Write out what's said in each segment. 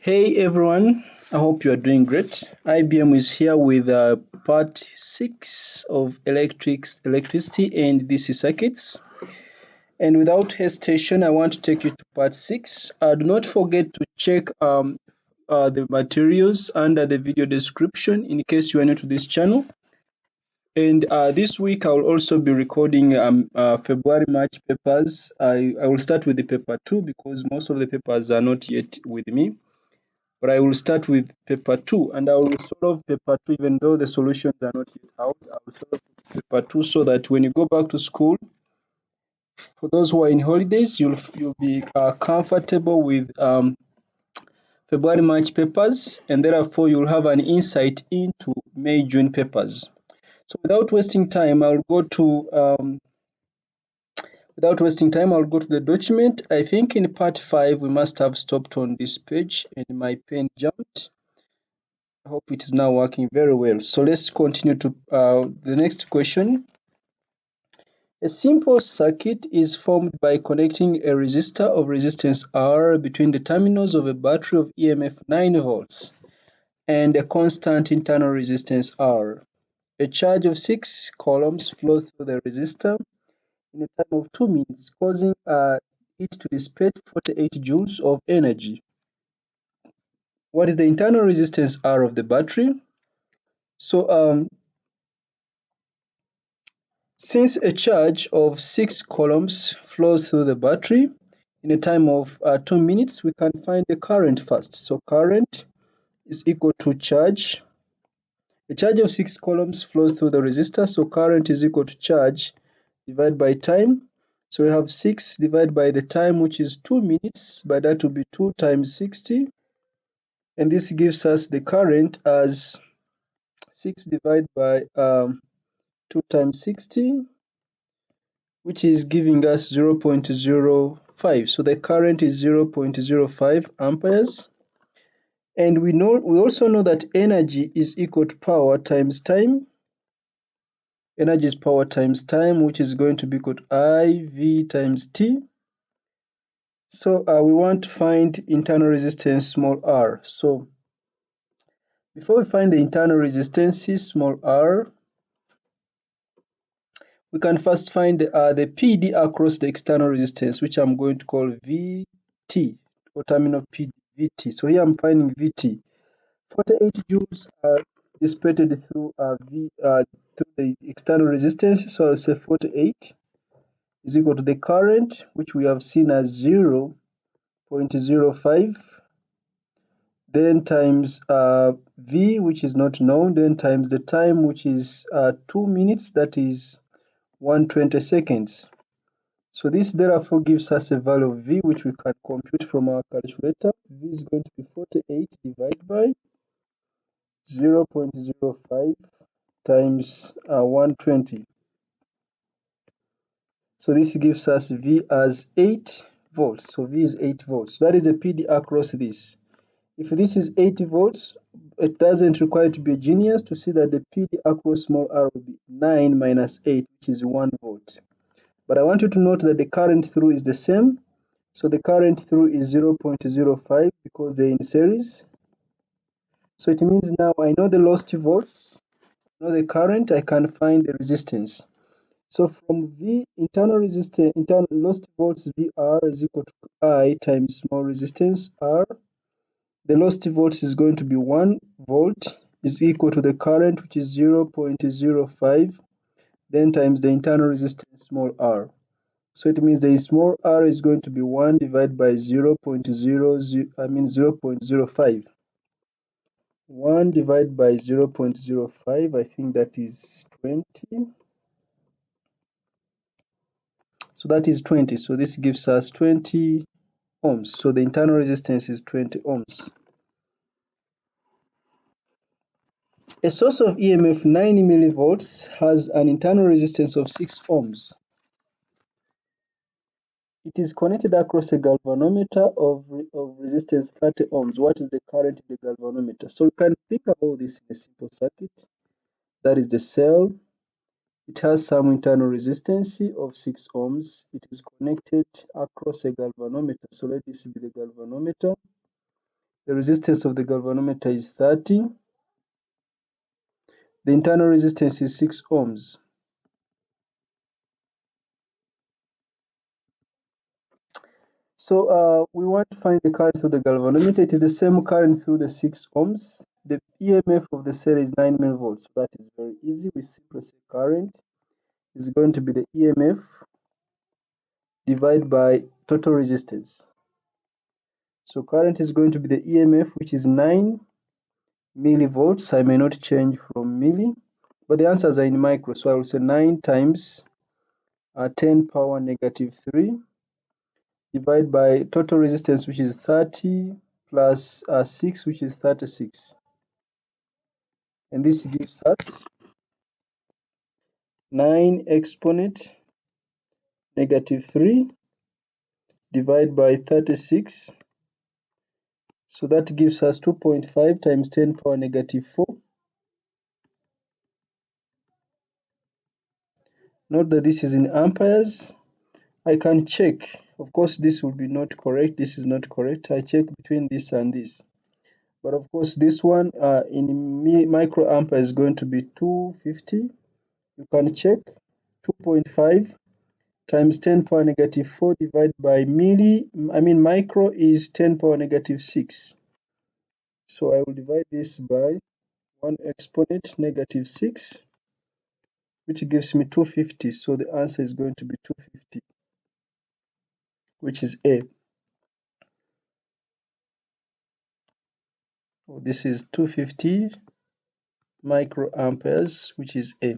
Hey everyone, I hope you are doing great. IBM is here with part 6 of electricity and DC circuits. And without hesitation, I want to take you to part 6. Do not forget to check the materials under the video description in case you are new to this channel. And this week I will also be recording February March papers. I will start with the paper 2 because most of the papers are not yet with me. But I will start with paper 2 and I will solve paper 2 even though the solutions are not yet out. I will solve paper 2 so that when you go back to school, for those who are in holidays, you'll be comfortable with February March papers, and therefore you'll have an insight into May June papers. So without wasting time, I'll go to the document. I think in part 5 we must have stopped on this page and my pen jumped. I hope it is now working very well. So let's continue to the next question. A simple circuit is formed by connecting a resistor of resistance R between the terminals of a battery of e.m.f 9 volts and a constant internal resistance R. A charge of 6 coulombs flows through the resistor in a time of 2 minutes, causing it to dissipate 48 joules of energy. What is the internal resistance R of the battery? So since a charge of 6 coulombs flows through the battery in a time of 2 minutes, we can find the current first. So current is equal to charge. A charge of 6 coulombs flows through the resistor, so current is equal to charge divided by time. So we have 6 divided by the time, which is 2 minutes, but that will be 2 times 60. And this gives us the current as 6 divided by 2 times 60, which is giving us 0.05. So the current is 0.05 amperes. And we also know that energy is equal to power times time. Energy is power times time, which is going to be equal to IV times T. So we want to find internal resistance small r. So before we find the internal resistance small r, we can first find the PD across the external resistance, which I'm going to call VT, or terminal PD, VT. So here I'm finding VT. 48 joules are dissipated through through the external resistance. So I'll say 48 is equal to the current, which we have seen as 0.05, then times V, which is not known, then times the time, which is 2 minutes, that is 120 seconds. So this therefore gives us a value of V, which we can compute from our calculator. V is going to be 48 divided by 0.05 times 120. So this gives us V as 8 volts. So V is 8 volts. That is a PD across this. If this is 80 volts, it doesn't require to be a genius to see that the PD across small r will be 9 minus 8, which is 1 volt. But I want you to note that the current through is the same. So the current through is 0.05 because they're in series. So it means now I know the lost volts, I know the current, I can find the resistance. So from V internal resistance, internal lost volts VR is equal to I times small resistance R. The lost volts is going to be 1 volt is equal to the current, which is 0.05, then times the internal resistance small r. So it means the small r is going to be 1 divided by 0.05. 1 divided by 0.05, I think that is 20. So that is 20. So this gives us 20 ohms. So the internal resistance is 20 ohms. A source of EMF 90 millivolts has an internal resistance of 6 ohms. It is connected across a galvanometer of resistance 30 ohms. What is the current in the galvanometer? So you can think about this in a simple circuit. That is the cell. It has some internal resistance of 6 ohms. It is connected across a galvanometer. So let this be the galvanometer. The resistance of the galvanometer is 30. The internal resistance is 6 ohms. So we want to find the current through the galvanometer. It is the same current through the 6 ohms. The e.m.f of the cell is 9 millivolts. So that is very easy. We simply say current is going to be the e.m.f divided by total resistance. So current is going to be the e.m.f, which is 9 millivolts. I may not change from milli, but the answers are in micro. So I will say 9 times 10 power negative 3 divided by total resistance, which is 30 plus 6, which is 36. And this gives us 9 exponent negative 3 divided by 36. So that gives us 2.5 times 10 power negative 4. Note that this is in amperes. I can check. Of course, this will be not correct. This is not correct. I check between this and this. But of course, this one in microampere is going to be 250. You can check 2.5 times 10 power negative 4 divided by micro is 10 power negative 6. So I will divide this by 1 exponent negative 6, which gives me 250. So the answer is going to be 250, which is A. So this is 250 microamperes, which is A.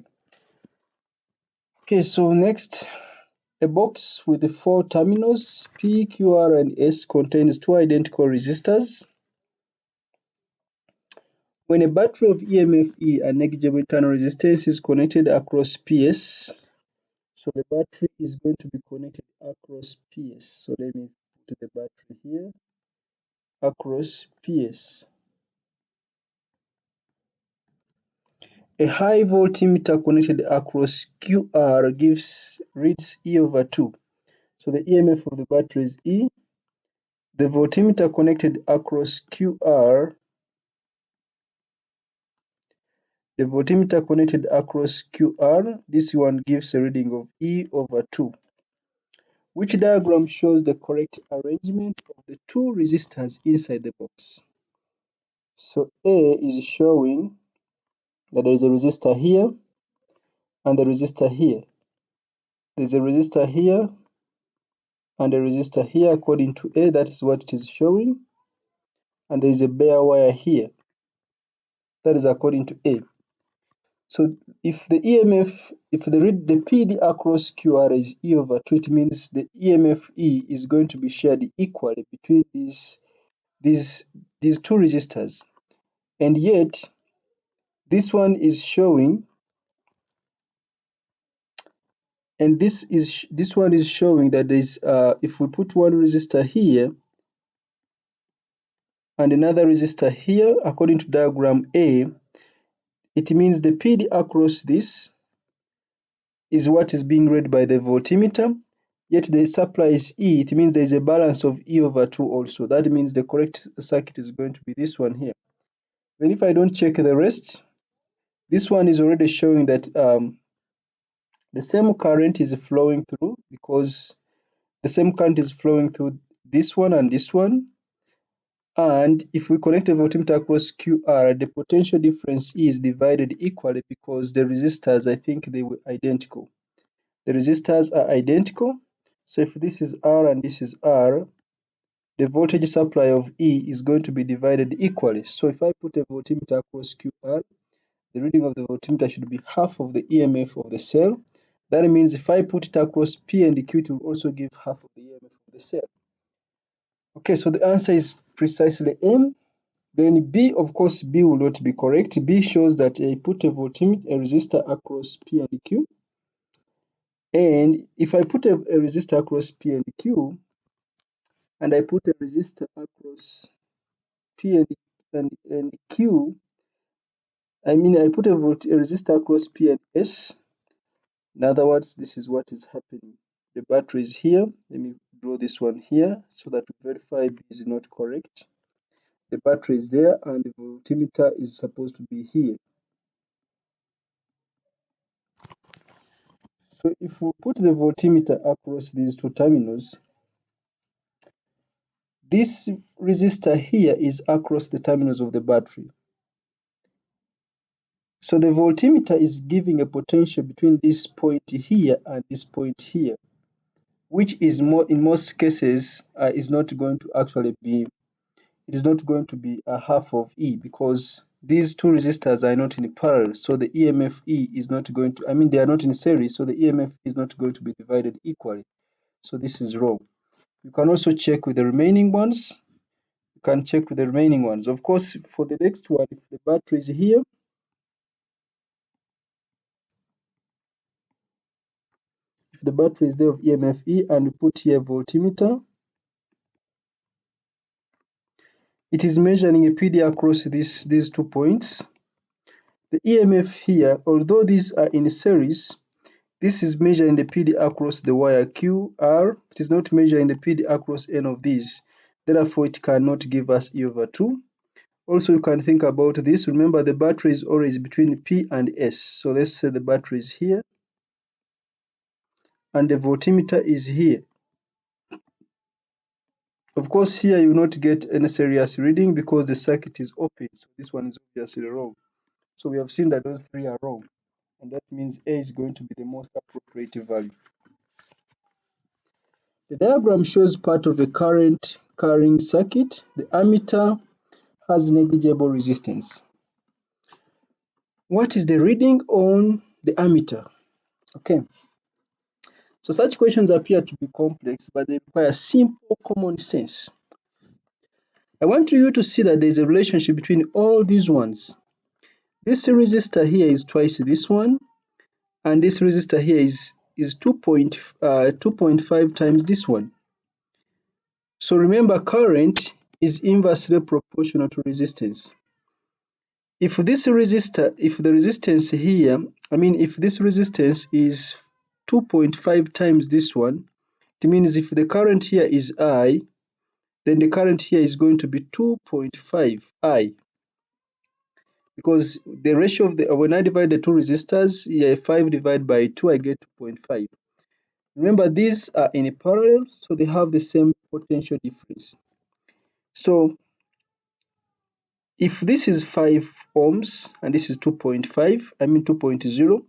Okay, so next, a box with the 4 terminals P, Q, R, and S contains 2 identical resistors. When a battery of e.m.f. E and negligible internal resistance is connected across PS, so the battery is going to be connected across PS. So let me put the battery here across PS. A high voltmeter connected across QR reads E over 2. So the e.m.f. of the battery is E. The voltmeter connected across QR, this one gives a reading of E over 2. Which diagram shows the correct arrangement of the 2 resistors inside the box? So A is showing that there is a resistor here and a resistor here. There's a resistor here and a resistor here according to A, that is what it is showing. And there is a bare wire here. That is according to A. So if the e.m.f, if the PD across QR is E over 2, it means the e.m.f E is going to be shared equally between these 2 resistors. And yet, this one is showing, and this one is showing that there's if we put one resistor here and another resistor here, according to diagram A, it means the PD across this is what is being read by the voltmeter, yet the supply is E. It means there is a balance of E over 2 also. That means the correct circuit is going to be this one here. Even if I don't check the rest, this one is already showing that the same current is flowing through, because the same current is flowing through this one and this one. And if we connect a voltmeter across QR, the potential difference is divided equally because the resistors, I think they were identical. The resistors are identical. So if this is R and this is R, the voltage supply of E is going to be divided equally. So if I put a voltmeter across QR, the reading of the voltmeter should be half of the e.m.f of the cell. That means if I put it across P and Q, it will also give half of the e.m.f of the cell. Okay, so the answer is precisely M. Then B, of course, B will not be correct. B shows that I put a resistor across P and Q. And if I put a resistor across P and Q, and I put a resistor across P and Q, I put a resistor across P and S. In other words, this is what is happening. The battery is here. Let me draw this one here so that we verify B is not correct. The battery is there and the voltmeter is supposed to be here. So if we put the voltmeter across these two terminals, this resistor here is across the terminals of the battery. So the voltmeter is giving a potential between this point here and this point here, which is in most cases is not going to actually be, it is not going to be a half of E, because these two resistors are not in parallel. So the EMF E is not going to, they are not in series, so the EMF is not going to be divided equally. So this is wrong. You can also check with the remaining ones. You can check with the remaining ones. Of course, for the next one, if the battery is here, if the battery is there of EMF E and we put here voltmeter, it is measuring a PD across these 2 points. The EMF here, although these are in series, this is measuring the PD across the wire QR. It is not measuring the PD across any of these. Therefore, it cannot give us E over 2. Also, you can think about this. Remember, the battery is always between P and S. So let's say the battery is here and the voltmeter is here. Of course, here you will not get any serious reading because the circuit is open. So this one is obviously wrong. So we have seen that those three are wrong. And that means A is going to be the most appropriate value. The diagram shows part of a current carrying circuit. The ammeter has negligible resistance. What is the reading on the ammeter? Okay. So such questions appear to be complex, but they require simple common sense. I want you to see that there is a relationship between all these ones. This resistor here is twice this one, and this resistor here is 2.5 times this one. So remember, current is inversely proportional to resistance. If this resistor, if the resistance here, if this resistance is 2.5 times this one, it means if the current here is I, then the current here is going to be 2.5 I. Because the ratio of when I divide the two resistors, here 5 divided by 2, I get 2.5. Remember, these are in parallel, so they have the same potential difference. So if this is 5 ohms and this is 2.5, 2.0,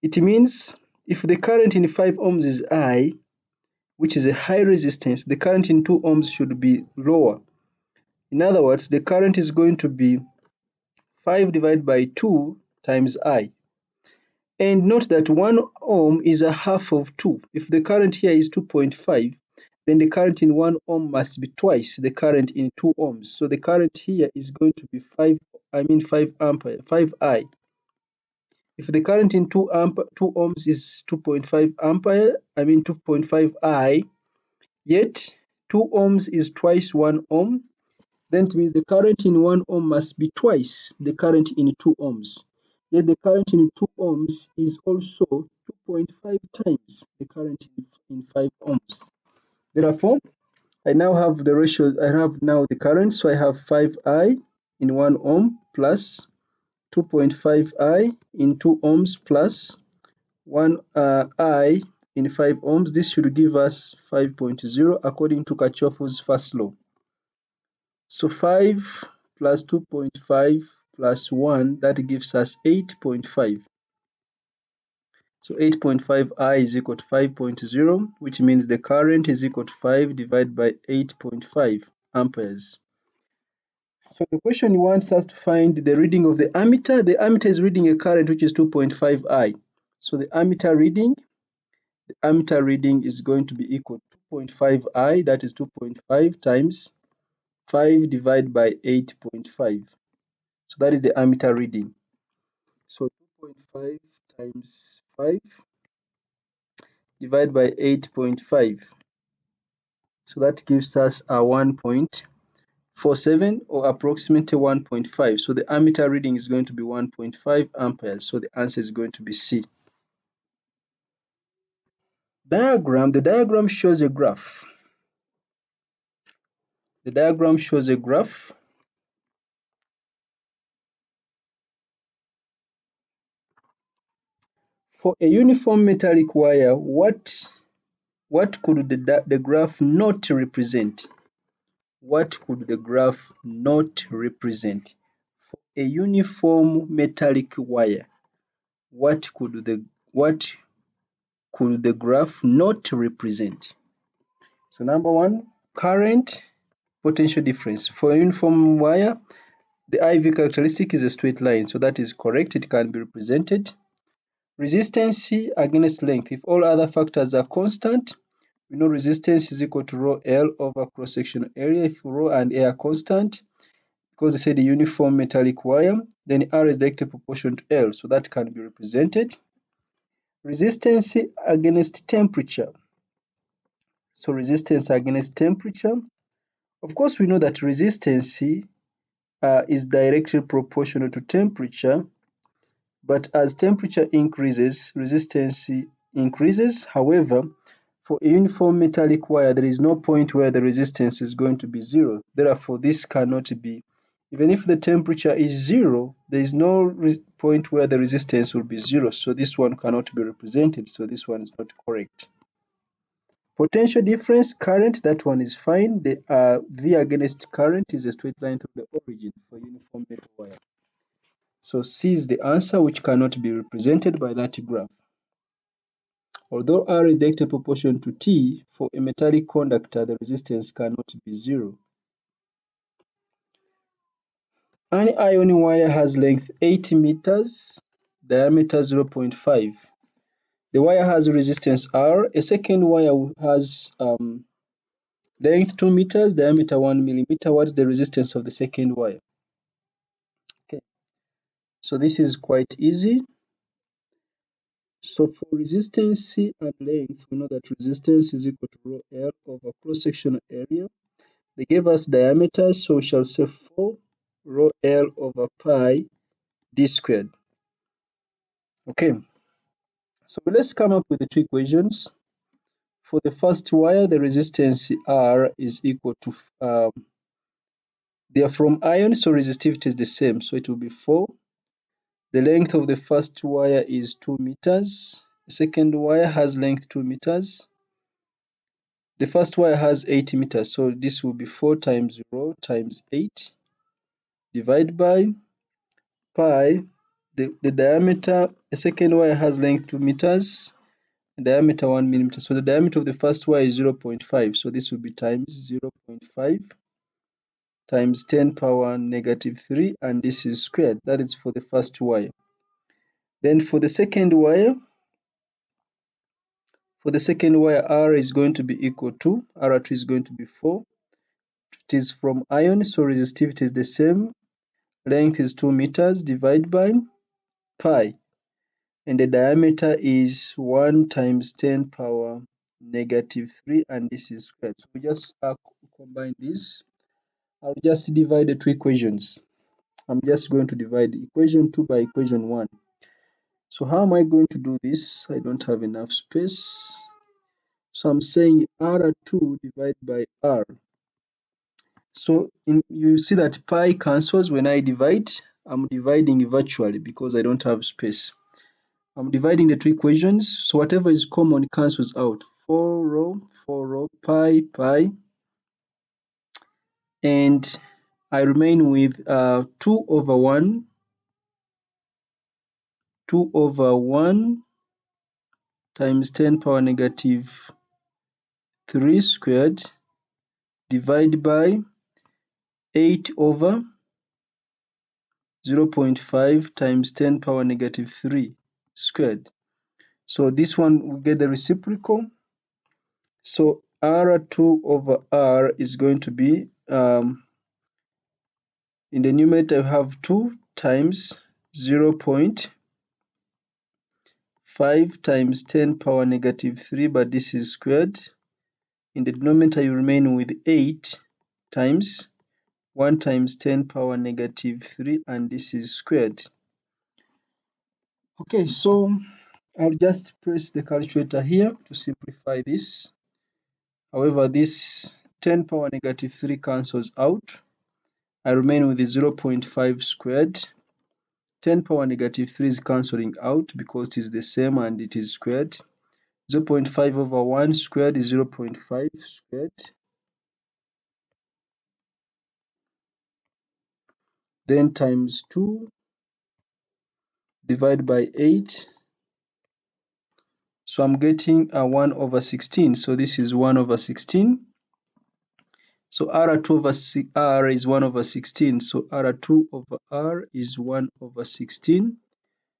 it means if the current in 5 ohms is I, which is a high resistance, the current in 2 ohms should be lower. In other words, the current is going to be 5 divided by 2 times I. And note that 1 ohm is a half of 2. If the current here is 2.5, then the current in 1 ohm must be twice the current in 2 ohms. So the current here is going to be 5 ampere, 5I. If the current in 2 ohms is 2.5 ampere, 2.5 I, yet 2 ohms is twice 1 ohm, then it means the current in 1 ohm must be twice the current in 2 ohms. Yet the current in 2 ohms is also 2.5 times the current in 5 ohms. Therefore, I now have the ratio, I have now the current, so I have 5I in 1 ohm plus 2.5I in 2 ohms plus 1 I in 5 ohms. This should give us 5.0 according to Kirchhoff's first law. So 5 plus 2.5 plus 1, that gives us 8.5. So 8.5 I is equal to 5.0, which means the current is equal to 5 divided by 8.5 amperes. So the question wants us to find the reading of the ammeter. The ammeter is reading a current which is 2.5 I. So the ammeter reading is going to be equal to 2.5 I, that is 2.5 times 5 divided by 8.5. So that is the ammeter reading. So 2.5 times 5 divided by 8.5. So that gives us a 1.47 or approximately 1.5. So the ammeter reading is going to be 1.5 amperes. So the answer is going to be C. Diagram. The diagram shows a graph. The diagram shows a graph. For a uniform metallic wire, what could the graph not represent? What could the graph not represent? For a uniform metallic wire, what could the graph not represent? So number one, current, potential difference. For a uniform wire, the IV characteristic is a straight line, so that is correct. It can be represented. Resistance against length. If all other factors are constant, we know resistance is equal to rho L over cross-sectional area. If rho and A are constant, because they said a uniform metallic wire, then R is directly proportional to L, so that can be represented. Resistance against temperature. So resistance against temperature. Of course, we know that resistance is directly proportional to temperature, but as temperature increases, resistance increases. However, for a uniform metallic wire, there is no point where the resistance is going to be zero. Therefore, this cannot be. Even if the temperature is zero, there is no point where the resistance will be zero. So this one cannot be represented. So this one is not correct. Potential difference, current, that one is fine. The V against current is a straight line through the origin for uniform metal wire. So C is the answer, which cannot be represented by that graph. Although R is directly proportional to T, for a metallic conductor, the resistance cannot be zero. An iron wire has length 80 meters, diameter 0.5. The wire has resistance R. A second wire has length 2 meters, diameter 1 millimeter. What's the resistance of the second wire? Okay, so this is quite easy. So for resistance and length, we know that resistance is equal to rho L over cross-sectional area. They gave us diameter, so we shall say 4 rho L over pi d squared. Okay, so let's come up with the two equations. For the first wire, the resistance R is equal to, they are from iron, so resistivity is the same, so it will be 4. The length of the first wire is 2 meters. The second wire has length 2 meters. The first wire has 80 meters, so this will be 4 times rho times 8 divided by pi. The diameter, the second wire has length 2 meters, diameter 1 millimeter. So the diameter of the first wire is 0.5. So this will be times 0.5 times 10 power negative 3, and this is squared. That is for the first wire. Then for the second wire, R is going to be equal to, R2 is going to be 4. It is from iron, so resistivity is the same. Length is 2 meters divided by pi. And the diameter is 1 times 10 power negative 3, and this is squared. So we just combine this. I'll just divide the two equations. I'm just going to divide equation 2 by equation 1. So how am I going to do this? I don't have enough space. So I'm saying R2 divided by R. So you see that pi cancels when I divide. I'm dividing virtually because I don't have space. I'm dividing the two equations, so whatever is common cancels out. 4 rho, pi, pi. And I remain with 2 over 1 times 10 power negative 3 squared divided by 8 over 0.5 times 10 power negative 3 squared. So this one will get the reciprocal. So R2 over R is going to be, in the numerator you have 2 times 0.5 times 10 power negative 3, but this is squared. In the denominator you remain with 8 times 1 times 10 power negative 3, and this is squared. Okay, so I'll just press the calculator here to simplify this. However, this 10 power negative 3 cancels out. I remain with the 0.5 squared. 10 power negative 3 is cancelling out because it is the same and it is squared. 0.5 over 1 squared is 0.5 squared. Then times 2 divided by 8. So I'm getting a 1 over 16. So this is 1 over 16. So R2 over R is 1 over 16. So R2 over R is 1 over 16.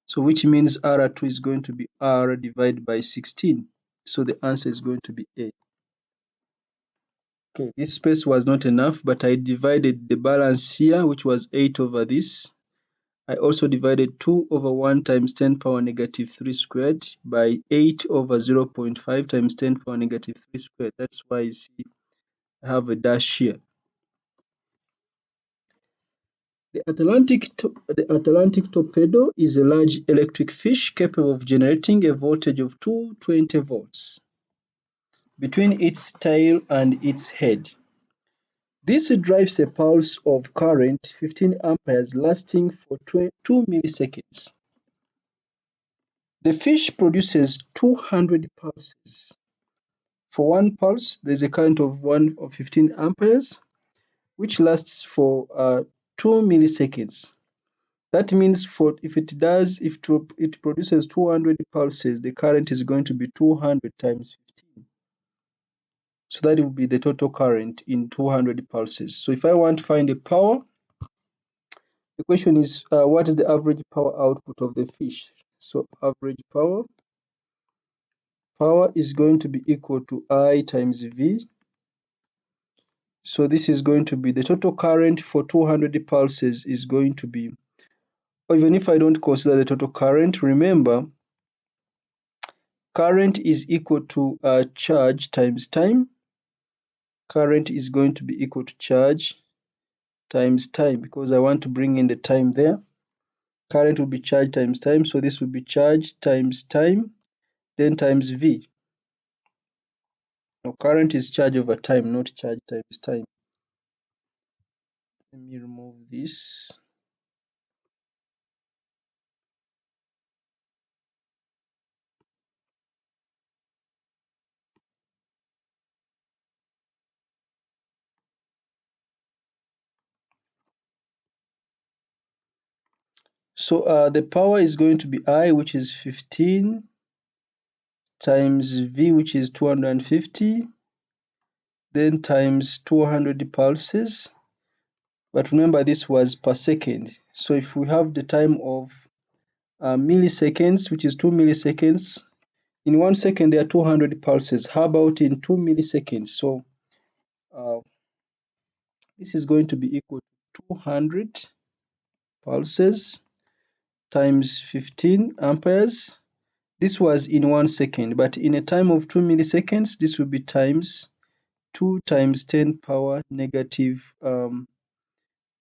So which means R2 is going to be R divided by 16. So the answer is going to be A. Okay, this space was not enough, but I divided the balance here, which was 8 over this. I also divided 2 over 1 times 10 power negative 3 squared by 8 over 0.5 times 10 power negative 3 squared. That's why you see I have a dash here. The Atlantic torpedo is a large electric fish capable of generating a voltage of 220 volts between its tail and its head. This drives a pulse of current 15 amperes lasting for 2 milliseconds. The fish produces 200 pulses. For one pulse, there's a current of 15 amperes, which lasts for 2 milliseconds. That means if it produces 200 pulses, the current is going to be 200 times 15. So that will be the total current in 200 pulses. So if I want to find the power, the question is what is the average power output of the fish? So average power is going to be equal to I times V. So this is going to be the total current for 200 pulses is going to be, or even if I don't consider the total current, remember current is equal to charge times time. Current is going to be equal to charge times time because I want to bring in the time there. Current will be charge times time, so this will be charge times time, then times V. Now current is charge over time, not charge times time. Let me remove this. So the power is going to be I, which is 15, times V, which is 250, then times 200 pulses. But remember, this was per second. So if we have the time of milliseconds, which is 2 milliseconds, in 1 second there are 200 pulses. How about in 2 milliseconds? So uh, this is going to be equal to 200 pulses times 15 amperes. This was in 1 second, but in a time of 2 milliseconds, this will be times 2 times 10 power negative,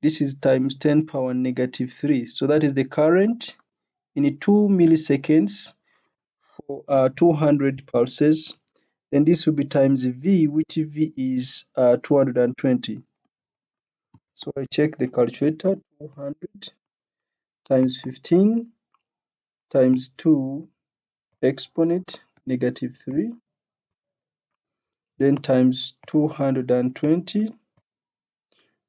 this is times 10 power negative 3. So that is the current in 2 milliseconds for 200 pulses. Then this will be times V, which V is 220. So I check the calculator, 200 times 15 times 2 exponent negative 3, then times 220,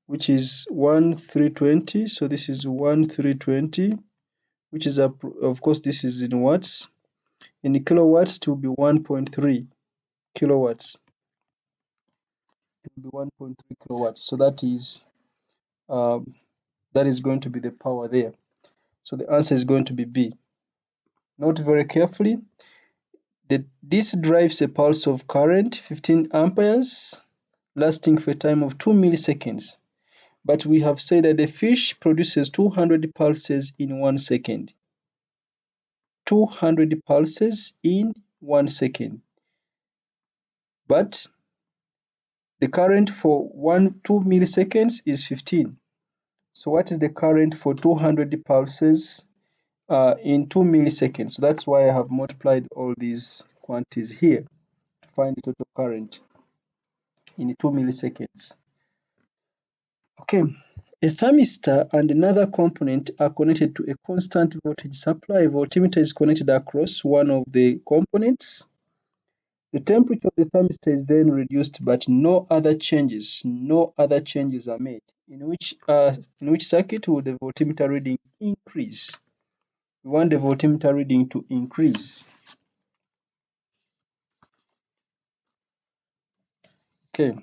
which is 1320. So this is 1320, which is of course this is in watts. In kilowatts it will be 1.3 kilowatts. It will be 1.3 kilowatts. So um, that is going to be the power there. So the answer is going to be B. Note very carefully that this drives a pulse of current 15 amperes lasting for a time of 2 milliseconds. But we have said that the fish produces 200 pulses in 1 second. 200 pulses in 1 second. But the current for 2 milliseconds is 15. So what is the current for 200 pulses in 2 milliseconds? So that's why I have multiplied all these quantities here to find the total current in 2 milliseconds. Okay, A thermistor and another component are connected to a constant voltage supply. A voltmeter is connected across one of the components. The temperature of the thermistor is then reduced, but no other changes are made. In which circuit will the voltmeter reading increase? We want the voltmeter reading to increase. Okay.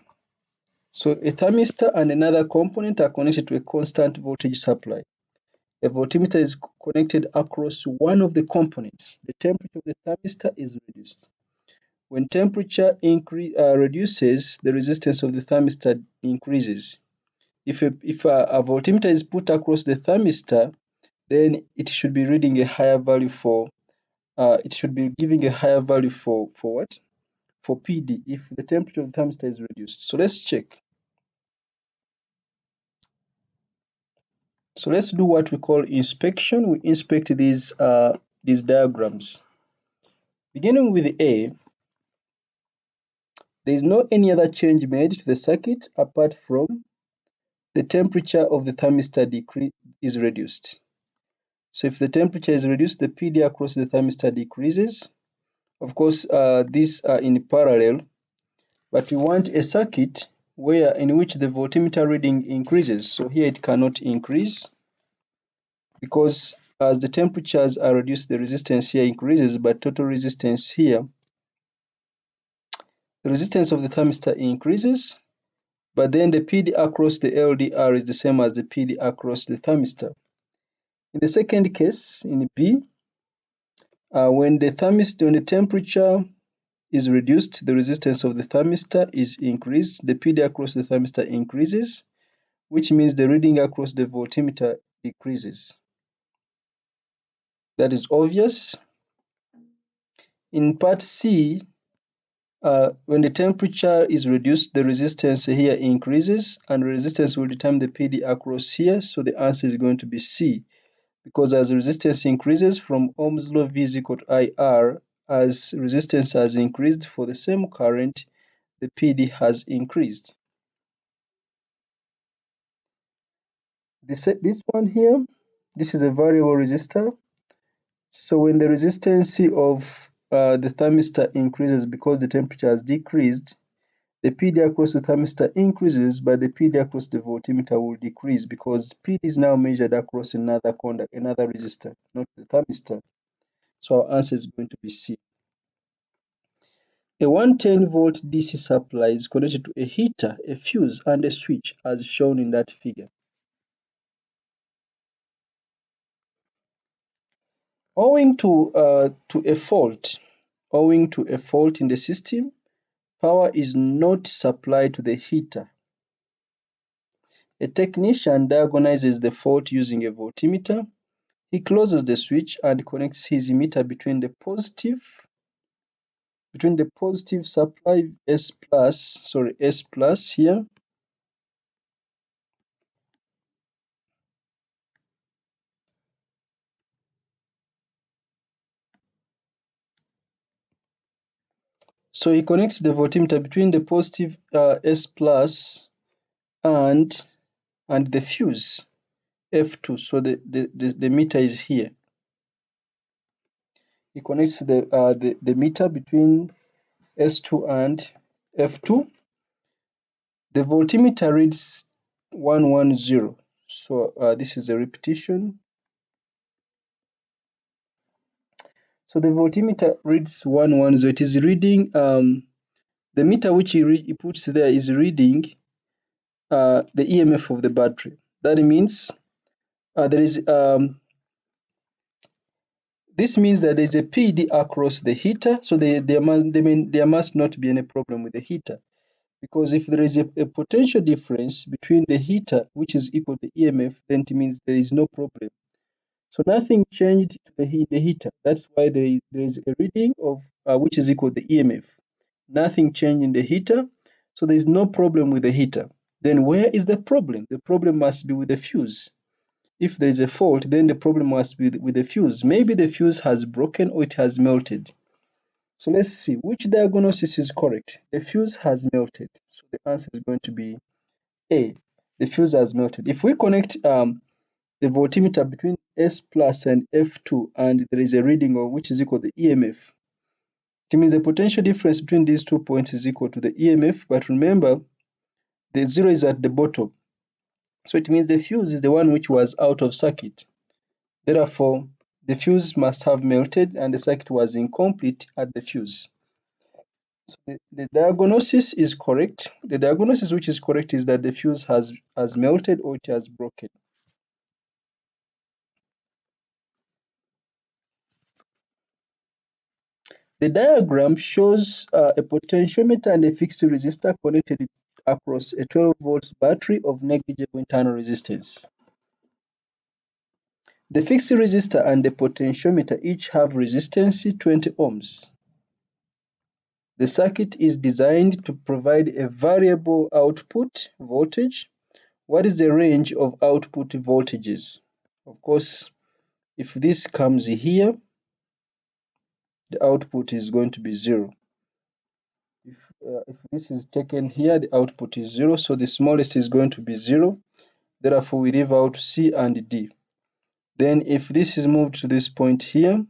So a thermistor and another component are connected to a constant voltage supply. A voltmeter is connected across one of the components. The temperature of the thermistor is reduced. When temperature reduces, the resistance of the thermistor increases. If a voltmeter is put across the thermistor, then it should be reading a higher value for, it should be giving a higher value for what? For PD, if the temperature of the thermistor is reduced. So let's check. So let's do what we call inspection. We inspect these diagrams. Beginning with A, there is no any other change made to the circuit apart from the temperature of the thermistor is reduced. So if the temperature is reduced, the PD across the thermistor decreases. Of course, these are in parallel, but we want a circuit in which the voltmeter reading increases. So here it cannot increase because as the temperatures are reduced, the resistance here increases, but total resistance here, the resistance of the thermistor increases, but then the PD across the LDR is the same as the PD across the thermistor. In the second case, in B, when the temperature is reduced, the resistance of the thermistor is increased, the PD across the thermistor increases, which means the reading across the voltmeter decreases. That is obvious. In part C, when the temperature is reduced, the resistance here increases, and resistance will determine the PD across here, so the answer is going to be C, because as resistance increases from Ohm's law, V is equal to IR, as resistance has increased for the same current, the PD has increased. This one here, this is a variable resistor. So when the resistance of the thermistor increases because the temperature has decreased, the PD across the thermistor increases, but the PD across the voltmeter will decrease because PD is now measured across another resistor, not the thermistor. So our answer is going to be C. A 110-volt DC supply is connected to a heater, a fuse, and a switch as shown in that figure. Owing to a fault in the system, power is not supplied to the heater. A technician diagnoses the fault using a voltmeter. He closes the switch and connects his meter between the positive supply S plus here. So he connects the voltmeter between the positive S plus and the fuse F2. So the meter is here. He connects the meter between S2 and F2. The voltmeter reads 110. So this is a repetition. So the voltmeter reads 110. It is reading, the meter which he puts there is reading the e.m.f of the battery. That means this means that there is a PD across the heater, so there must not be any problem with the heater. Because if there is a potential difference between the heater, which is equal to e.m.f, then it means there is no problem. So nothing changed to the heater. That's why there is a reading of which is equal to the e.m.f. Nothing changed in the heater, so there is no problem with the heater. Then where is the problem? The problem must be with the fuse. If there is a fault, then the problem must be with the fuse. Maybe the fuse has broken or it has melted. So let's see which diagnosis is correct. The fuse has melted. So the answer is going to be A. the fuse has melted. If we connect the voltmeter between S plus and F2 and there is a reading of which is equal to the EMF, it means the potential difference between these 2 points is equal to the EMF, but remember the zero is at the bottom. So it means the fuse is the one which was out of circuit. Therefore, the fuse must have melted and the circuit was incomplete at the fuse. So the diagnosis is correct. The diagnosis which is correct is that the fuse has melted or it has broken. The diagram shows a potentiometer and a fixed resistor connected across a 12 volts battery of negligible internal resistance. The fixed resistor and the potentiometer each have resistance 20 ohms. The circuit is designed to provide a variable output voltage. What is the range of output voltages? Of course, if this comes here, the output is going to be 0. If this is taken here, the output is 0, so the smallest is going to be 0. Therefore, we leave out C and D. Then if this is moved to this point here,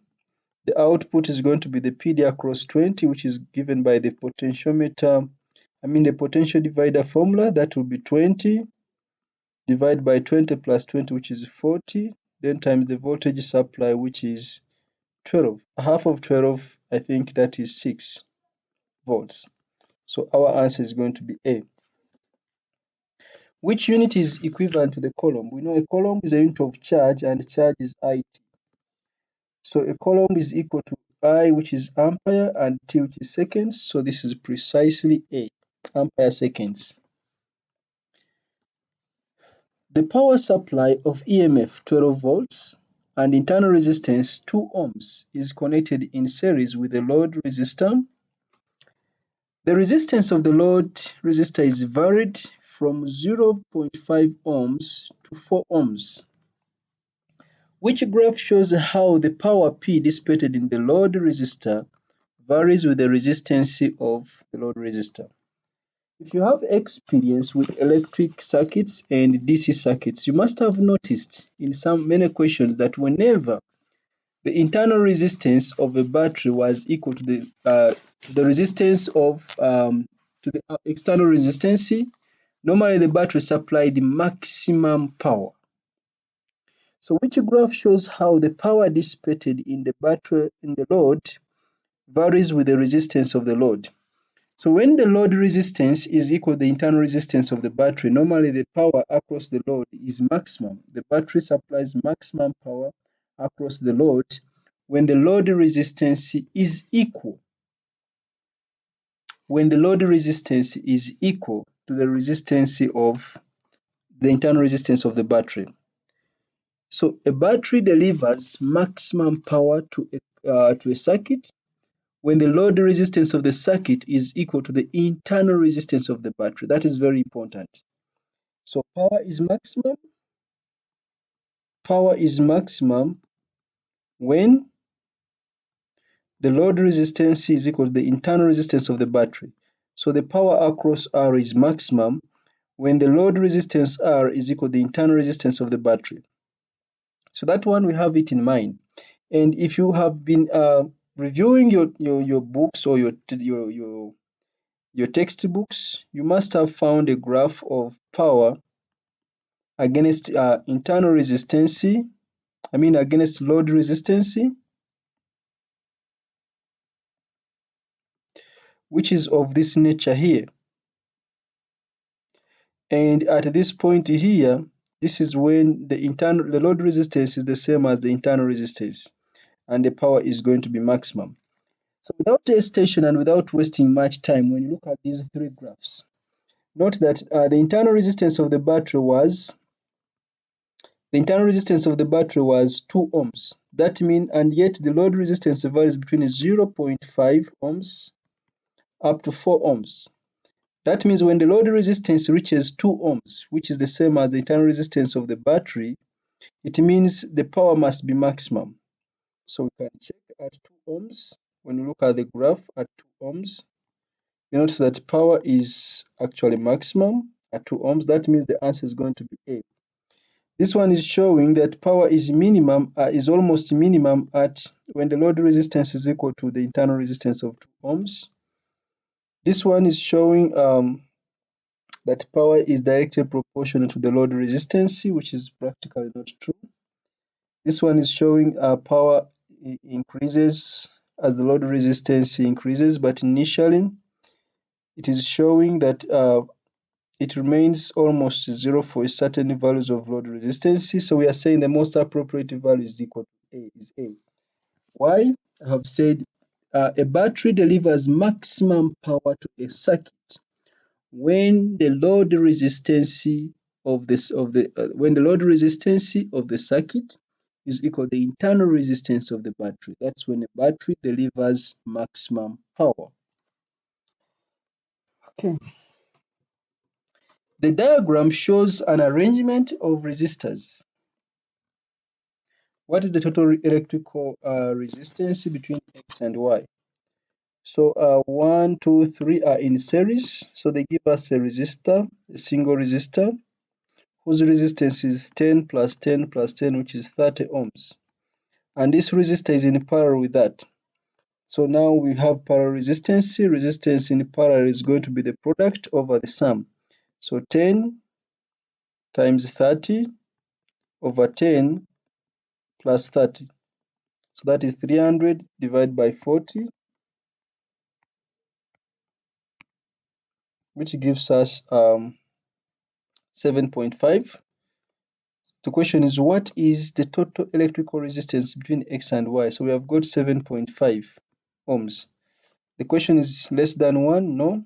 the output is going to be the PD across 20, which is given by the potentiometer, the potential divider formula. That will be 20 divided by 20 plus 20, which is 40, then times the voltage supply, which is 12. Half of 12, I think that is 6 volts. So our answer is going to be A. Which unit is equivalent to the coulomb? We know a coulomb is a unit of charge and charge is IT. So a coulomb is equal to I, which is ampere, and T, which is seconds. So this is precisely A, ampere seconds. The power supply of e.m.f 12 volts and internal resistance 2 ohms is connected in series with the load resistor. The resistance of the load resistor is varied from 0.5 ohms to 4 ohms. Which graph shows how the power P dissipated in the load resistor varies with the resistance of the load resistor? If you have experience with electric circuits and DC circuits, you must have noticed in many questions that whenever the internal resistance of a battery was equal to the resistance of to the external resistance, normally the battery supplied maximum power. So which graph shows how the power dissipated in the battery in the load varies with the resistance of the load? So when the load resistance is equal to the internal resistance of the battery, normally the power across the load is maximum. The battery supplies maximum power across the load when the load resistance is equal. When the load resistance is equal to the resistance of the internal resistance of the battery. So a battery delivers maximum power to a circuit when the load resistance of the circuit is equal to the internal resistance of the battery. That is very important. So power is maximum. Power is maximum when the load resistance is equal to the internal resistance of the battery. So the power across R is maximum when the load resistance R is equal to the internal resistance of the battery. So that one we have it in mind. And if you have been reviewing your books or your textbooks, you must have found a graph of power against internal resistance, against load resistance, which is of this nature here. And at this point here, this is when the load resistance is the same as the internal resistance, and the power is going to be maximum. So without hesitation and without wasting much time, when you look at these three graphs, note that the internal resistance of the battery was 2 ohms. That means, and yet the load resistance varies between 0.5 ohms up to 4 ohms. That means when the load resistance reaches 2 ohms, which is the same as the internal resistance of the battery, it means the power must be maximum. So we can check at 2 ohms. When you look at the graph at 2 ohms, you notice that power is actually maximum. at 2 ohms. That means the answer is going to be A. This one is showing that power is minimum, is almost minimum at when the load resistance is equal to the internal resistance of 2 ohms. This one is showing that power is directly proportional to the load resistance, which is practically not true. This one is showing power increases as the load resistance increases, but initially it is showing that it remains almost zero for certain values of load resistance. So we are saying the most appropriate value is equal to A, is A. Why? I have said a battery delivers maximum power to a circuit when the load resistance of this when the load resistance of the circuit is equal to the internal resistance of the battery. That's when a battery delivers maximum power. Okay. The diagram shows an arrangement of resistors. What is the total electrical resistance between X and Y? So 1, 2, 3 are in series. So they give us a resistor, a single resistor, whose resistance is 10 plus 10 plus 10, which is 30 ohms. And this resistor is in parallel with that. So now we have parallel resistance. Resistance in parallel is going to be the product over the sum. So 10 times 30 over 10 plus 30. So that is 300 divided by 40, which gives us 7.5. The question is, what is the total electrical resistance between X and Y? So we have got 7.5 ohms. The question is less than 1? No.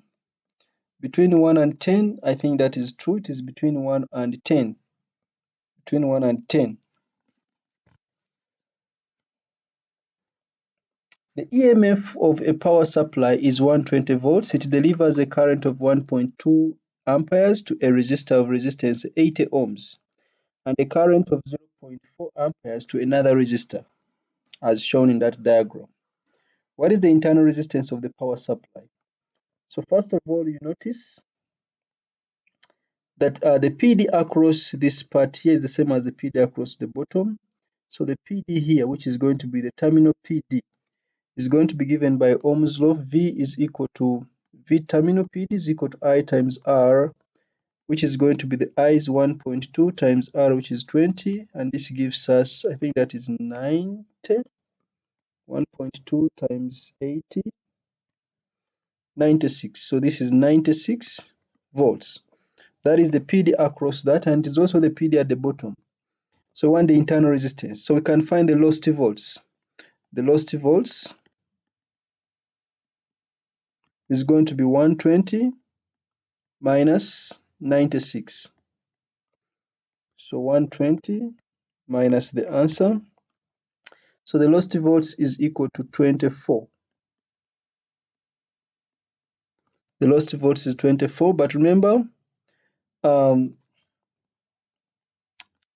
Between 1 and 10, I think that is true. It is between 1 and 10. Between 1 and 10. The e.m.f. of a power supply is 120 volts. It delivers a current of 1.2 amperes to a resistor of resistance 80 ohms and a current of 0.4 amperes to another resistor, as shown in that diagram. What is the internal resistance of the power supply? So first of all, you notice that the PD across this part here is the same as the PD across the bottom. So the PD here, which is going to be the terminal PD, is going to be given by Ohm's law. V is equal to V terminal PD is equal to I times R, which is going to be the I is 1.2 times R, which is 20, and this gives us, I think that is 90. 1.2 times 80, 96. So this is 96 volts. That is the PD across that, and it's also the PD at the bottom. So we want the internal resistance. So we can find the lost volts. The lost volts is going to be 120 minus 96. So 120 minus the answer. So the lost volts is equal to 24. The lost volts is 24, but remember,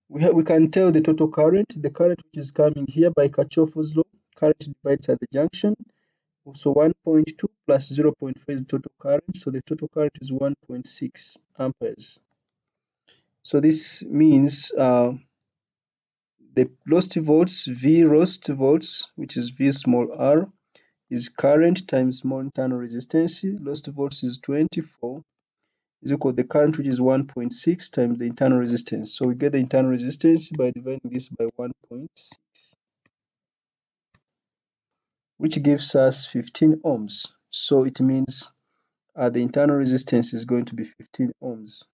we can tell the total current. The current which is coming here by Kirchhoff's law, current divides at the junction. So 1.2 plus 0.4 is total current. So the total current is 1.6 amperes. So this means the lost volts, V lost volts, which is V small r, is current times small internal resistance. Lost volts is 24 is equal to the current, which is 1.6 times the internal resistance. So we get the internal resistance by dividing this by 1.6, which gives us 15 ohms. So it means the internal resistance is going to be 15 ohms.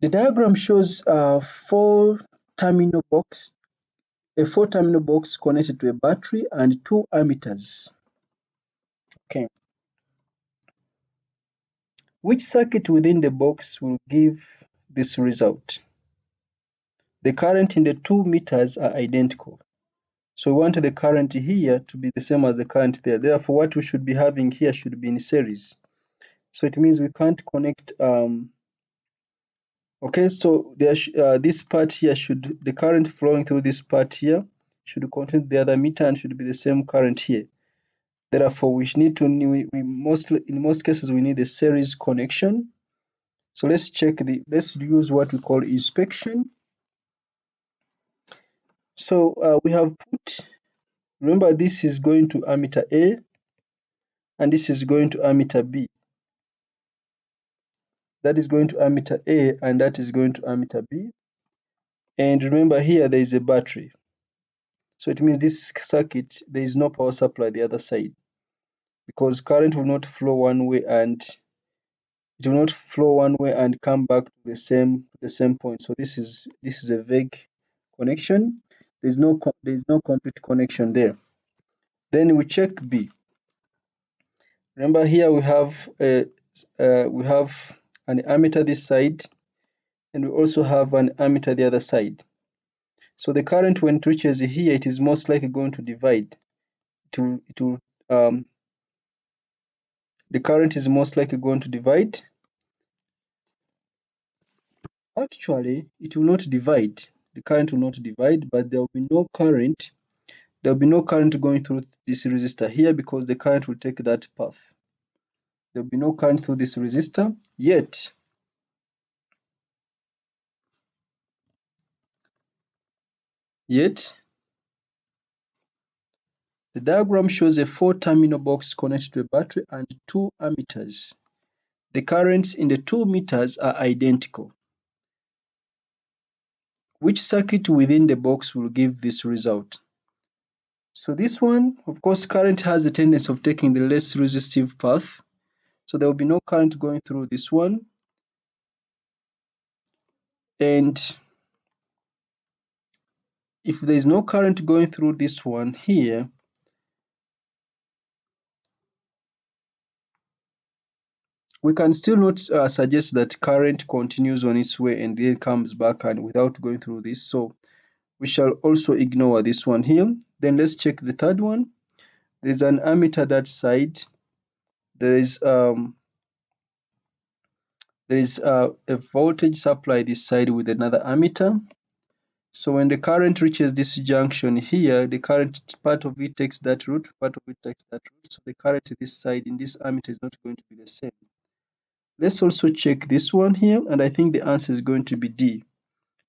The diagram shows a four-terminal box connected to a battery and two ammeters. Okay. Which circuit within the box will give this result? The current in the two meters are identical. So we want the current here to be the same as the current there. Therefore, what we should be having here should be in series. So it means we can't connect. Okay, so this part here the current flowing through this part here should contain the other meter and should be the same current here. Therefore, in most cases we need a series connection. So let's use what we call inspection. So we have put, remember this is going to ammeter A and this is going to ammeter B. That is going to ammeter A and that is going to ammeter B. And remember here there is a battery. So it means this circuit, there is no power supply the other side, because current will not flow one way and come back to the same point. So this is a vague connection. There's no complete connection there. Then we check B. Remember here we have an ammeter this side and we also have an ammeter the other side. So the current, when it reaches here, it is most likely going to divide. The current is most likely going to divide. Actually, it will not divide. The current will not divide, but there will be no current. There will be no current going through this resistor here because the current will take that path. There will be no current through this resistor, yet the diagram shows a 4-terminal box connected to a battery and 2 ammeters. The currents in the 2 meters are identical. Which circuit within the box will give this result? So this one, of course, current has a tendency of taking the less resistive path. So there will be no current going through this one. And if there is no current going through this one here, we can still not suggest that current continues on its way and then comes back and without going through this. So we shall also ignore this one here. Then let's check the third one. There's an ammeter that side. There is a voltage supply this side with another ammeter. So when the current reaches this junction here, the current, part of it takes that route, part of it takes that route. So the current this side in this ammeter is not going to be the same. Let's also check this one here, and I think the answer is going to be D.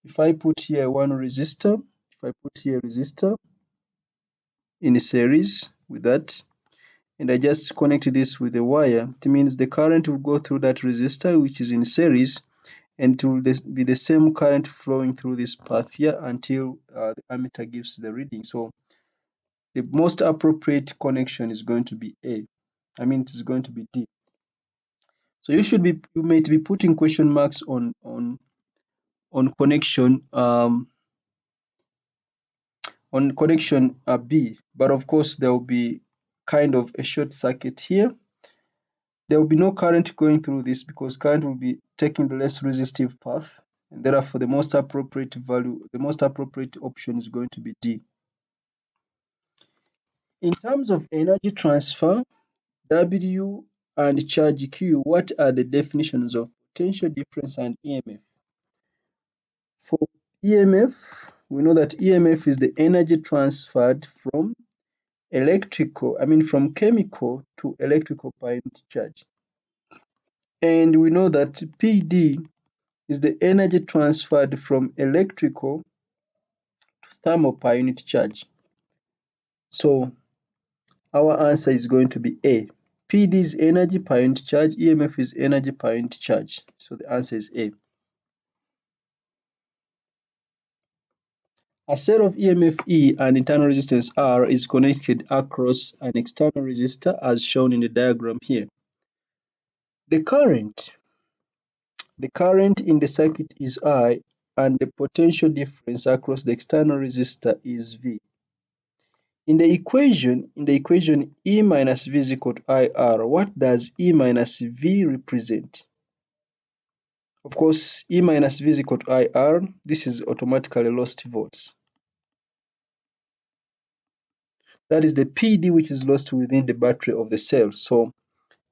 If I put here one resistor, if I put here a resistor in a series with that, and I just connect this with a wire, it means the current will go through that resistor which is in series, and it will be the same current flowing through this path here until the ammeter gives the reading. So the most appropriate connection is going to be A. I mean, it is going to be D. So you might be putting question marks on connection B, but of course there will be kind of a short circuit here. There will be no current going through this because current will be taking the less resistive path, and therefore the most appropriate option is going to be D. In terms of energy transfer, W and charge Q, what are the definitions of potential difference and e.m.f? For e.m.f, we know that e.m.f is the energy transferred from chemical to electrical per unit charge. And we know that PD is the energy transferred from electrical to thermal per unit charge. So our answer is going to be A. PD is energy per unit charge, e.m.f is energy per unit charge. So the answer is A. A set of e.m.f E and internal resistance R is connected across an external resistor as shown in the diagram here. The current in the circuit is I and the potential difference across the external resistor is V. In the equation E minus V is equal to IR, what does E minus V represent? Of course, E minus V is equal to IR. This is automatically lost volts. That is the PD which is lost within the battery of the cell. So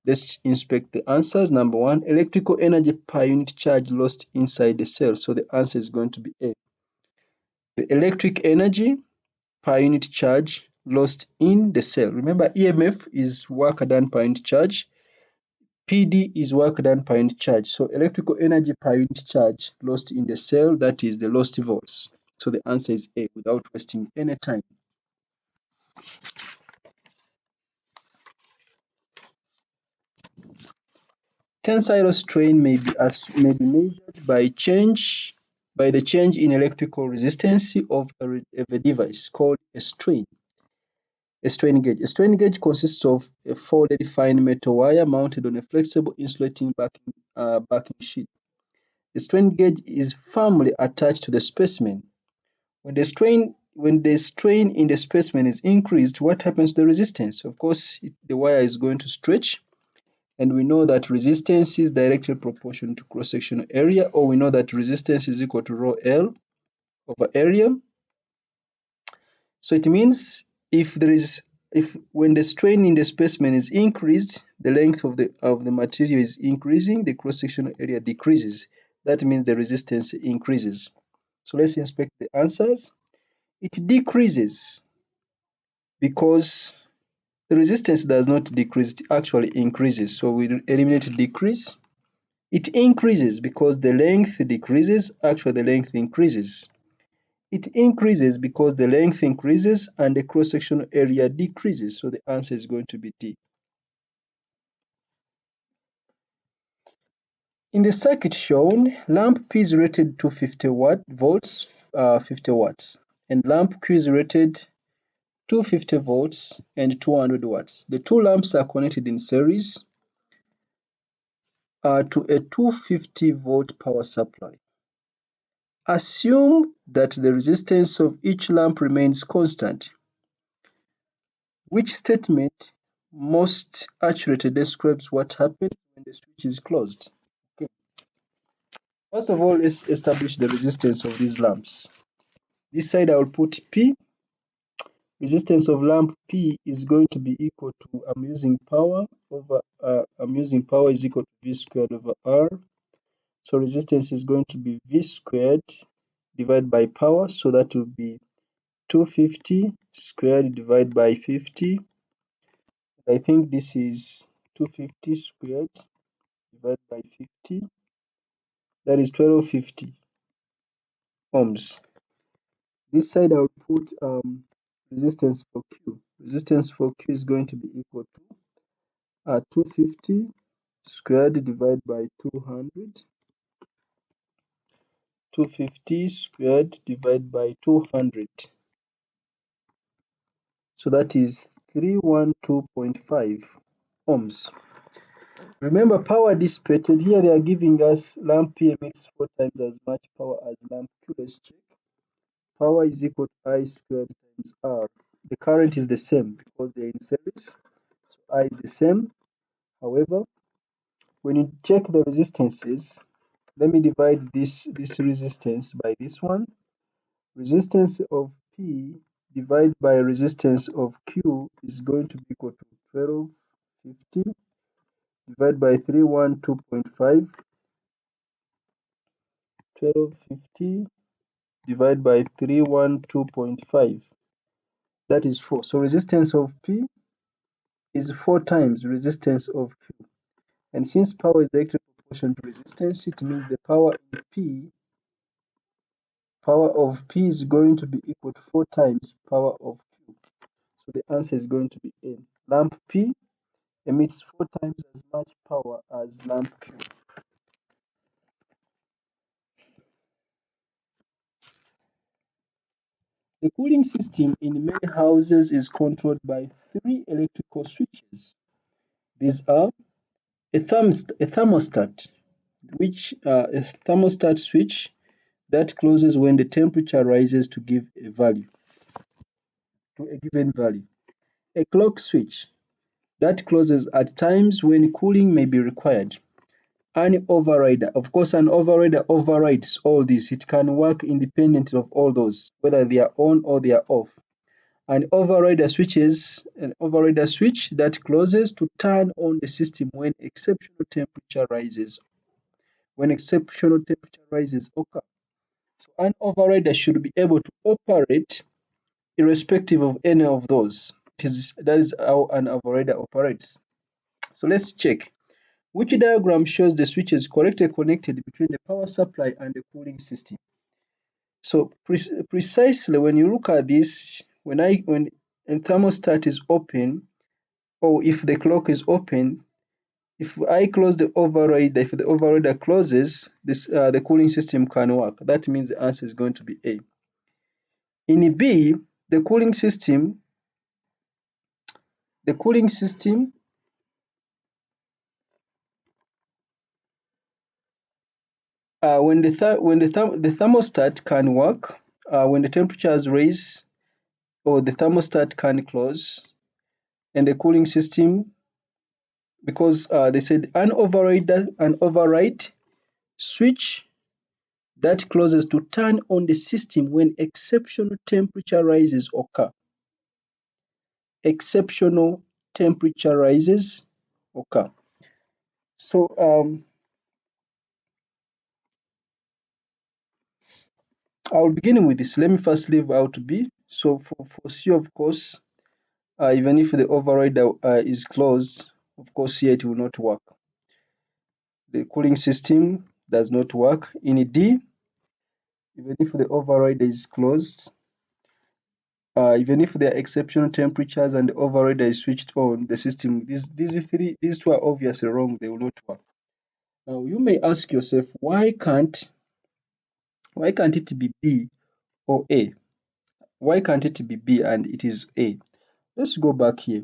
let's inspect the answers. Number 1, electrical energy per unit charge lost inside the cell. So the answer is going to be A. The electric energy per unit charge lost in the cell. Remember, EMF is work done per unit charge. PD is work done per unit charge. So electrical energy per unit charge lost in the cell, that is the lost volts. So the answer is A without wasting any time. Tensile strain may be measured by the change in electrical resistance of a device called a strain. A strain gauge. A strain gauge consists of a folded fine metal wire mounted on a flexible insulating backing sheet. The strain gauge is firmly attached to the specimen. When the strain in the specimen is increased, what happens to the resistance? Of course, the wire is going to stretch, and we know that resistance is directly proportional to cross-sectional area, or we know that resistance is equal to rho L over area. So it means if when the strain in the specimen is increased, the length of the material is increasing, the cross-sectional area decreases. That means the resistance increases. So let's inspect the answers. It decreases because the resistance does not decrease, it actually increases. So we eliminate decrease. It increases because the length decreases, actually the length increases. It increases because the length increases and the cross-sectional area decreases. So the answer is going to be D. In the circuit shown, lamp P is rated to 50 volts, 50 watts, and lamp Q is rated 250 volts and 200 watts. The two lamps are connected in series to a 250 volt power supply. Assume that the resistance of each lamp remains constant. Which statement most accurately describes what happens when the switch is closed? Okay. First of all, let's establish the resistance of these lamps. This side I will put P. Resistance of lamp P is going to be equal to, I'm using power is equal to V squared over R. So resistance is going to be V squared divided by power. So that will be 250 squared divided by 50. I think this is 250 squared divided by 50. That is 1250 ohms. This side I'll put resistance for Q. Resistance for Q is going to be equal to 250 squared divided by 200. 250 squared divided by 200. So that is 312.5 ohms. Remember, power dissipated. Here they are giving us lamp P emits 4 times as much power as lamp Q. Let's check. Power is equal to I squared times R. The current is the same because they are in series. So I is the same. However, when you check the resistances, let me divide this resistance by this one. Resistance of P divided by resistance of Q is going to be equal to 1250 divided by 312.5. 1250 divided by 312.5. That is 4. So resistance of P is 4 times resistance of Q. And since power is directly proportional to resistance, it means the power of P is going to be equal to 4 times power of Q. So the answer is going to be A. Lamp P emits 4 times as much power as lamp Q. The cooling system in many houses is controlled by 3 electrical switches. These are a thermostat switch that closes when the temperature rises to give a value, to a given value. A clock switch that closes at times when cooling may be required. An overrider, of course, an overrider overrides all this. It can work independent of all those, whether they are on or they are off. An overrider switch that closes to turn on the system when exceptional temperature rises. When exceptional temperature rises occur. So an overrider should be able to operate irrespective of any of those. That is how an overrider operates. So let's check. Which diagram shows the switches correctly connected between the power supply and the cooling system? So precisely when you look at this, when a thermostat is open, or if the clock is open, if I close the overrider, if the overrider closes, the cooling system can work. That means the answer is going to be A. In B, the cooling system, the cooling system the thermostat can work, when the temperatures raise, or the thermostat can close, and the cooling system, because they said an override switch that closes to turn on the system when exceptional temperature rises occur. Exceptional temperature rises occur. So I'll begin with this. Let me first leave out B. So for C, of course, even if the overrider is closed, of course here it will not work. The cooling system does not work. In D, even if the overrider is closed, even if there are exceptional temperatures and the overrider is switched on the system, these two are obviously wrong. They will not work. Now you may ask yourself, why can't it be B or A? Why can't it be B and it is A? Let's go back here.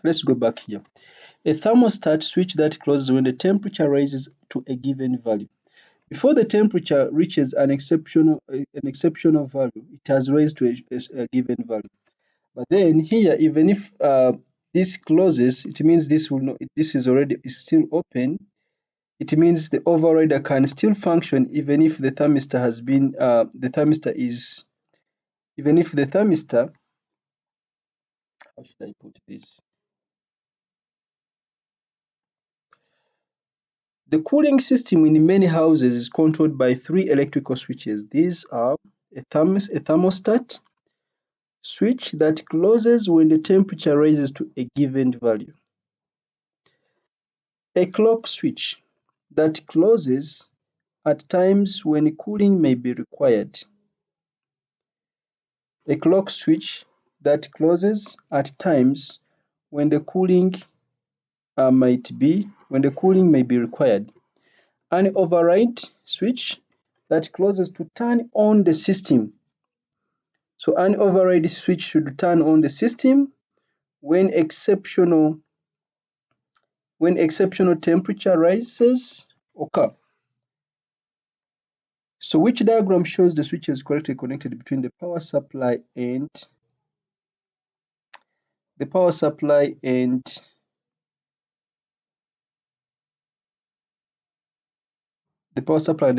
Let's go back here. A thermostat switch that closes when the temperature rises to a given value. Before the temperature reaches an exceptional value, it has raised to a given value. But then here, even if this closes, it means this will not. This is still open. It means the overrider can still function even if the thermistor has been the thermistor is even if the thermistor. How should I put this? The cooling system in many houses is controlled by three electrical switches. These are a thermostat switch that closes when the temperature rises to a given value, a clock switch that closes at times when cooling may be required, a clock switch that closes at times when the cooling may be required, an override switch that closes to turn on the system. So an override switch should turn on the system when exceptional temperature rises occur. So which diagram shows the switches correctly connected between the power supply and the power supply and the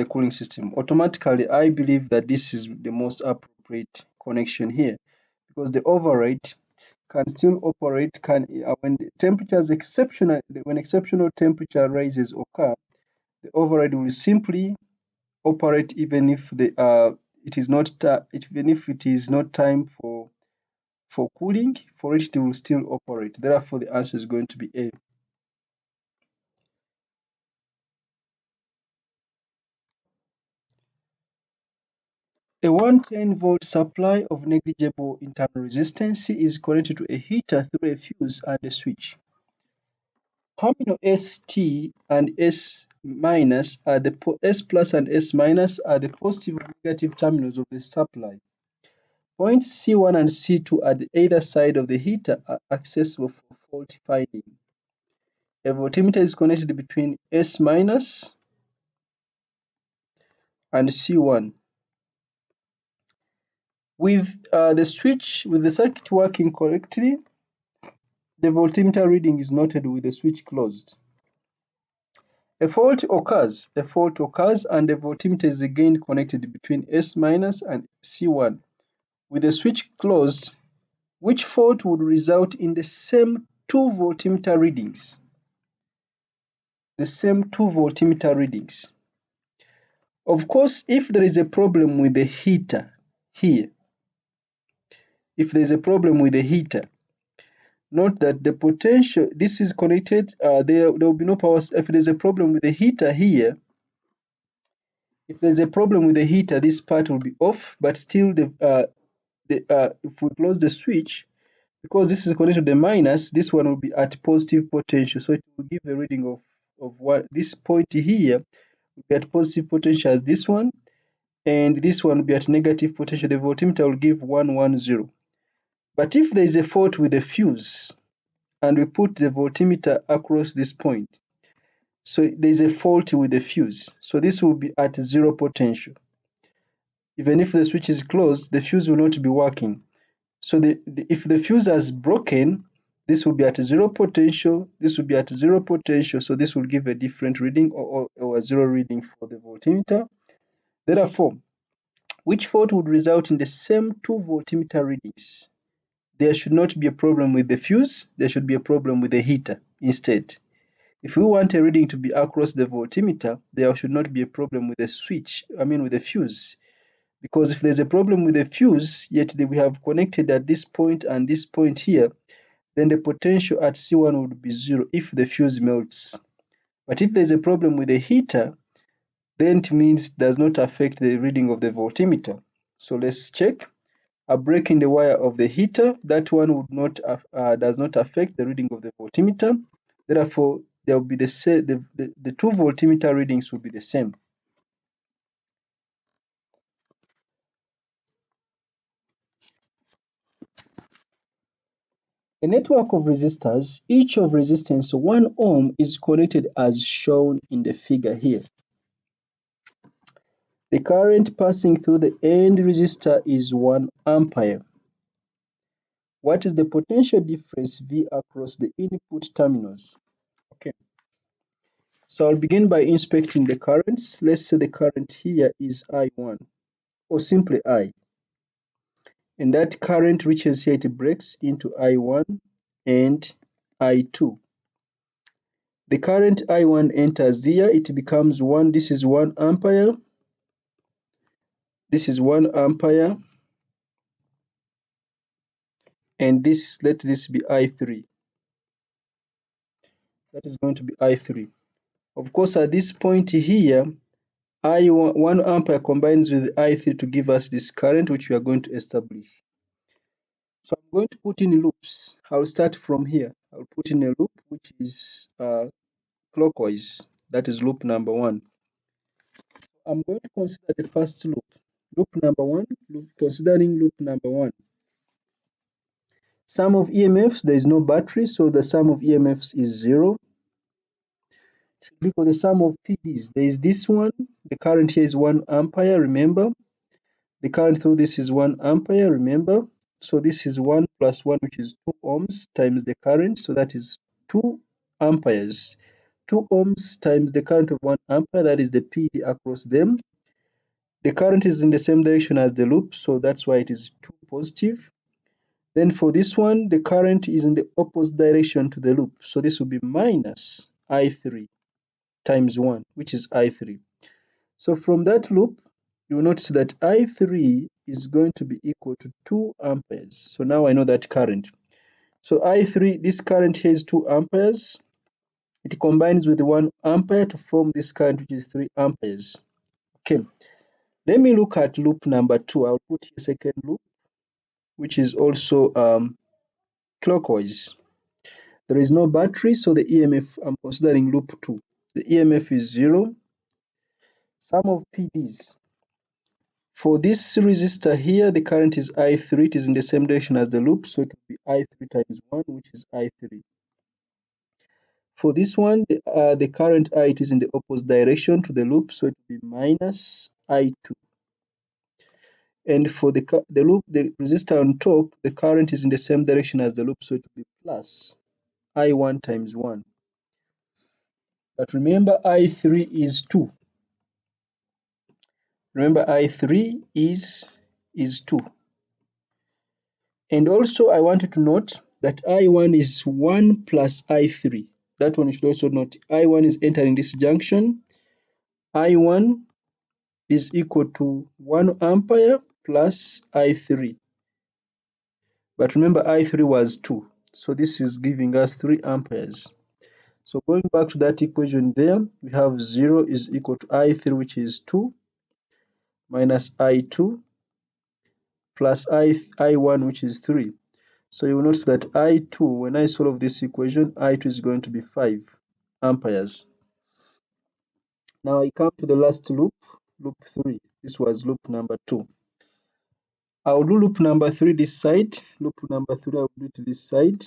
cooling system? Automatically, I believe that this is the most appropriate connection here, because the override can still operate when the temperatures when exceptional temperature rises occur, the override will simply operate even if it is not time for cooling. For it will still operate. Therefore, the answer is going to be A. A 110-volt supply of negligible internal resistance is connected to a heater through a fuse and a switch. Terminal ST and S minus are S plus and S minus are the positive and negative terminals of the supply. Points C1 and C2 at either side of the heater are accessible for fault finding. A voltmeter is connected between S minus and C1. With the circuit working correctly, the voltmeter reading is noted with the switch closed. A fault occurs, and the voltmeter is again connected between S minus and C1 with the switch closed, which fault would result in the same two voltmeter readings. the same two voltmeter readings. Of course, if there is a problem with the heater here, if there is a problem with the heater, note that the potential, this is connected, there will be no power. If there's a problem with the heater here, if there's a problem with the heater, this part will be off, but still if we close the switch, because this is connected to the minus, this one will be at positive potential. So it will give a reading of what this point here will be at positive potential as this one, and this one will be at negative potential. The voltmeter will give 110. But if there is a fault with the fuse, and we put the voltmeter across this point, so there is a fault with the fuse. So this will be at 0 potential. Even if the switch is closed, the fuse will not be working. So if the fuse has broken, this will be at 0 potential, this will be at 0 potential, so this will give a different reading or a 0 reading for the voltmeter. Therefore, which fault would result in the same two voltmeter readings? There should not be a problem with the fuse, there should be a problem with the heater instead. If we want a reading to be across the voltmeter, there should not be a problem with the switch, with the fuse. Because if there's a problem with the fuse, yet we have connected at this point and this point here, then the potential at C1 would be 0 if the fuse melts. But if there's a problem with the heater, then it means it does not affect the reading of the voltmeter. So let's check. A break in the wire of the heater, that one would not does not affect the reading of the voltmeter. Therefore, there will be the two voltmeter readings will be the same. A network of resistors, each of resistance 1 ohm, is connected as shown in the figure here. The current passing through the end resistor is 1 ampere. What is the potential difference V across the input terminals? Okay. So I'll begin by inspecting the currents. Let's say the current here is I1, or simply I. And that current reaches here, it breaks into I1 and I2. The current I1 enters here, it becomes 1, this is 1 ampere, this is 1 ampere, and let this be I3. That is going to be I3. Of course, at this point here, I1, 1 ampere combines with I3 to give us this current, which we are going to establish. So I'm going to put in loops. I'll start from here. I'll put in a loop which is clockwise. That is loop number 1. I'm going to consider the first loop. Loop number 1, considering loop number 1. Sum of EMFs, there is no battery, so the sum of EMFs is 0. Should be for the sum of PDs. There is this one. The current here is 1 ampere, remember. The current through this is 1 ampere, remember. So this is 1 plus 1, which is 2 ohms times the current. So that is 2 amperes. 2 ohms times the current of 1 ampere, that is the PD across them. The current is in the same direction as the loop, so that's why it is 2 positive. Then for this one, the current is in the opposite direction to the loop. So this will be minus I3 times 1, which is I3. So from that loop, you will notice that I3 is going to be equal to 2 amperes. So now I know that current. So I3, this current here is 2 amperes. It combines with 1 ampere to form this current, which is 3 amperes. Okay. Let me look at loop number 2. I'll put here second loop, which is also clockwise. There is no battery, so the EMF, I'm considering loop 2. The EMF is 0. Sum of PDs. For this resistor here, the current is I3. It is in the same direction as the loop, so it will be I3 times 1, which is I3. For this one, the current I, it is in the opposite direction to the loop, so it will be minus I2. And for the loop, the resistor on top, the current is in the same direction as the loop, so it will be plus I1 times 1. But remember, I3 is 2. Remember, I3 is 2. And also, I want you to note that I1 is 1 plus I3. That one you should also note. I1 is entering this junction. I1 is equal to 1 ampere plus I3. But remember I3 was 2. So this is giving us 3 amperes. So going back to that equation there, we have 0 is equal to I3, which is 2, minus I2, plus I1, which is 3. So you will notice that I2, when I solve this equation, I2 is going to be 5 amperes. Now I come to the last loop, loop 3. This was loop number 2. I'll do loop number 3 this side. Loop number 3, I'll do it this side.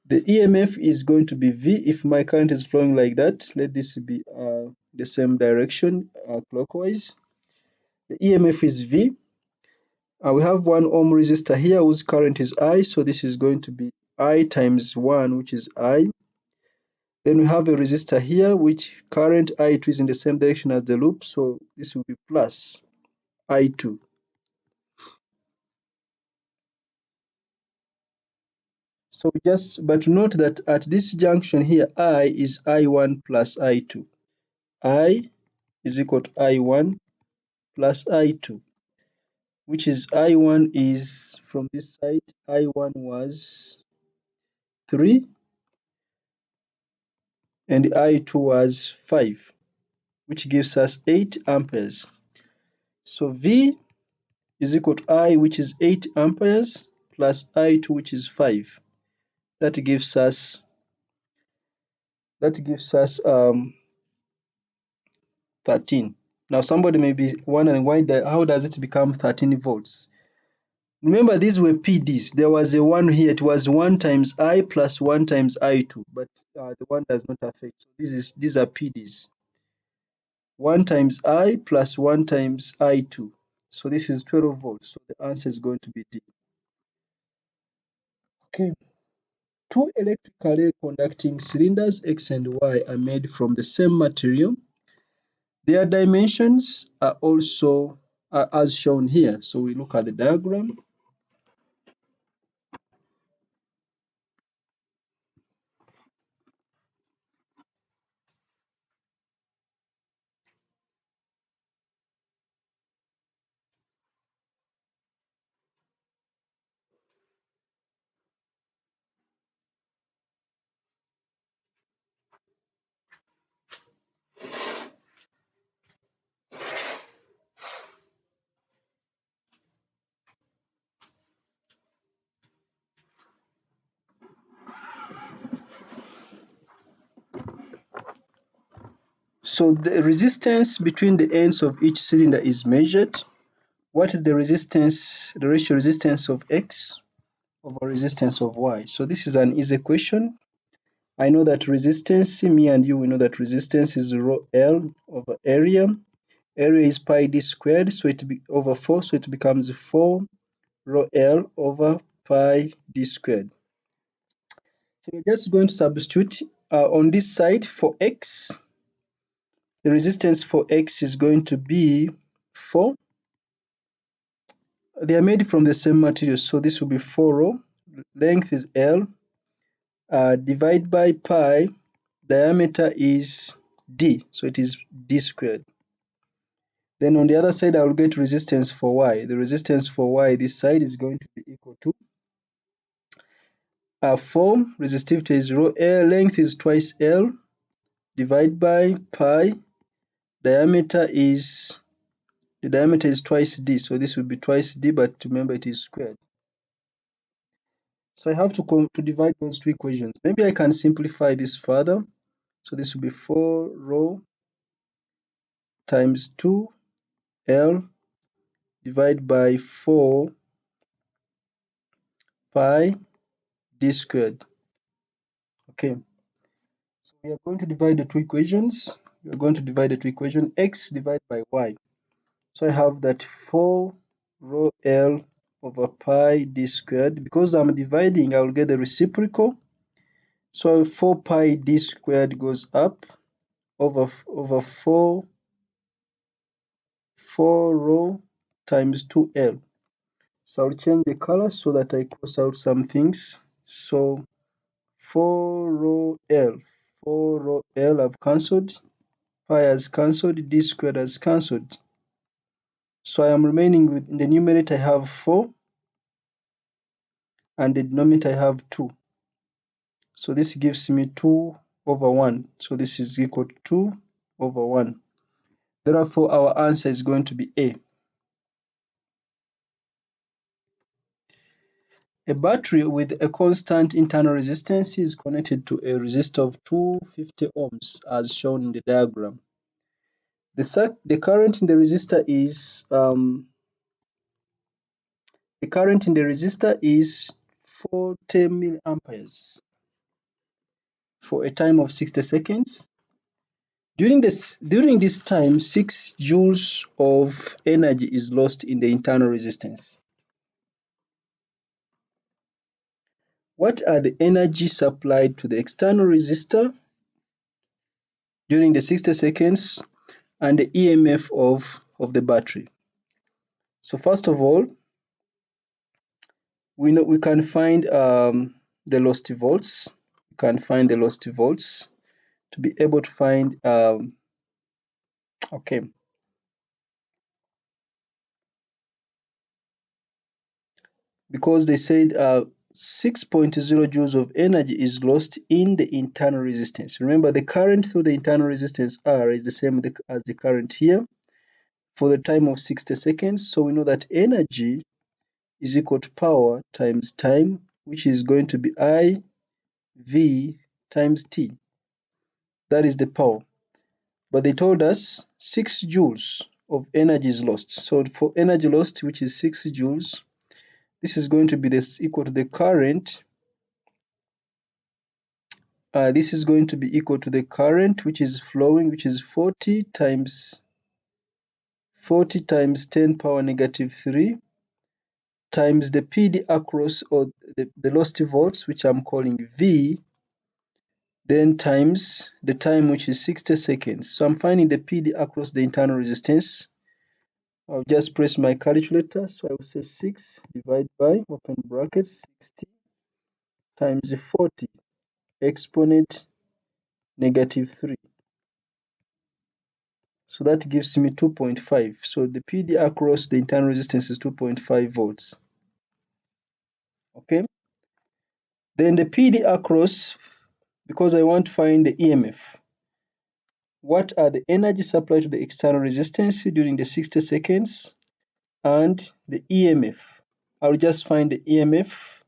The EMF is going to be V if my current is flowing like that. Let this be the same direction, clockwise. The EMF is V. We have 1 ohm resistor here whose current is I, so this is going to be I times 1, which is I. Then we have a resistor here which current I2 is in the same direction as the loop, so this will be plus I2. So but note that at this junction here, I is I1 plus I2. I is equal to I1 plus I2, which is I1 is from this side, I1 was 3 and I2 was 5, which gives us 8 amperes. So V is equal to I, which is 8 amperes, plus I2, which is 5. That gives us 13. Now somebody may be wondering how does it become 13 volts? Remember these were PDs. There was a 1 here. It was 1 times I plus 1 times I2, but the 1 does not affect. So these are PDs. 1 times I plus 1 times I2. So this is 12 volts. So the answer is going to be D. Okay. Two electrically conducting cylinders X and Y are made from the same material. Their dimensions are also as shown here. So we look at the diagram. So the resistance between the ends of each cylinder is measured. What is the resistance, the ratio resistance of X over resistance of Y? So this is an easy question. I know that resistance, me and you, we know that resistance is rho L over area. Area is pi d squared, so over 4, so it becomes 4 rho L over pi d squared. So we're just going to substitute on this side for X. The resistance for X is going to be 4. They are made from the same material, so this will be 4 rho. Length is L. Divide by pi. Diameter is D, so it is D squared. Then on the other side, I will get resistance for Y. The resistance for Y this side is going to be equal to 4. Resistivity is rho L. Length is twice L. Divide by pi. The diameter is twice D, so this will be twice D, but remember it is squared. So I have to divide those two equations. Maybe I can simplify this further. So this will be 4 rho times 2 L divided by 4 pi d squared. Okay. So we are going to divide the two equations. We are going to divide the two equations. X divided by Y. So I have that 4 rho L over pi d squared. Because I'm dividing, I will get the reciprocal. So 4 pi d squared goes up over 4 rho times 2L. So I'll change the color so that I cross out some things. So 4 row L. 4 row L I've cancelled. Pi has cancelled. D squared has cancelled. So I am remaining with, in the numerator I have 4 and the denominator I have 2. So this gives me 2 over 1. So this is equal to 2 over 1. Therefore, our answer is going to be A. A battery with a constant internal resistance is connected to a resistor of 250 ohms as shown in the diagram. The current in the resistor is 40 milliamperes for a time of 60 seconds. During this time, 6 joules of energy is lost in the internal resistance. What are the energy supplied to the external resistor during the 60 seconds and the e.m.f of the battery? So first of all, we can find the lost volts. We can find the lost volts to be able to find okay. Because they said 6.0 joules of energy is lost in the internal resistance. Remember, the current through the internal resistance R is the same as the current here for the time of 60 seconds. So we know that energy is equal to power times time, which is going to be IV times T. That is the power. But they told us 6 joules of energy is lost. So for energy lost, which is 6 joules, this is going to be equal to the current. This is going to be equal to the current which is flowing, which is 40 times 10 power negative 3 times the PD across, or the lost volts, which I'm calling V, then times the time, which is 60 seconds. So I'm finding the PD across the internal resistance. I'll just press my calculator. So I will say 6 divided by, open brackets, 60 times 40 exponent negative 3. So that gives me 2.5. So the PD across the internal resistance is 2.5 volts. Okay. Then the PD across, because I want to find the e.m.f. What are the energy supplied to the external resistance during the 60 seconds and the e.m.f. I'll just find the e.m.f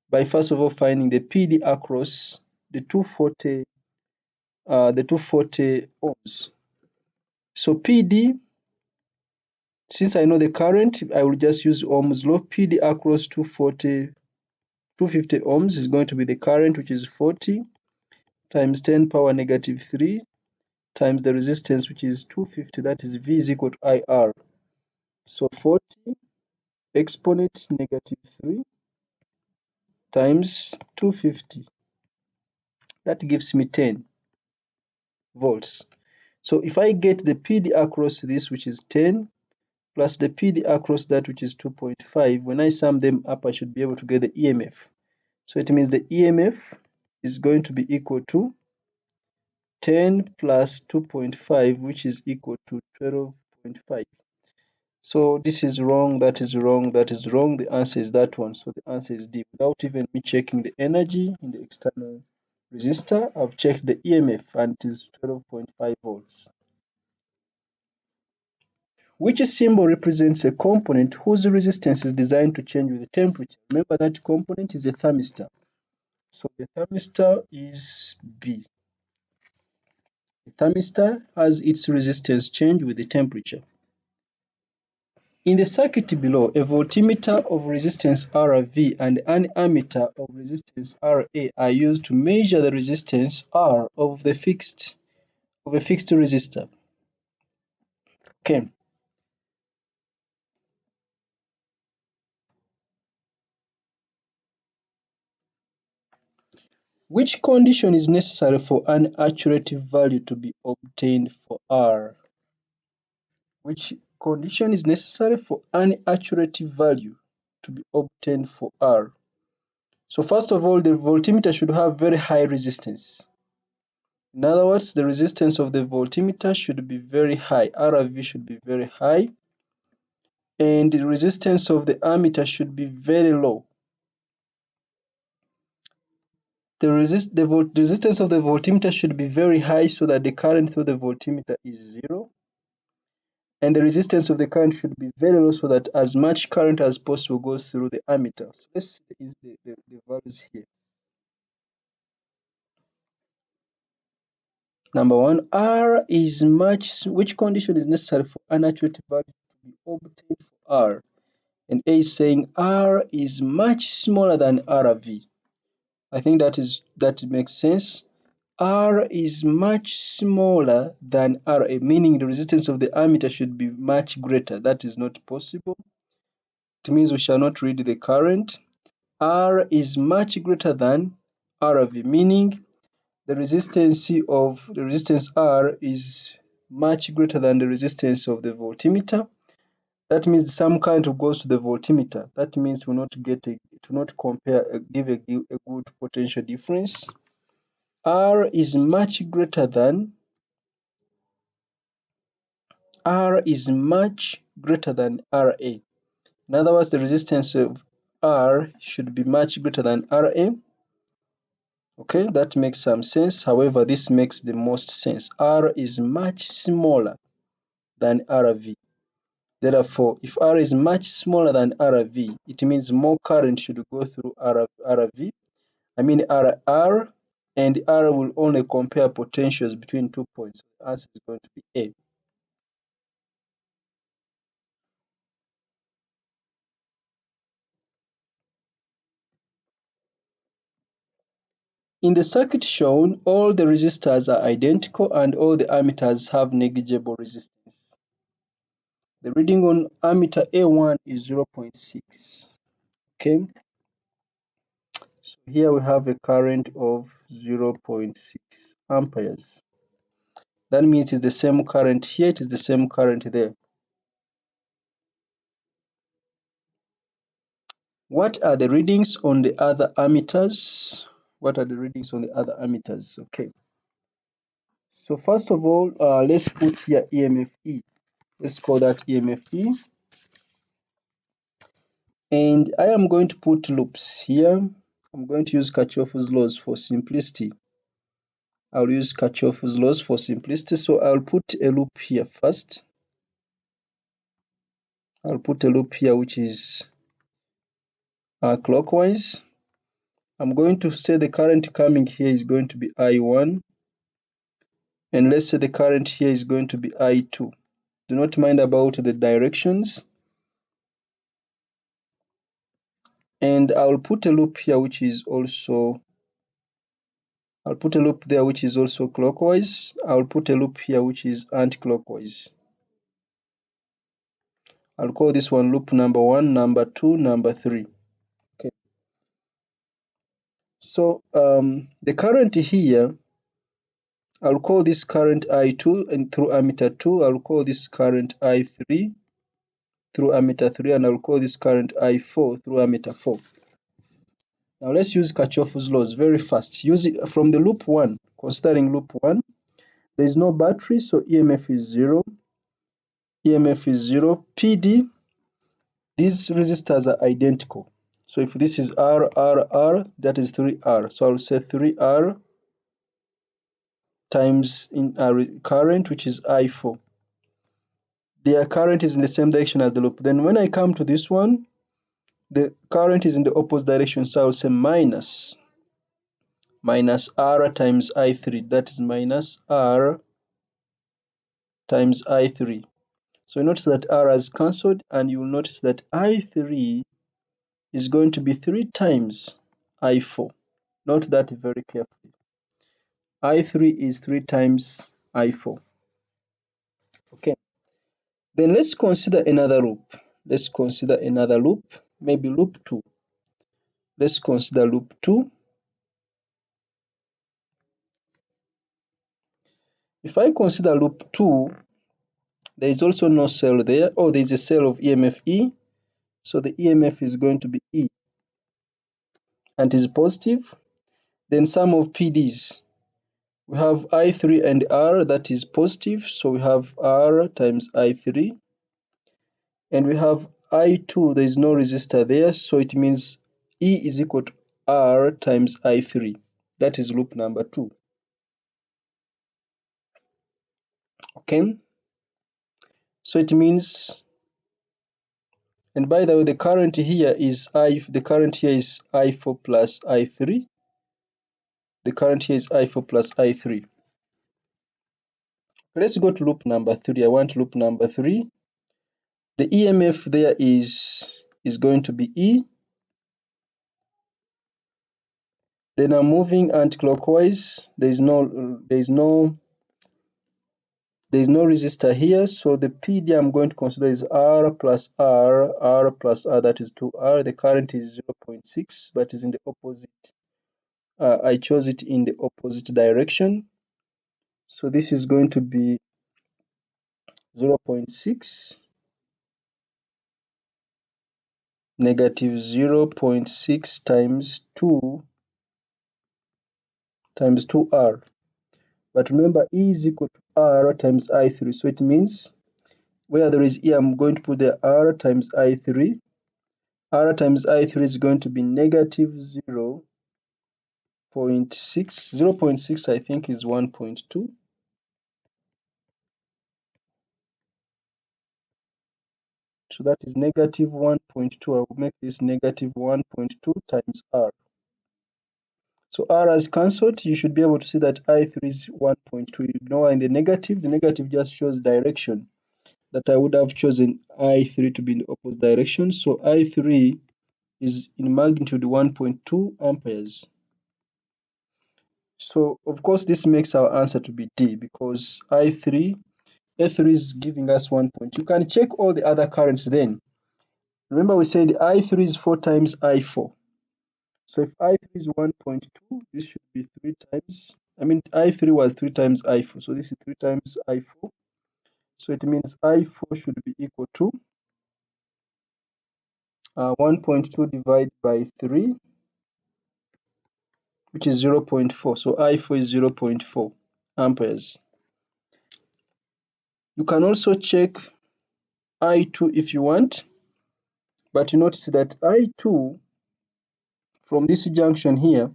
by first of all finding the PD across the 240 ohms. So PD, since I know the current, I will just use Ohm's law. PD across 250 ohms is going to be the current, which is 40 times 10 power negative 3 times the resistance, which is 250, that is V is equal to IR. So 40 exponent negative 3 times 250. That gives me 10 volts. So if I get the PD across this, which is 10, plus the PD across that, which is 2.5, when I sum them up, I should be able to get the e.m.f. So it means the e.m.f is going to be equal to 10 plus 2.5, which is equal to 12.5. So this is wrong, that is wrong, that is wrong. The answer is that one. So the answer is D. Without even me checking the energy in the external resistor, I've checked the e.m.f and it is 12.5 volts. Which symbol represents a component whose resistance is designed to change with the temperature? Remember that component is a thermistor. So the thermistor is B. The thermistor has its resistance change with the temperature. In the circuit below, a voltmeter of resistance RV and an ammeter of resistance RA are used to measure the resistance R of a fixed resistor. Okay. Which condition is necessary for an accurate value to be obtained for R? Which condition is necessary for an accurate value to be obtained for R? So first of all, the voltmeter should have very high resistance. In other words, the resistance of the voltmeter should be very high. RV should be very high. And the resistance of the ammeter should be very low. The resistance of the voltmeter should be very high so that the current through the voltmeter is zero. And the resistance of the current should be very low so that as much current as possible goes through the ammeter. So let's see the values here. Number one, R is which condition is necessary for an accurate value to be obtained for R? And A is saying R is much smaller than RV. I think that makes sense. R is much smaller than RA, meaning the resistance of the ammeter should be much greater. That is not possible. It means we shall not read the current. R is much greater than RV, meaning the resistance R is much greater than the resistance of the voltmeter. That means some current goes to the voltmeter. That means we will not give a good potential difference. R is much greater than RA. In other words, the resistance of R should be much greater than RA. Okay, that makes some sense. However, this makes the most sense. R is much smaller than RV. Therefore, if R is much smaller than RV, it means more current should go through RV. I mean RR, and R will only compare potentials between 2 points. The answer is going to be A. In the circuit shown, all the resistors are identical and all the ammeters have negligible resistance. The reading on ammeter A1 is 0.6. Okay, so here we have a current of 0.6 amperes. That means it's the same current here, it is the same current there. What are the readings on the other ammeters? Okay, so first of all, let's put here e.m.f. E. Let's call that e.m.f. E. And I am going to put loops here. I'm going to use Kirchhoff's laws for simplicity. I'll use Kirchhoff's laws for simplicity. So I'll put a loop here first. I'll put a loop here which is clockwise. I'm going to say the current coming here is going to be I1. And let's say the current here is going to be I2. Do not mind about the directions. And I'll put a loop here which is also clockwise. I'll put a loop here which is anti-clockwise. I'll call this one loop number 1, number 2, number 3. Okay. So the current here, I'll call this current I2 and through ammeter 2. I'll call this current I3 through ammeter 3, and I'll call this current I4 through ammeter 4. Now let's use Kirchhoff's laws very fast. Use it from the loop 1. Considering loop 1, there is no battery, so EMF is 0. EMF is 0. PD, these resistors are identical. So if this is R, that is 3R. So I'll say 3R times current, which is I4. Their current is in the same direction as the loop. Then when I come to this one, the current is in the opposite direction. So I'll say minus R times I3. That is minus R times I3. So notice that R has cancelled, and you will notice that I3 is going to be 3 times I4. Note that very carefully. I3 is 3 times I4. Okay. Then let's consider another loop. Maybe loop 2. Let's consider loop 2. If I consider loop 2, there is also no cell there. Oh, there is a cell of EMF E. So the EMF is going to be E. and is positive. Then sum of PDs. We have I3 and R, that is positive, so we have R times I3. And we have I2, there is no resistor there, so it means E is equal to R times I3. That is loop number 2. Okay, so it means, and by the way, the current here is I4 plus I3. The current here is I4 plus I3. Let's go to loop number 3. I want loop number 3. The EMF there is going to be E. Then I'm moving anti-clockwise. There is no resistor here, so the PD I'm going to consider is R plus R plus R, that is 2R. The current is 0.6, but is in the opposite. I chose it in the opposite direction. So this is going to be 0.6 negative 0.6 times 2R. But remember, E is equal to R times I3. So it means where there is E, I'm going to put the R times I3. R times I3 is going to be negative 0.6. 0.6 I think is 1.2. So that is negative 1.2. I will make this negative 1.2 times R. So R has cancelled. You should be able to see that I3 is 1.2. You know, in the negative just shows direction. That I would have chosen I3 to be in the opposite direction. So I3 is in magnitude 1.2 amperes. So of course this makes our answer to be D, because A3 is giving us 1.2. You can check all the other currents then. Remember we said I3 is 4 times I4. So if I3 is 1.2, this should be 3 times, I3 was 3 times I4. So this is 3 times I4. So it means I4 should be equal to 1.2 divided by 3, which is 0.4. So I4 is 0.4 amperes. You can also check I2 if you want, but you notice that I2 from this junction here,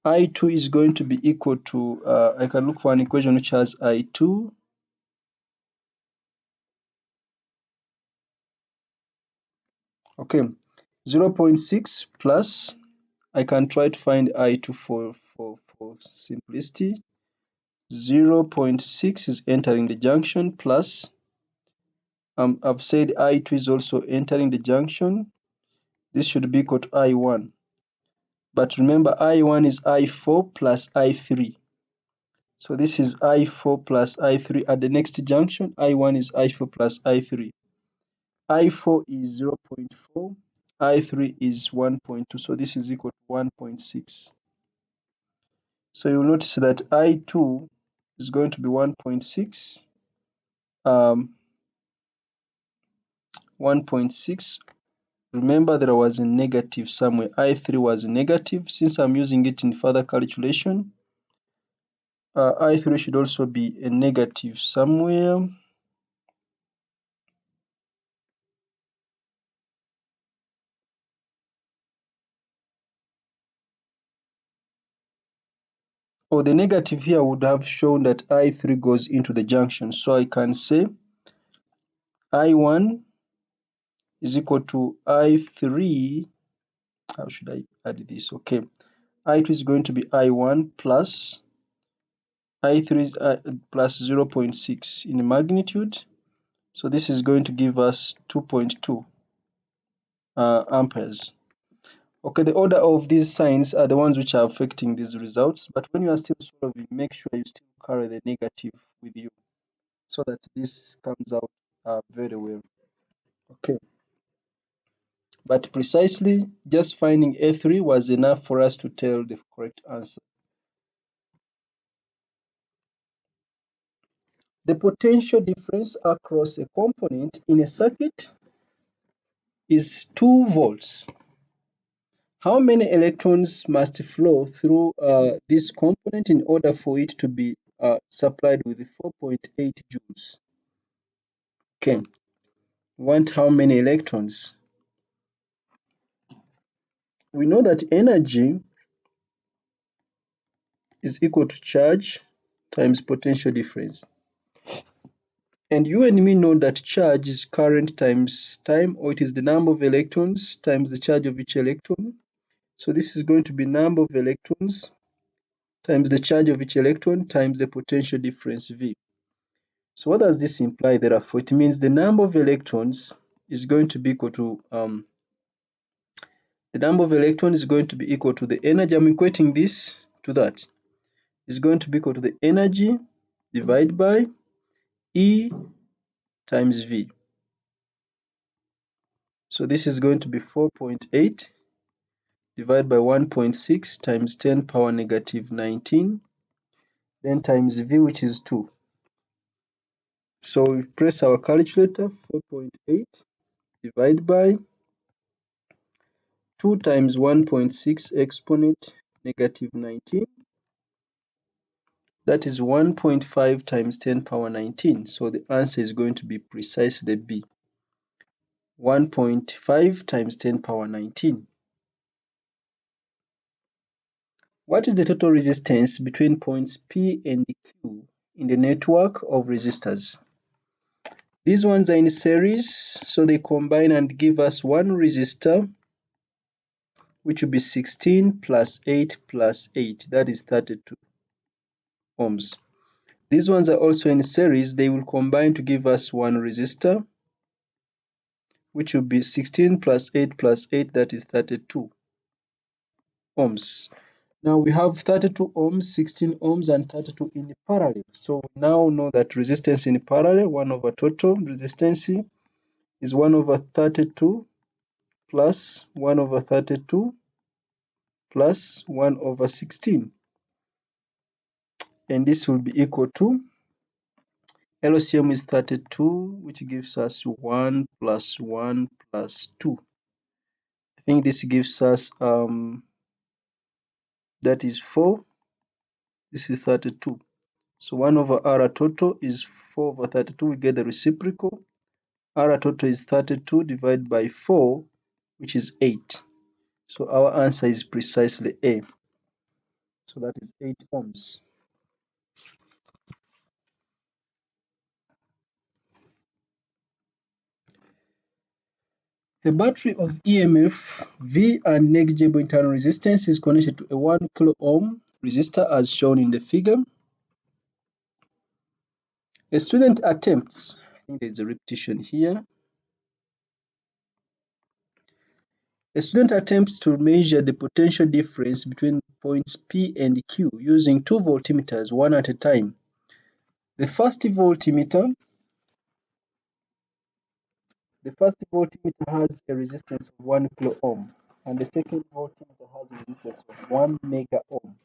I2 is going to be equal to, I can look for an equation which has I2 okay, 0.6 plus, I can try to find I2 for simplicity. 0.6 is entering the junction plus, I've said I2 is also entering the junction. This should be equal to I1. But remember, I1 is I4 plus I3. So this is I4 plus I3 at the next junction. I1 is I4 plus I3. I4 is 0.4. I3 is 1.2. So this is equal to 1.6. So you'll notice that I2 is going to be 1.6. 1.6. Remember there was a negative somewhere. I3 was negative. Since I'm using it in further calculation, I3 should also be a negative somewhere. Or the negative here would have shown that I3 goes into the junction. So I can say I1 is equal to I3. How should I add this? Okay. I2 is going to be I1 plus I3 is plus 0.6 in magnitude. So this is going to give us 2.2 amperes. Okay, the order of these signs are the ones which are affecting these results. But when you are still solving, make sure you still carry the negative with you so that this comes out very well. Okay, but precisely just finding A3 was enough for us to tell the correct answer. The potential difference across a component in a circuit is 2 volts. How many electrons must flow through this component in order for it to be supplied with 4.8 joules? Okay, want how many electrons? We know that energy is equal to charge times potential difference. And you and me know that charge is current times time, or it is the number of electrons times the charge of each electron. So this is going to be number of electrons times the charge of each electron times the potential difference V. So what does this imply therefore? It means the number of electrons is going to be equal to the number of electrons is going to be equal to the energy. I'm equating this to that. Is going to be equal to the energy divided by E times V. So this is going to be 4.8 divided by 1.6 times 10 power negative 19, then times V, which is 2. So we press our calculator, 4.8 divided by 2 times 1.6 exponent negative 19. That is 1.5 times 10 power 19. So the answer is going to be precisely B. 1.5 times 10 power 19. What is the total resistance between points P and Q in the network of resistors? These ones are in series, so they combine and give us one resistor, which will be 16 plus 8 plus 8, that is 32 ohms. These ones are also in series, they will combine to give us one resistor, which will be 16 plus 8, that is 32 ohms. Now we have 32 ohms, 16 ohms, and 32 in parallel. So we now know that resistance in parallel, 1 over total resistance, is 1 over 32 plus 1 over 32 plus 1 over 16. And this will be equal to, LCM is 32, which gives us 1 plus 1 plus 2. I think this gives us, that is 4. This is 32. So 1 over R total is 4 over 32. We get the reciprocal. R total is 32 divided by 4, which is 8. So our answer is precisely A. So that is 8 ohms. A battery of e.m.f. V and negligible internal resistance is connected to a 1 kilo ohm resistor as shown in the figure. A student attempts, I think there's a repetition here. A student attempts to measure the potential difference between points P and Q using two voltmeters, one at a time. The first voltmeter has a resistance of 1 kilo ohm, and the second voltmeter has a resistance of 1 mega ohm.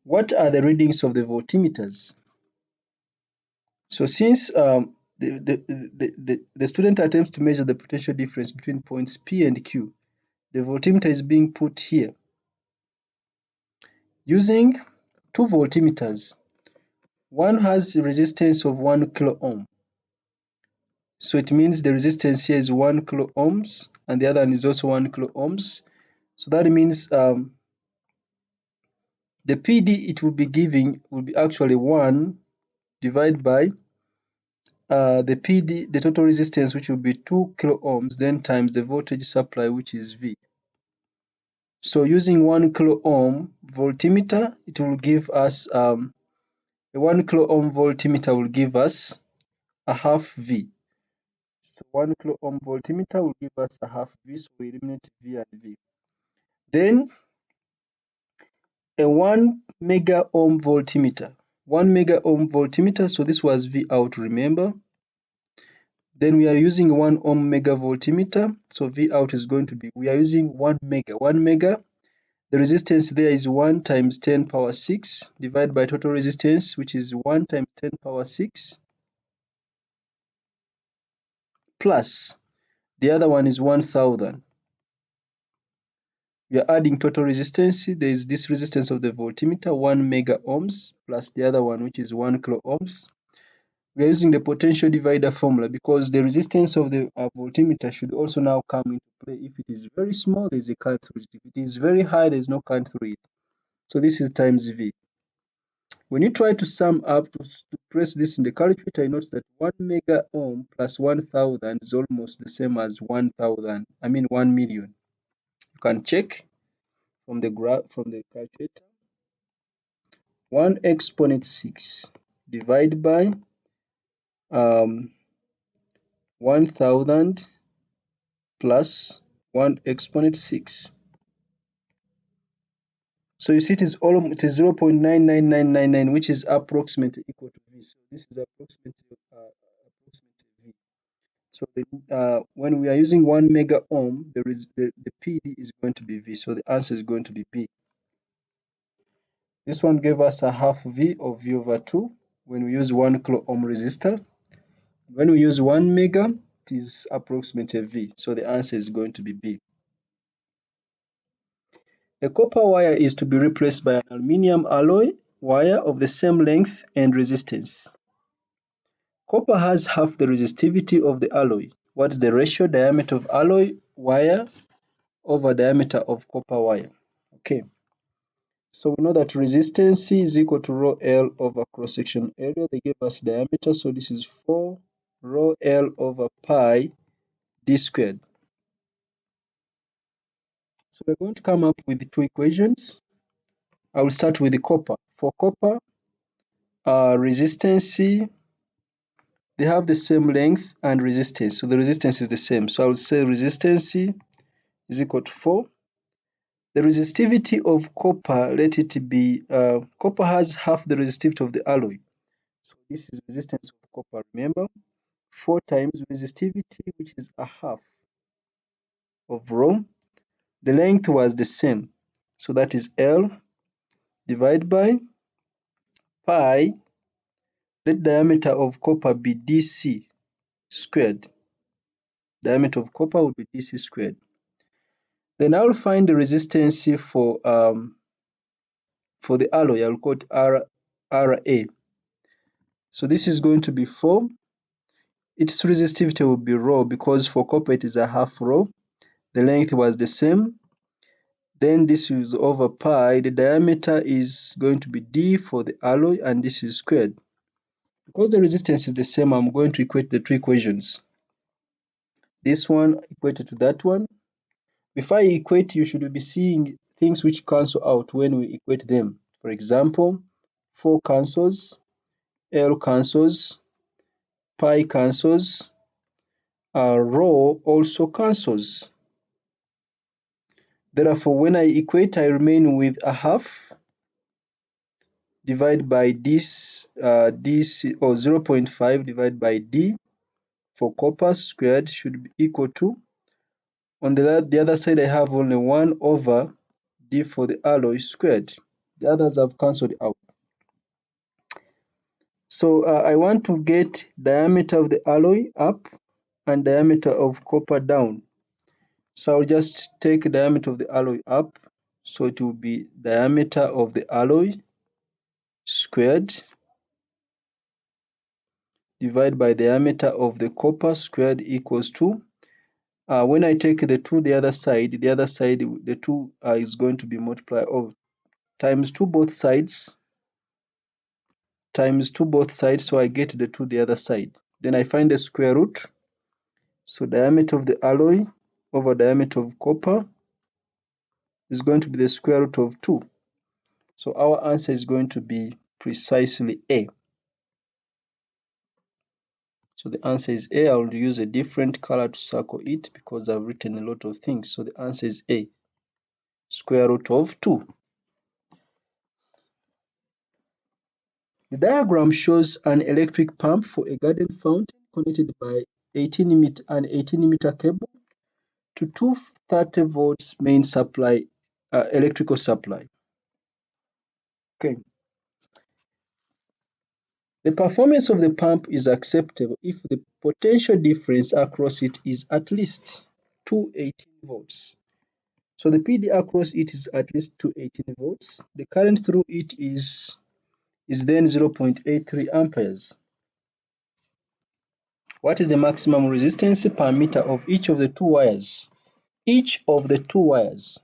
What are the readings of the voltmeters? So since the student attempts to measure the potential difference between points P and Q, the voltmeter is being put here. Using two voltmeters, one has a resistance of 1 kilo ohm. So it means the resistance here is 1 kilo ohms, and the other one is also 1 kilo ohms. So that means the PD it will be giving will be actually 1 divided by the PD, the total resistance, which will be 2 kilo ohms, then times the voltage supply, which is V. So using 1 kilo ohm voltmeter, it will give us a 1 kilo ohm voltmeter will give us a half V. So 1 kilo ohm voltmeter will give us a half V, so we eliminate V and V. Then a 1 mega ohm voltmeter. 1 mega ohm voltmeter, so this was V out, remember? Then we are using 1 ohm mega voltmeter, so V out is going to be, we are using 1 mega. 1 mega, the resistance there is 1 times 10 power 6 divided by total resistance, which is 1 times 10 power 6 plus the other one is 1000. We are adding total resistance. There is this resistance of the voltmeter, 1 mega ohms, plus the other one, which is 1 kilo ohms. We are using the potential divider formula because the resistance of the voltmeter should also now come into play. If it is very small, there is a current through it. If it is very high, there is no current through it. So this is times V. When you try to sum up to press this in the calculator, you notice that 1 mega ohm plus 1000 is almost the same as 1 million. You can check from the graph from the calculator. 1 exponent 6 divided by 1000 plus 1 exponent 6. So you see it is 0.99999, which is approximately equal to V. So this is approximately V. So when we are using 1 mega ohm, the PD is going to be V. So the answer is going to be B. This one gave us a half V of V over 2 when we use 1 kilo ohm resistor. When we use 1 mega, it is approximately V. So the answer is going to be B. A copper wire is to be replaced by an aluminum alloy wire of the same length and resistance. Copper has half the resistivity of the alloy. What is the ratio? Diameter of alloy wire over diameter of copper wire. Okay. So we know that resistance is equal to rho L over cross-section area. They gave us diameter, so this is 4 rho L over pi d squared. So we're going to come up with two equations. I will start with the copper. For copper, resistance, they have the same length and resistance. So the resistance is the same. So I will say resistance is equal to 4. The resistivity of copper, let it be, copper has half the resistivity of the alloy. So this is resistance of copper, remember? 4 times resistivity, which is a half of rho. The length was the same. So that is L divided by pi. Let diameter of copper be dc squared. Diameter of copper will be dc squared. Then I'll find the resistance for the alloy. I'll call it Ra. So this is going to be 4. Its resistivity will be rho because for copper it is a half rho. The length was the same. Then this is over pi. The diameter is going to be d for the alloy, and this is squared. Because the resistance is the same, I'm going to equate the two equations. This one equated to that one. Before I equate, you should be seeing things which cancel out when we equate them. For example, 4 cancels, L cancels, pi cancels, rho also cancels. Therefore, when I equate, I remain with a half divided by this, or 0.5 divided by d for copper squared should be equal to, on the other side I have only 1 over d for the alloy squared. The others have cancelled out. So I want to get diameter of the alloy up and diameter of copper down. So I'll just take diameter of the alloy up. So it will be diameter of the alloy squared divided by diameter of the copper squared equals to, when I take the 2 the other side, the 2 is going to be multiplied over times 2 both sides, so I get the 2 the other side. Then I find the square root. So diameter of the alloy over diameter of copper is going to be the square root of 2. So our answer is going to be precisely A. So the answer is A. I will use a different color to circle it because I've written a lot of things. So the answer is A, square root of 2. The diagram shows an electric pump for a garden fountain connected by an 18-meter cable to two 30 volts main supply, electrical supply. Okay. The performance of the pump is acceptable if the potential difference across it is at least 218 volts. So the PD across it is at least 218 volts. The current through it is then 0.83 amperes. What is the maximum resistance per meter of each of the two wires? Each of the two wires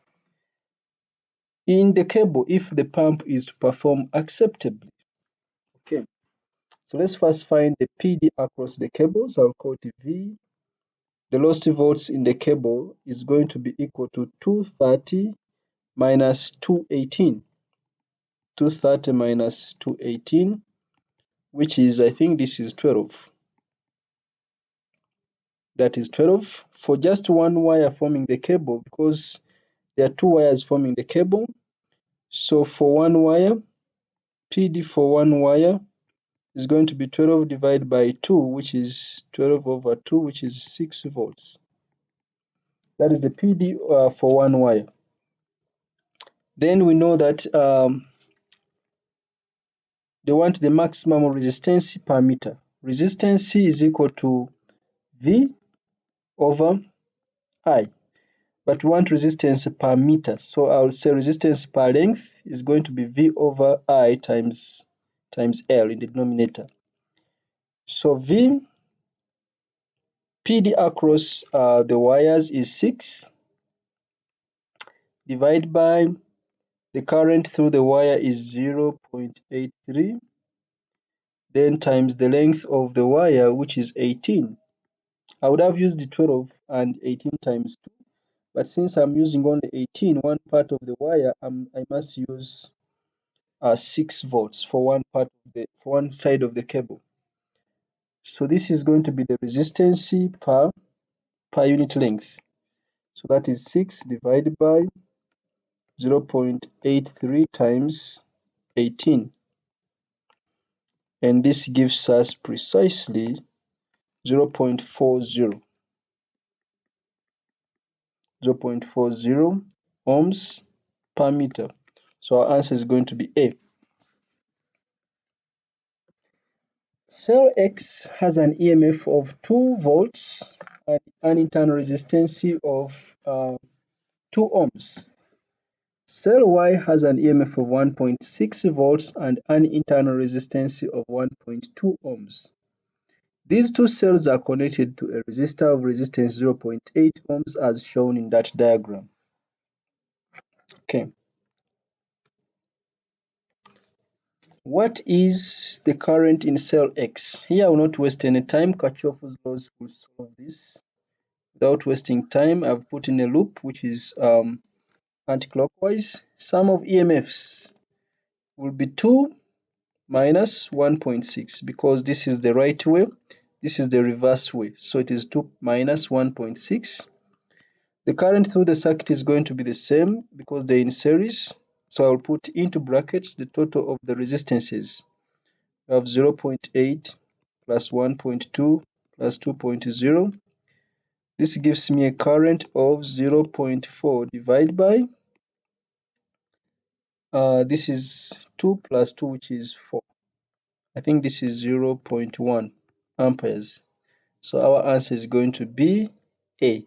in the cable if the pump is to perform acceptably. Okay, so let's first find the PD across the cables. I'll call it V. The lost volts in the cable is going to be equal to 230 minus 218. 230 minus 218, which is, I think this is 12. That is 12 for just one wire forming the cable, because there are two wires forming the cable. So for one wire, PD for one wire is going to be 12 divided by 2, which is 12 over 2, which is 6 volts. That is the PD for one wire. Then we know that they want the maximum resistance per meter. Resistance is equal to V over I. But we want resistance per meter. So I'll say resistance per length is going to be V over I times L in the denominator. So V, PD across the wires is 6 divided by the current through the wire is 0.83, then times the length of the wire, which is 18. I would have used the 12 and 18 times 2, but since I'm using only 18, one part of the wire, I must use 6 volts for one for one side of the cable. So this is going to be the resistance per unit length. So that is 6 divided by 0.83 times 18. And this gives us precisely 0.40 ohms per meter. So our answer is going to be A. Cell X has an EMF of 2 volts and an internal resistance of 2 ohms. Cell Y has an EMF of 1.6 volts and an internal resistance of 1.2 ohms. These two cells are connected to a resistor of resistance 0.8 ohms as shown in that diagram. Okay. What is the current in cell X? Here I will not waste any time. Kirchhoff's laws will solve this. Without wasting time, I've put in a loop which is anti-clockwise. Sum of EMFs will be 2 minus 1.6 because this is the right way, this is the reverse way. So it is 2 minus 1.6. The current through the circuit is going to be the same because they're in series. So I'll put into brackets the total of the resistances. We have 0.8 plus 1.2 plus 2.0. This gives me a current of 0.4 divided by, this is 2 plus 2, which is 4. I think this is 0.1 amperes. So our answer is going to be A.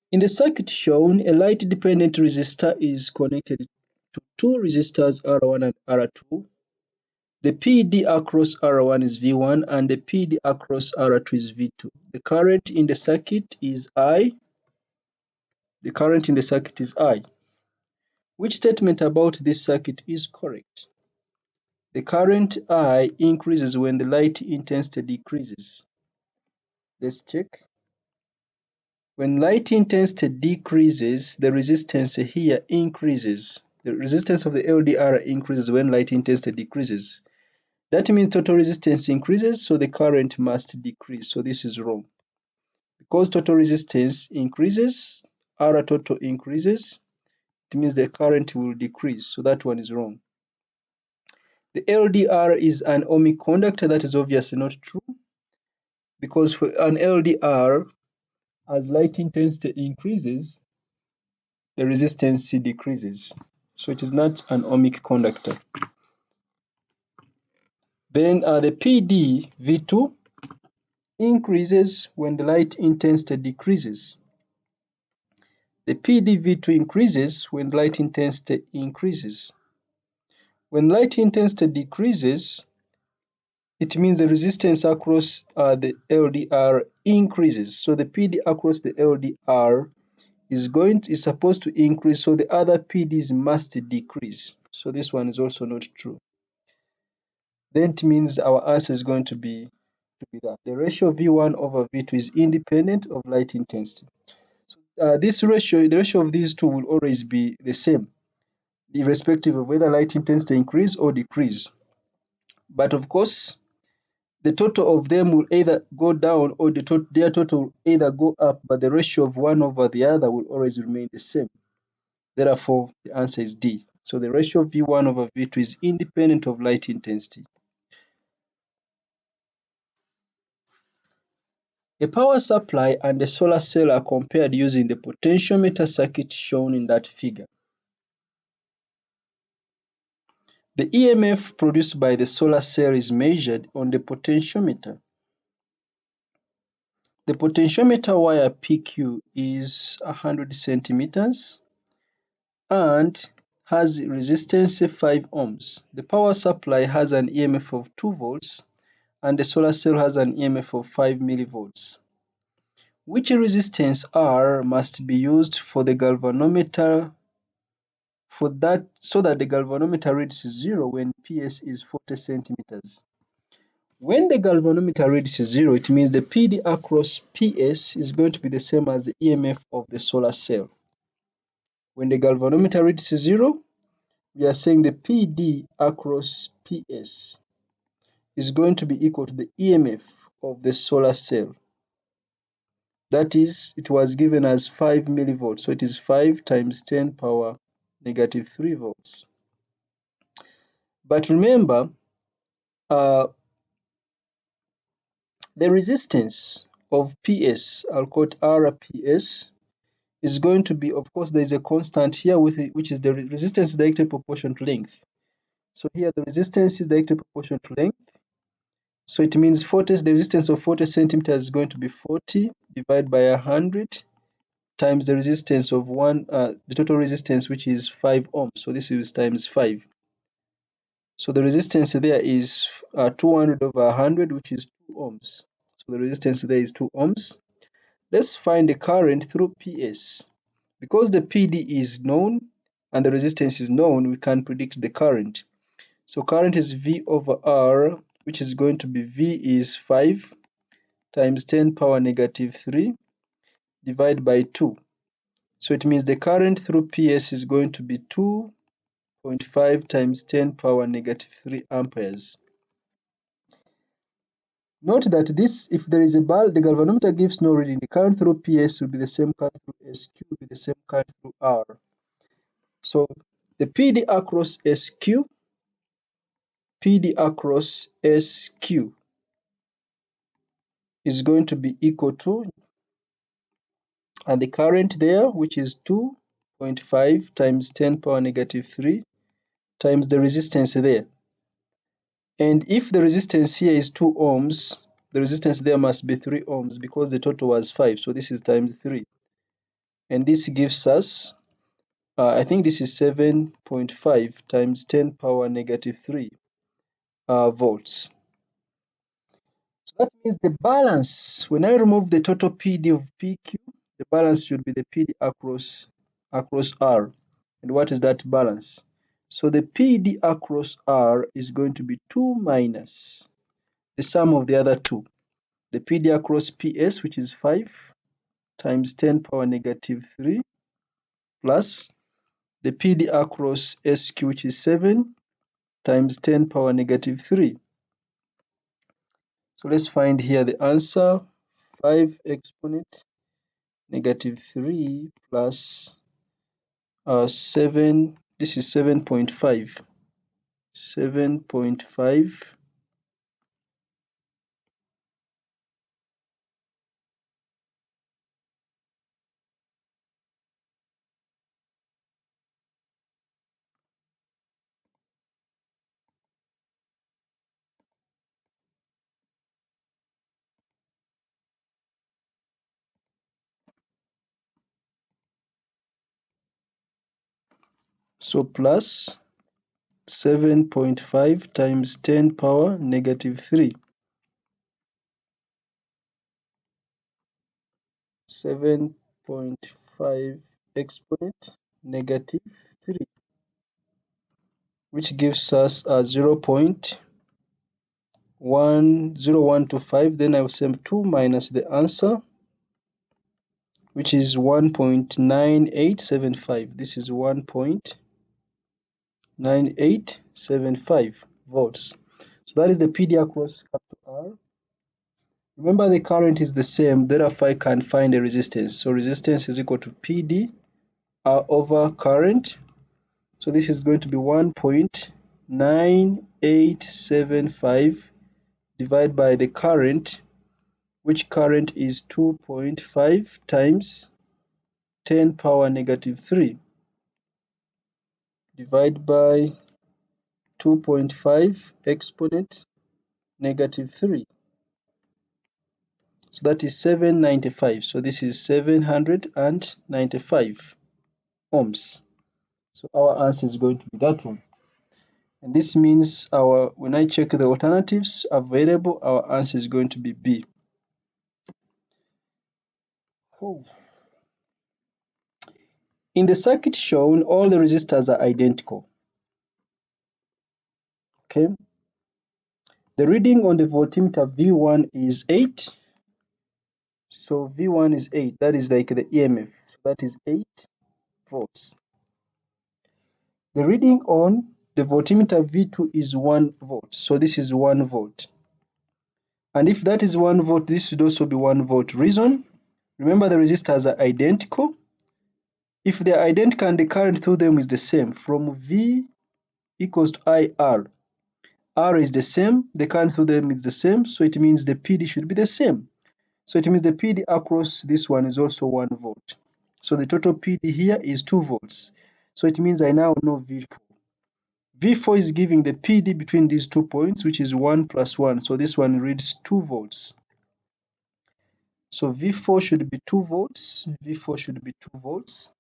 In the circuit shown, a light-dependent resistor is connected to two resistors R1 and R2. The PD across R1 is V1 and the PD across R2 is V2. The current in the circuit is I. The current in the circuit is I. Which statement about this circuit is correct? The current I increases when the light intensity decreases. Let's check. When light intensity decreases, the resistance here increases. The resistance of the LDR increases when light intensity decreases. That means total resistance increases, so the current must decrease. So this is wrong. Because total resistance increases, R total increases, it means the current will decrease. So that one is wrong. The LDR is an ohmic conductor. That is obviously not true. Because for an LDR, as light intensity increases, the resistance decreases. So it is not an ohmic conductor. Then the PD V2 increases when the light intensity decreases. The PdV2 increases when light intensity increases. When light intensity decreases, it means the resistance across the LDR increases. So the PD across the LDR is supposed to increase, so the other PDs must decrease. So this one is also not true. Then it means our answer is going to be that the ratio V1 over V2 is independent of light intensity. So the ratio of these two will always be the same, irrespective of whether light intensity increase or decrease. But of course, the total of them will either go down or their total will either go up, but the ratio of one over the other will always remain the same. Therefore, the answer is D. So the ratio of V1 over V2 is independent of light intensity. A power supply and a solar cell are compared using the potentiometer circuit shown in that figure. The e.m.f. produced by the solar cell is measured on the potentiometer. The potentiometer wire PQ is 100 centimeters and has resistance 5 ohms. The power supply has an e.m.f. of 2 volts and the solar cell has an e.m.f. of 5 millivolts. Which resistance R must be used for the galvanometer so that the galvanometer reads 0 when PS is 40 centimeters? When the galvanometer reads 0, it means the PD across PS is going to be the same as the e.m.f. of the solar cell. When the galvanometer reads 0, we are saying the PD across PS is going to be equal to the e.m.f. of the solar cell. That is, it was given as 5 millivolts, so it is 5 times 10 power negative 3 volts. But remember, the resistance of PS, I'll call it RPS, is going to be, of course, there is a constant here which is the resistance is directly proportional to length. So here the resistance is directly proportional to length. So it means the resistance of 40 centimeters is going to be 40 divided by 100 times the resistance of the total resistance, which is 5 ohms. So this is times 5. So the resistance there is 200 over 100, which is 2 ohms. So the resistance there is 2 ohms. Let's find the current through PS. Because the PD is known and the resistance is known, we can predict the current. So current is V over R, which is going to be V is 5 times 10 power negative 3 divided by 2. So it means the current through PS is going to be 2.5 times 10 power negative 3 amperes. Note that if there is a bulb, the galvanometer gives no reading. The current through PS will be the same current through SQ, will be the same current through R. So the PD across SQ is going to be equal to, and the current there, which is 2.5 times 10 power negative 3 times the resistance there. And if the resistance here is 2 ohms, the resistance there must be 3 ohms because the total was 5. So this is times 3. And this gives us, I think this is 7.5 times 10 power negative 3 volts. So that means the balance, when I remove the total PD of PQ, the balance should be the PD across R. And what is that balance? So the PD across R is going to be 2 minus the sum of the other two. The PD across PS, which is 5 times 10 power negative 3, plus the PD across SQ, which is 7 times 10 power negative 3. So let's find here the answer. 5 exponent negative 3 plus 7, this is 7.5. 7.5 So plus 7.5 times 10 power negative 3. 7.5 exponent negative 3, which gives us a 0.10125. Then I will say 2 minus the answer, which is 1.9875. This is 1.9875 volts. So that is the PD across up to R. Remember, the current is the same, therefore I can find a resistance. So resistance is equal to PD R over current. So this is going to be 1.9875 divided by the current, which current is 2.5 times 10 power negative 3 divided by 2.5 exponent negative 3. So that is 795. So this is 795 ohms. So our answer is going to be that one. And this means when I check the alternatives available, our answer is going to be B. Oh. In the circuit shown, all the resistors are identical. Okay. The reading on the voltmeter V1 is 8. So V1 is 8. That is like the e.m.f. So that is 8 volts. The reading on the voltmeter V2 is 1 volt. So this is 1 volt. And if that is 1 volt, this should also be 1 volt. Reason? Remember, the resistors are identical. If they are identical and the current through them is the same, from V equals to IR, R is the same, the current through them is the same, so it means the PD should be the same. So it means the PD across this one is also 1 volt. So the total PD here is 2 volts. So it means I now know V4. V4 is giving the PD between these 2 points, which is 1 plus 1. So this one reads 2 volts. So V4 should be 2 volts. V4 should be 2 volts.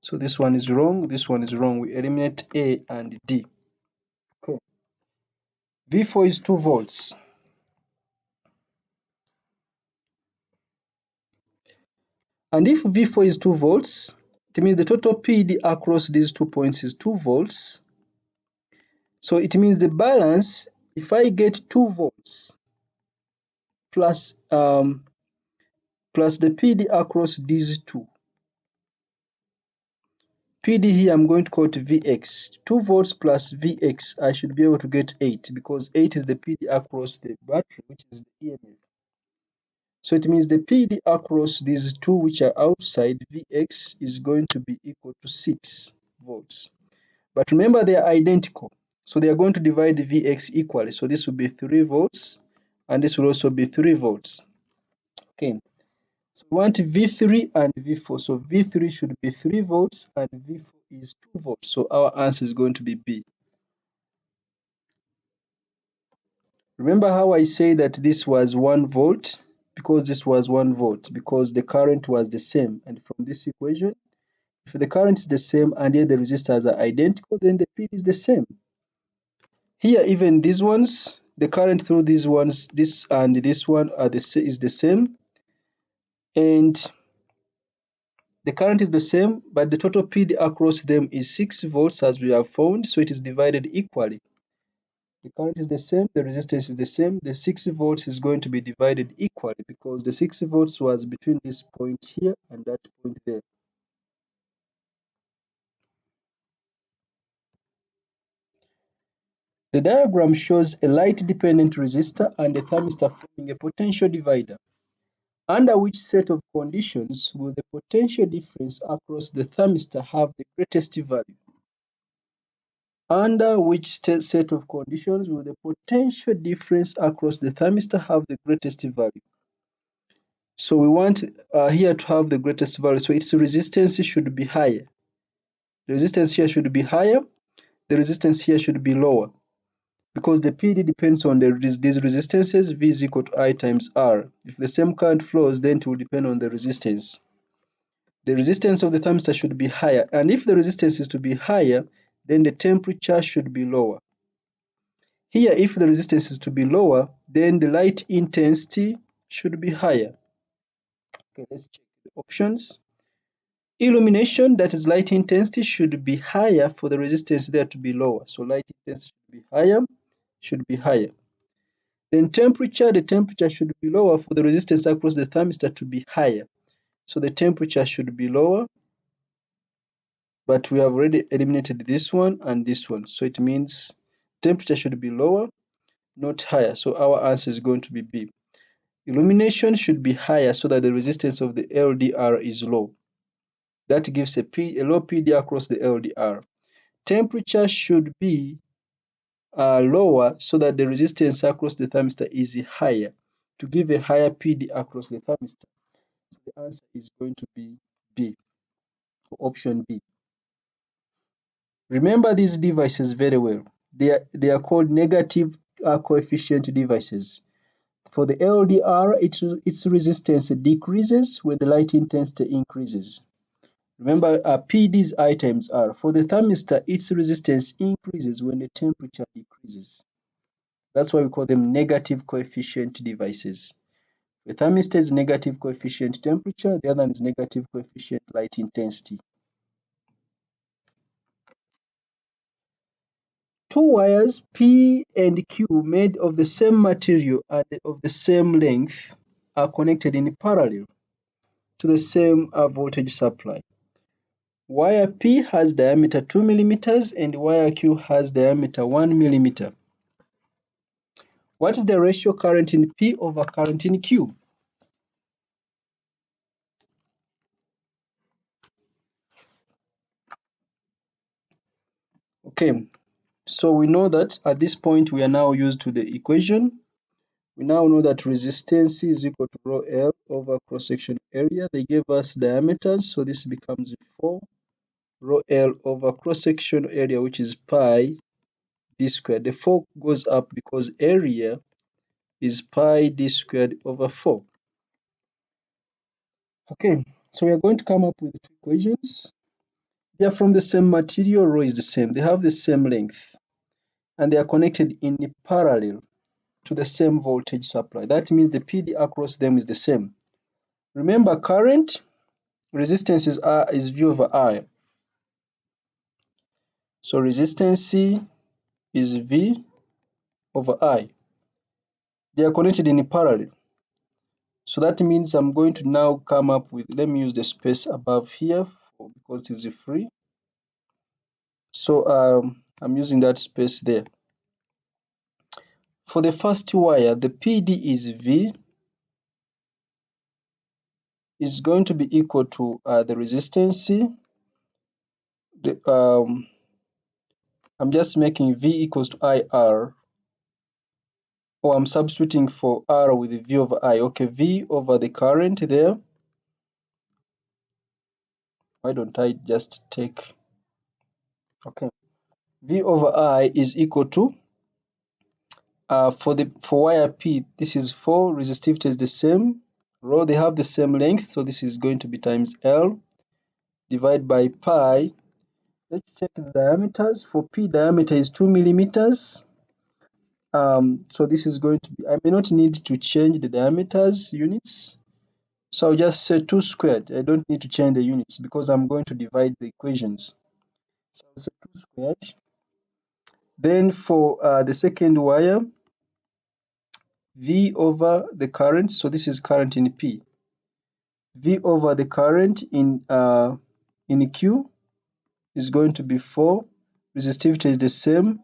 So this one is wrong. This one is wrong. We eliminate A and D. Okay. V4 is 2 volts. And if V4 is 2 volts, it means the total PD across these 2 points is 2 volts. So it means the balance, if I get 2 volts plus the PD across these two, PD here I'm going to call it Vx. 2 volts plus Vx, I should be able to get 8 because 8 is the PD across the battery, which is the e.m.f. So it means the PD across these two which are outside, Vx is going to be equal to 6 volts. But remember, they are identical. So they are going to divide Vx equally. So this will be 3 volts and this will also be 3 volts. Okay. So we want V3 and V4. So V3 should be 3 volts and V4 is 2 volts. So our answer is going to be B. Remember how I say that this was 1 volt? Because this was 1 volt, because the current was the same. And from this equation, if the current is the same and yet the resistors are identical, then the P is the same. Here, even these ones, the current through these ones, this and this one is the same. And the current is the same, but the total PD across them is 6 volts as we have found, so it is divided equally. The current is the same, the resistance is the same, the 6 volts is going to be divided equally because the 6 volts was between this point here and that point there. The diagram shows a light-dependent resistor and a thermistor forming a potential divider. Under which set of conditions will the potential difference across the thermistor have the greatest value? Under which set of conditions will the potential difference across the thermistor have the greatest value? So we want here to have the greatest value. So its resistance should be higher. The resistance here should be higher. The resistance here should be lower. Because the PD depends on these resistances, V is equal to I times R. If the same current flows, then it will depend on the resistance. the resistance of the thermistor should be higher. And if the resistance is to be higher, then the temperature should be lower. Here, if the resistance is to be lower, then the light intensity should be higher. Okay, let's check the options. Illumination, that is light intensity, should be higher for the resistance there to be lower. So light intensity should be higher. Then temperature, the temperature should be lower for the resistance across the thermistor to be higher. So the temperature should be lower, but we have already eliminated this one and this one. So it means temperature should be lower, not higher. So our answer is going to be B. Illumination should be higher so that the resistance of the LDR is low. That gives a low PD across the LDR. Temperature should be lower so that the resistance across the thermistor is higher to give a higher PD across the thermistor. So the answer is going to be B, option B. Remember these devices very well. They are called negative coefficient devices. For the LDR, its resistance decreases when the light intensity increases. Remember, PD's I times R. For the thermistor, its resistance increases when the temperature decreases. That's why we call them negative coefficient devices. The thermistor is negative coefficient temperature, the other one is negative coefficient light intensity. Two wires P and Q made of the same material and of the same length are connected in parallel to the same voltage supply. Wire P has diameter 2 millimeters and wire Q has diameter 1 millimeter. What is the ratio current in P over current in Q? Okay, so we know that at this point we are now used to the equation. We now know that resistance is equal to rho L over cross-section area. They gave us diameters, so this becomes 4 rho L over cross-section area, which is pi d squared. The 4 goes up because area is pi d squared over 4. Okay, so we are going to come up with two equations. They are from the same material, rho is the same. They have the same length, and they are connected in parallel to the same voltage supply. That means the PD across them is the same. Remember, current resistance is R is V over I. So resistance is V over I. They are connected in parallel. So that means I'm going to now come up with, let me use the space above here because it is free. So I'm using that space there. For the first wire, the PD is V, is going to be equal to the resistance. I'm just making V equals to IR, or I'm substituting for R with V over I. Okay, V over the current there. Why don't I just take, okay, V over I is equal to, for wire P, this is 4, resistivity is the same, rho, they have the same length, so this is going to be times L, divided by pi. Let's check the diameters. For P, diameter is 2 millimeters. So this is going to be, I may not need to change the diameters units. So I'll just say 2 squared. I don't need to change the units because I'm going to divide the equations. So I'll say 2 squared. Then for the second wire, V over the current, so this is current in P. V over the current in Q is going to be 4. Resistivity is the same,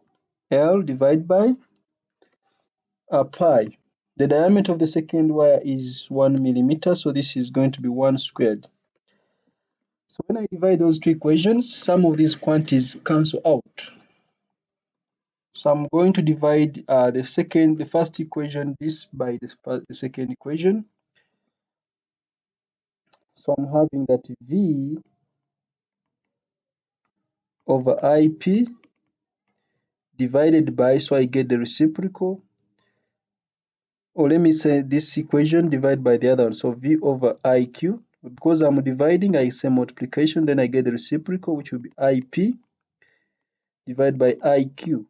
L divided by pi. The diameter of the second wire is 1 millimeter, so this is going to be 1 squared. So when I divide those two equations, some of these quantities cancel out. So I'm going to divide the first equation, this by the second equation. So I'm having that V over IP divided by, so I get the reciprocal, or let me say this equation divided by the other one. So V over IQ, Because I'm dividing, I say multiplication, then I get the reciprocal, which will be IP divided by IQ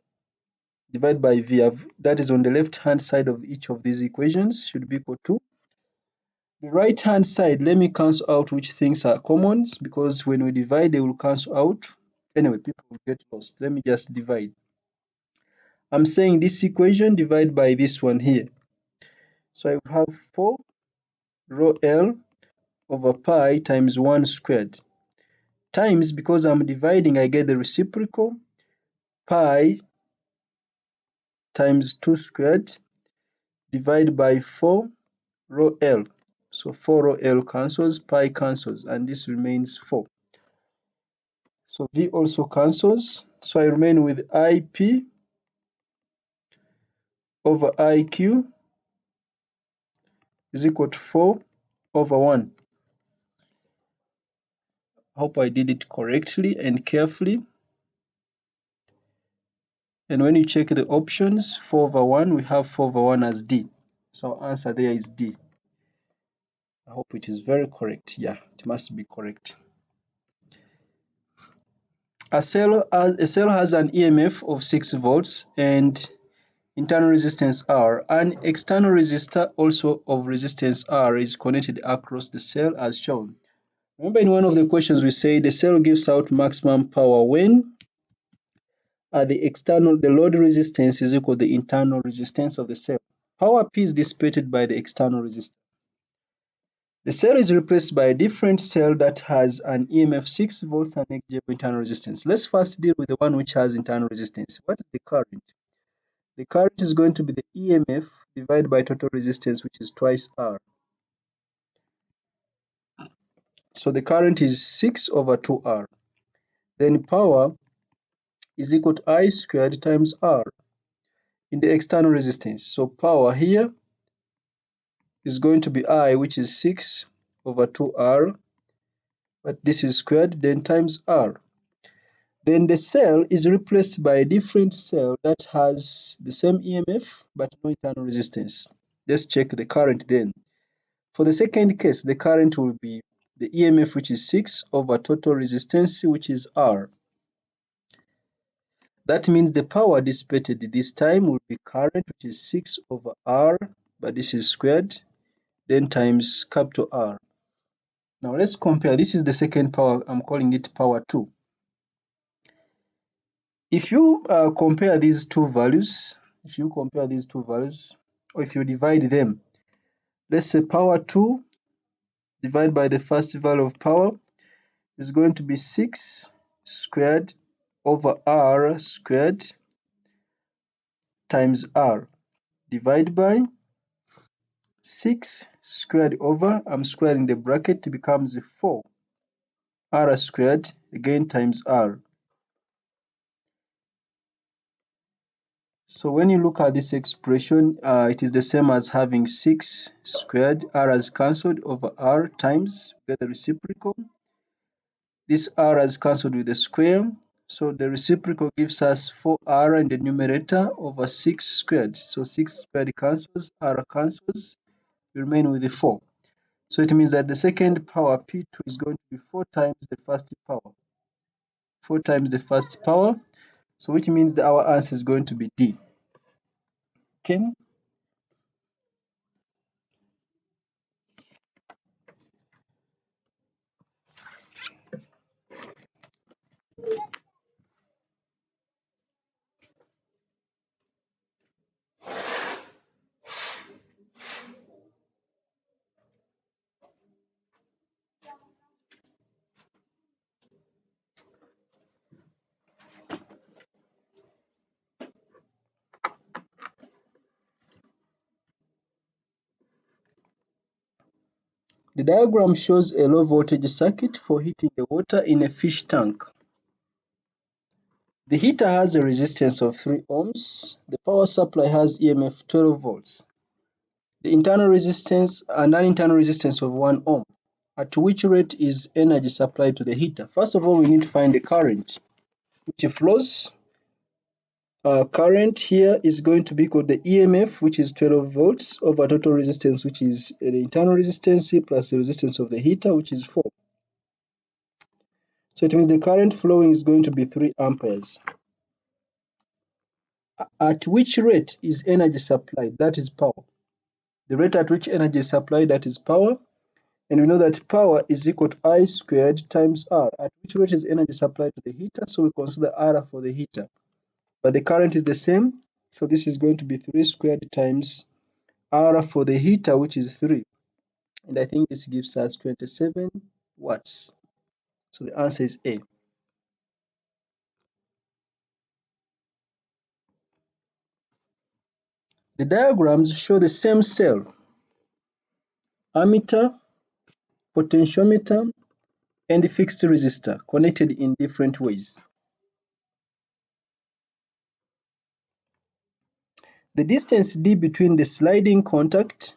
divided by V. That is on the left-hand side of each of these equations should be equal to the right-hand side. Let me cancel out which things are common, because when we divide, they will cancel out. Anyway, people will get lost. Let me just divide. I'm saying this equation divided by this one here. So I will have 4 rho L over pi times 1 squared times, because I'm dividing, I get the reciprocal, pi times 2 squared divided by 4 rho L. So 4 rho L cancels, pi cancels, and this remains 4. So V also cancels. So I remain with IP over IQ is equal to 4 over 1. I hope I did it correctly and carefully. And when you check the options, 4 over 1, we have 4 over 1 as D. So our answer there is D. I hope it is very correct. Yeah, it must be correct. A cell has an EMF of 6 volts and internal resistance R. An external resistor also of resistance R is connected across the cell as shown. Remember, in one of the questions we say the cell gives out maximum power when the load resistance is equal to the internal resistance of the cell. Power P is dissipated by the external resistor. The cell is replaced by a different cell that has an EMF 6 volts and negligible internal resistance. Let's first deal with the one which has internal resistance. What is the current? The current is going to be the EMF divided by total resistance, which is twice R. So the current is 6 over 2R. Then power is equal to I squared times R in the external resistance. So power here is going to be I, which is 6 over 2R, but this is squared, then times R. Then the cell is replaced by a different cell that has the same EMF but no internal resistance. Let's check the current then. For the second case, the current will be the EMF, which is 6 over total resistance, which is R. That means the power dissipated this time will be current, which is 6 over R, but this is squared, then times capital R. Now let's compare. This is the second power. I'm calling it power 2. If you compare these two values, or if you divide them, let's say power 2 divided by the first value of power is going to be 6 squared over R squared times R divided by 6 squared over, I'm squaring the bracket, it becomes 4 R squared again times R. So when you look at this expression, it is the same as having 6 squared, R has cancelled, over R times, get the reciprocal. This R has cancelled with the square, so the reciprocal gives us 4R in the numerator over 6 squared. So 6 squared cancels, R cancels, we remain with the 4. So it means that the second power, P2, is going to be 4 times the first power. 4 times the first power, so which means that our answer is going to be D. Okay. The diagram shows a low voltage circuit for heating the water in a fish tank. The heater has a resistance of 3 ohms. The power supply has EMF 12 volts. The internal resistance and an internal resistance of 1 ohm. At which rate is energy supplied to the heater? First of all, we need to find the current which flows Current here is going to be equal to the EMF, which is 12 volts, over total resistance, which is the internal resistance plus the resistance of the heater, which is 4. So it means the current flowing is going to be 3 amperes. At which rate is energy supplied? That is power. The rate at which energy is supplied, that is power. And we know that power is equal to I squared times R. At which rate is energy supplied to the heater? So we consider R for the heater. But the current is the same. So this is going to be 3 squared times R for the heater, which is 3. And I think this gives us 27 watts. So the answer is A. The diagrams show the same cell, ammeter, potentiometer, and fixed resistor connected in different ways. The distance D between the sliding contact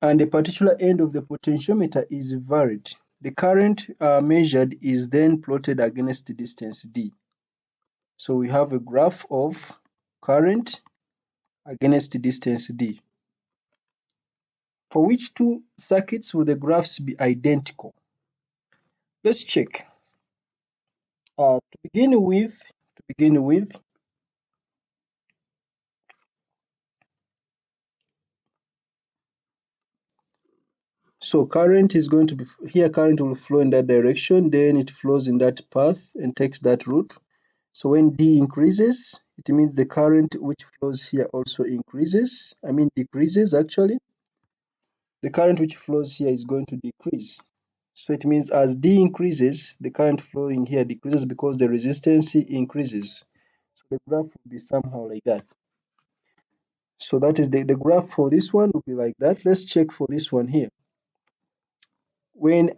and a particular end of the potentiometer is varied. The current measured is then plotted against the distance D. So we have a graph of current against the distance D. For which two circuits will the graphs be identical? Let's check. To begin with, so current is going to be here. Current will flow in that direction, then it flows in that path and takes that route. So when D increases, it means the current which flows here also increases. I mean decreases actually. The current which flows here is going to decrease. So it means as D increases, the current flowing here decreases because the resistance increases. So the graph will be somehow like that. So that is the graph for this one will be like that. Let's check for this one here. When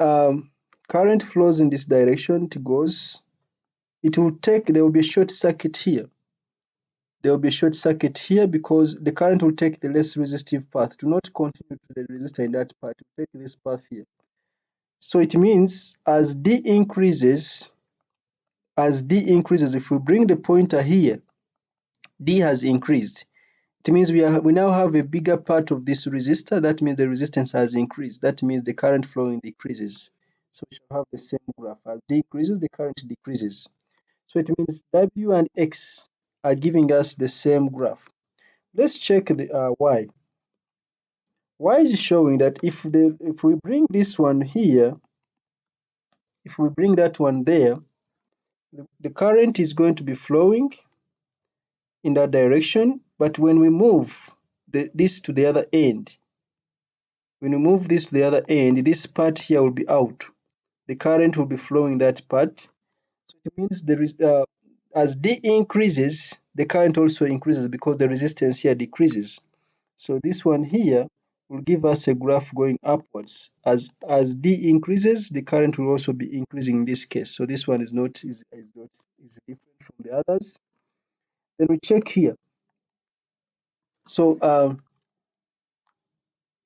current flows in this direction, there will be a short circuit here. There will be a short circuit here because the current will take the less resistive path. Do not continue to the resistor in that part. Take this path here. So it means as D increases, if we bring the pointer here, D has increased. It means we now have a bigger part of this resistor. That means the resistance has increased. That means the current flowing decreases. So we shall have the same graph. As D increases, the current decreases. So it means W and X are giving us the same graph. Let's check the Y. Y is showing that if we bring this one here, if we bring that one there, the current is going to be flowing in that direction. But when we move this to the other end, this part here will be out. The current will be flowing that part. So it means as D increases, the current also increases because the resistance here decreases. So this one here will give us a graph going upwards. As D increases, the current will also be increasing in this case. So this one is different from the others. Then we check here. So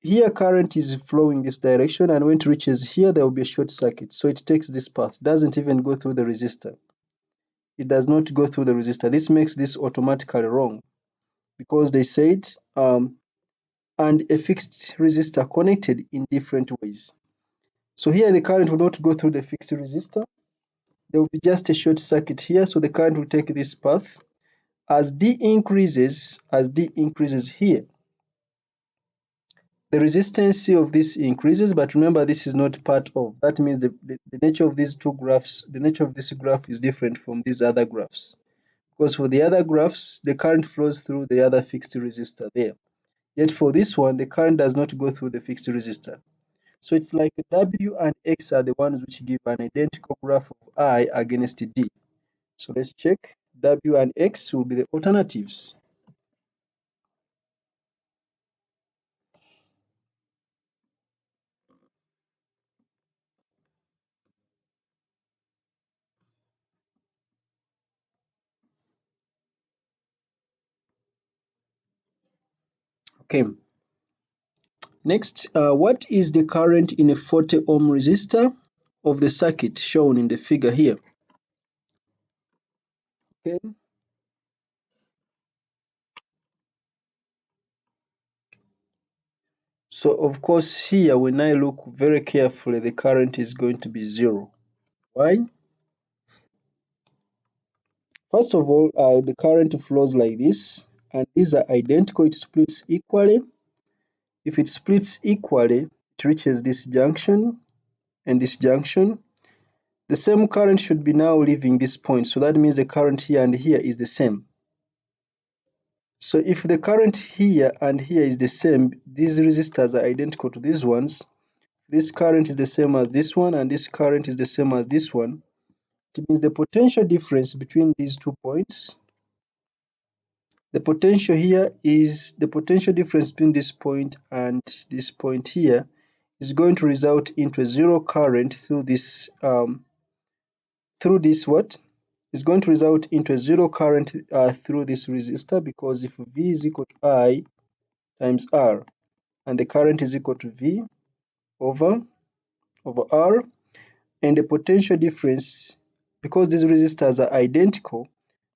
here current is flowing this direction, and when it reaches here, there will be a short circuit. So it takes this path. It doesn't even go through the resistor. It does not go through the resistor. This makes this automatically wrong because they said and a fixed resistor connected in different ways. So here the current will not go through the fixed resistor. There will be just a short circuit here, so the current will take this path. As D increases here, the resistance of this increases, but remember this is not part of. That means the nature of these two graphs, the nature of this graph is different from these other graphs. Because for the other graphs, the current flows through the other fixed resistor there. Yet for this one, the current does not go through the fixed resistor. So it's like W and X are the ones which give an identical graph of I against D. So let's check. W and X will be the alternatives. Okay. Next, what is the current in a 40 ohm resistor of the circuit shown in the figure here? Okay. So of course here, when I look very carefully, the current is going to be 0. Why? First of all, the current flows like this, and these are identical. It splits equally. If it splits equally, it reaches this junction and this junction. The same current should be now leaving this point. So that means the current here and here is the same. So if the current here and here is the same, these resistors are identical to these ones. This current is the same as this one, and this current is the same as this one. It means the potential difference between these 2 points, the potential here is the potential difference between this point and this point here is going to result into a 0 current through this what? Is going to result into a 0 current through this resistor, because if V is equal to I times R, and the current is equal to V over R, and the potential difference, because these resistors are identical,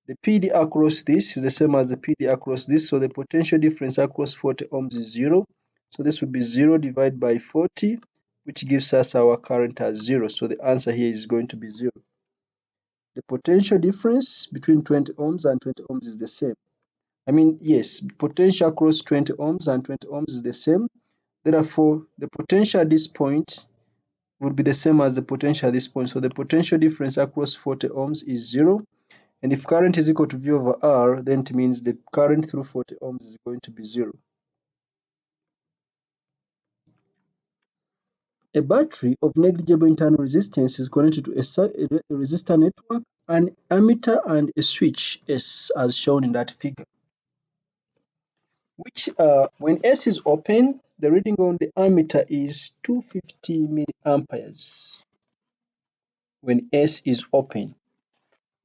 the PD across this is the same as the PD across this, so the potential difference across 40 ohms is 0. So this would be 0 divided by 40, which gives us our current as 0. So the answer here is going to be 0. The potential difference between 20 ohms and 20 ohms is the same. I mean, yes, potential across 20 ohms and 20 ohms is the same. Therefore, the potential at this point would be the same as the potential at this point. So the potential difference across 40 ohms is 0. And if current is equal to V over R, then it means the current through 40 ohms is going to be 0. A battery of negligible internal resistance is connected to a resistor network, an ammeter, and a switch S, as shown in that figure. Which, when S is open, the reading on the ammeter is 250 milliamperes. When S is open,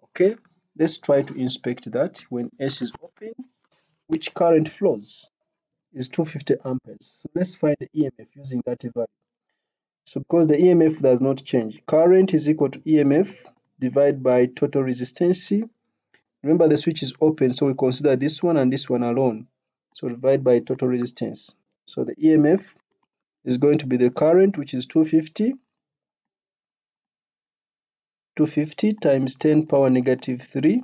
okay, let's try to inspect that. When S is open, which current flows? Is 250 amperes. So let's find the e.m.f. using that value. So because the e.m.f. does not change, current is equal to e.m.f divided by total resistance. Remember, the switch is open, so we consider this one and this one alone. So divide by total resistance. So the e.m.f. is going to be the current, which is 250 times 10 power negative 3,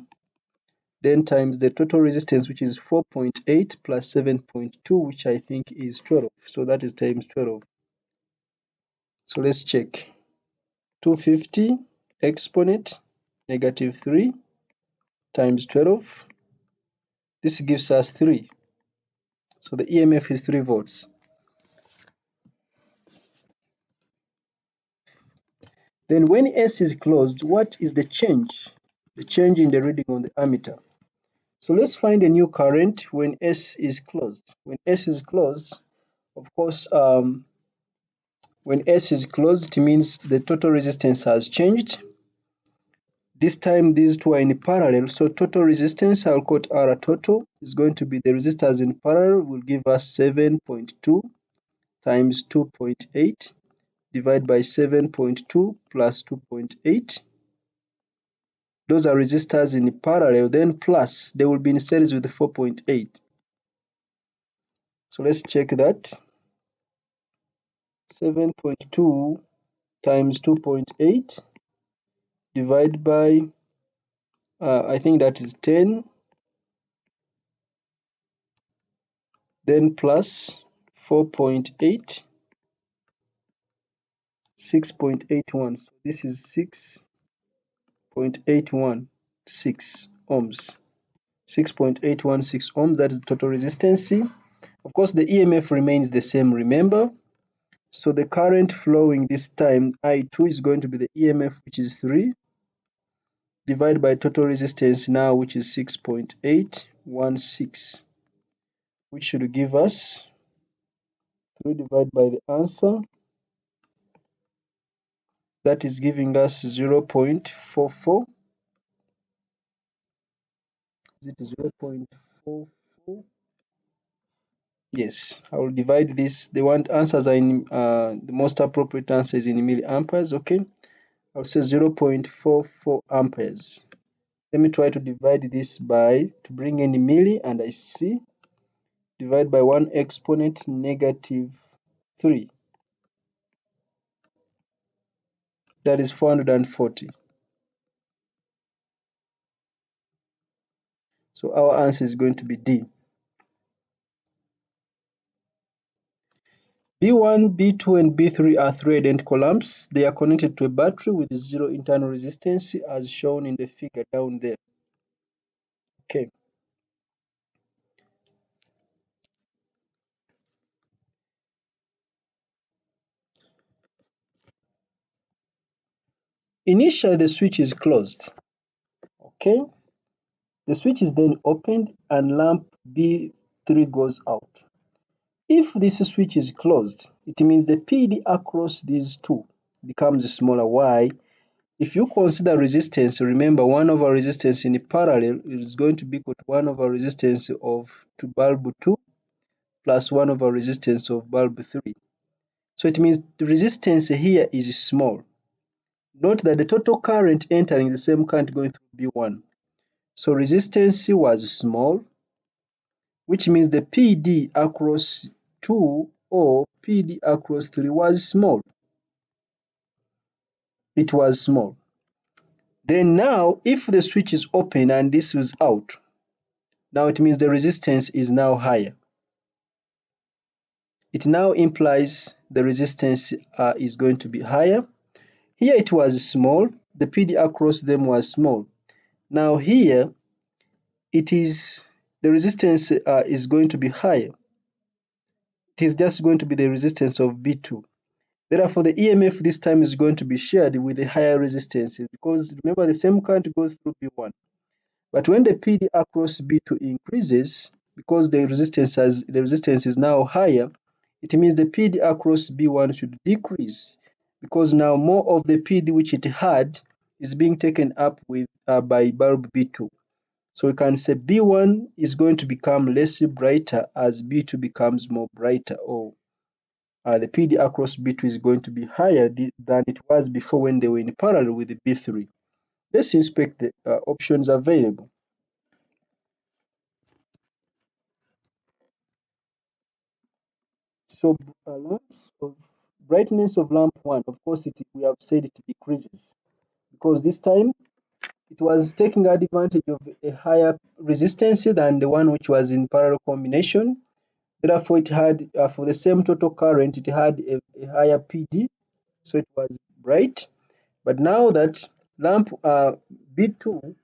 then times the total resistance, which is 4.8 plus 7.2, which I think is 12. So that is times 12. So let's check. 250 exponent negative 3 times 12. This gives us 3. So the e.m.f. is 3 volts. Then when S is closed, what is the change? The change in the reading on the ammeter. So let's find a new current when S is closed. When S is closed, of course, when S is closed, it means the total resistance has changed. This time these two are in parallel, so total resistance, I'll quote R total, is going to be the resistors in parallel will give us 7.2 times 2.8 divided by 7.2 plus 2.8. Those are resistors in parallel, then plus they will be in series with the 4.8. So let's check that. 7.2 times 2.8 divided by, I think that is 10, then plus 4.8, 6.81. So this is 6.816 ohms. 6.816 ohms, that is the total resistance. Of course, the e.m.f. remains the same, remember. So the current flowing this time, I2, is going to be the e.m.f., which is 3, divided by total resistance now, which is 6.816, which should give us 3 divided by the answer. That is giving us 0.44. Is it 0.44? Yes, I will divide this. The one answers are in the most appropriate answer is in milliamperes. Okay, I'll say 0.44 amperes. Let me try to divide this by to bring in milli, and I see divide by 1 exponent negative 3. That is 440. So our answer is going to be D. B1, B2, and B3 are three identical lamps. They are connected to a battery with zero internal resistance as shown in the figure down there. Okay. Initially, the switch is closed. Okay. The switch is then opened and lamp B3 goes out. If this switch is closed, it means the PD across these two becomes smaller. Why? If you consider resistance, remember 1 over resistance in parallel is going to be equal to 1 over resistance of bulb 2 plus 1 over resistance of bulb 3. So it means the resistance here is small. Note that the total current entering the same current going through B1. So resistance was small, which means the PD across 2 or PD across 3 was small. It was small. Then now, if the switch is open and this is out, now it means the resistance is now higher. It now implies the resistance is going to be higher. Here it was small, the PD across them was small. Now here, it is the resistance is going to be higher. It is just going to be the resistance of B2. Therefore, the EMF this time is going to be shared with the higher resistance because remember the same current goes through B1. But when the PD across B2 increases, because the resistance is now higher, it means the PD across B1 should decrease because now more of the PD which it had is being taken up with by bulb B2. So we can say B1 is going to become less brighter as B2 becomes more brighter, or the PD across B2 is going to be higher than it was before when they were in parallel with the B3. Let's inspect the options available. So lamps of brightness of lamp 1, of course, we have said it decreases because this time it was taking advantage of a higher resistance than the one which was in parallel combination. Therefore, it had, for the same total current, it had a higher PD, so it was bright. But now that lamp B2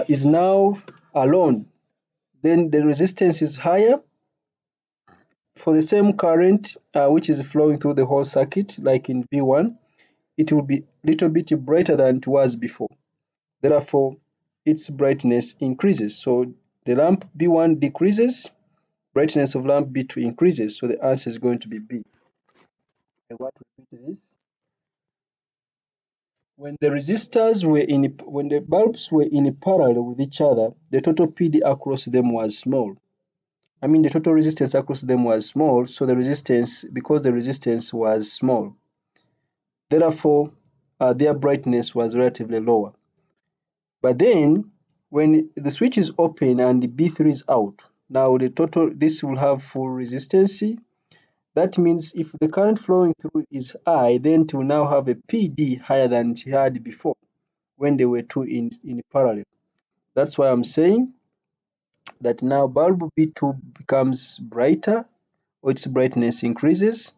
is now alone, then the resistance is higher for the same current which is flowing through the whole circuit, like in B1, it will be a little bit brighter than it was before. Therefore, its brightness increases. So the lamp B1 decreases, brightness of lamp B2 increases. So the answer is going to be B. I want to repeat this. When the bulbs were in parallel with each other, the total PD across them was small. I mean, the total resistance across them was small, so because the resistance was small, therefore, their brightness was relatively lower. But then, when the switch is open and the B3 is out, now this will have full resistance. That means if the current flowing through is high, then it will now have a PD higher than it had before when they were two in parallel. That's why I'm saying that now bulb B2 becomes brighter, or its brightness increases,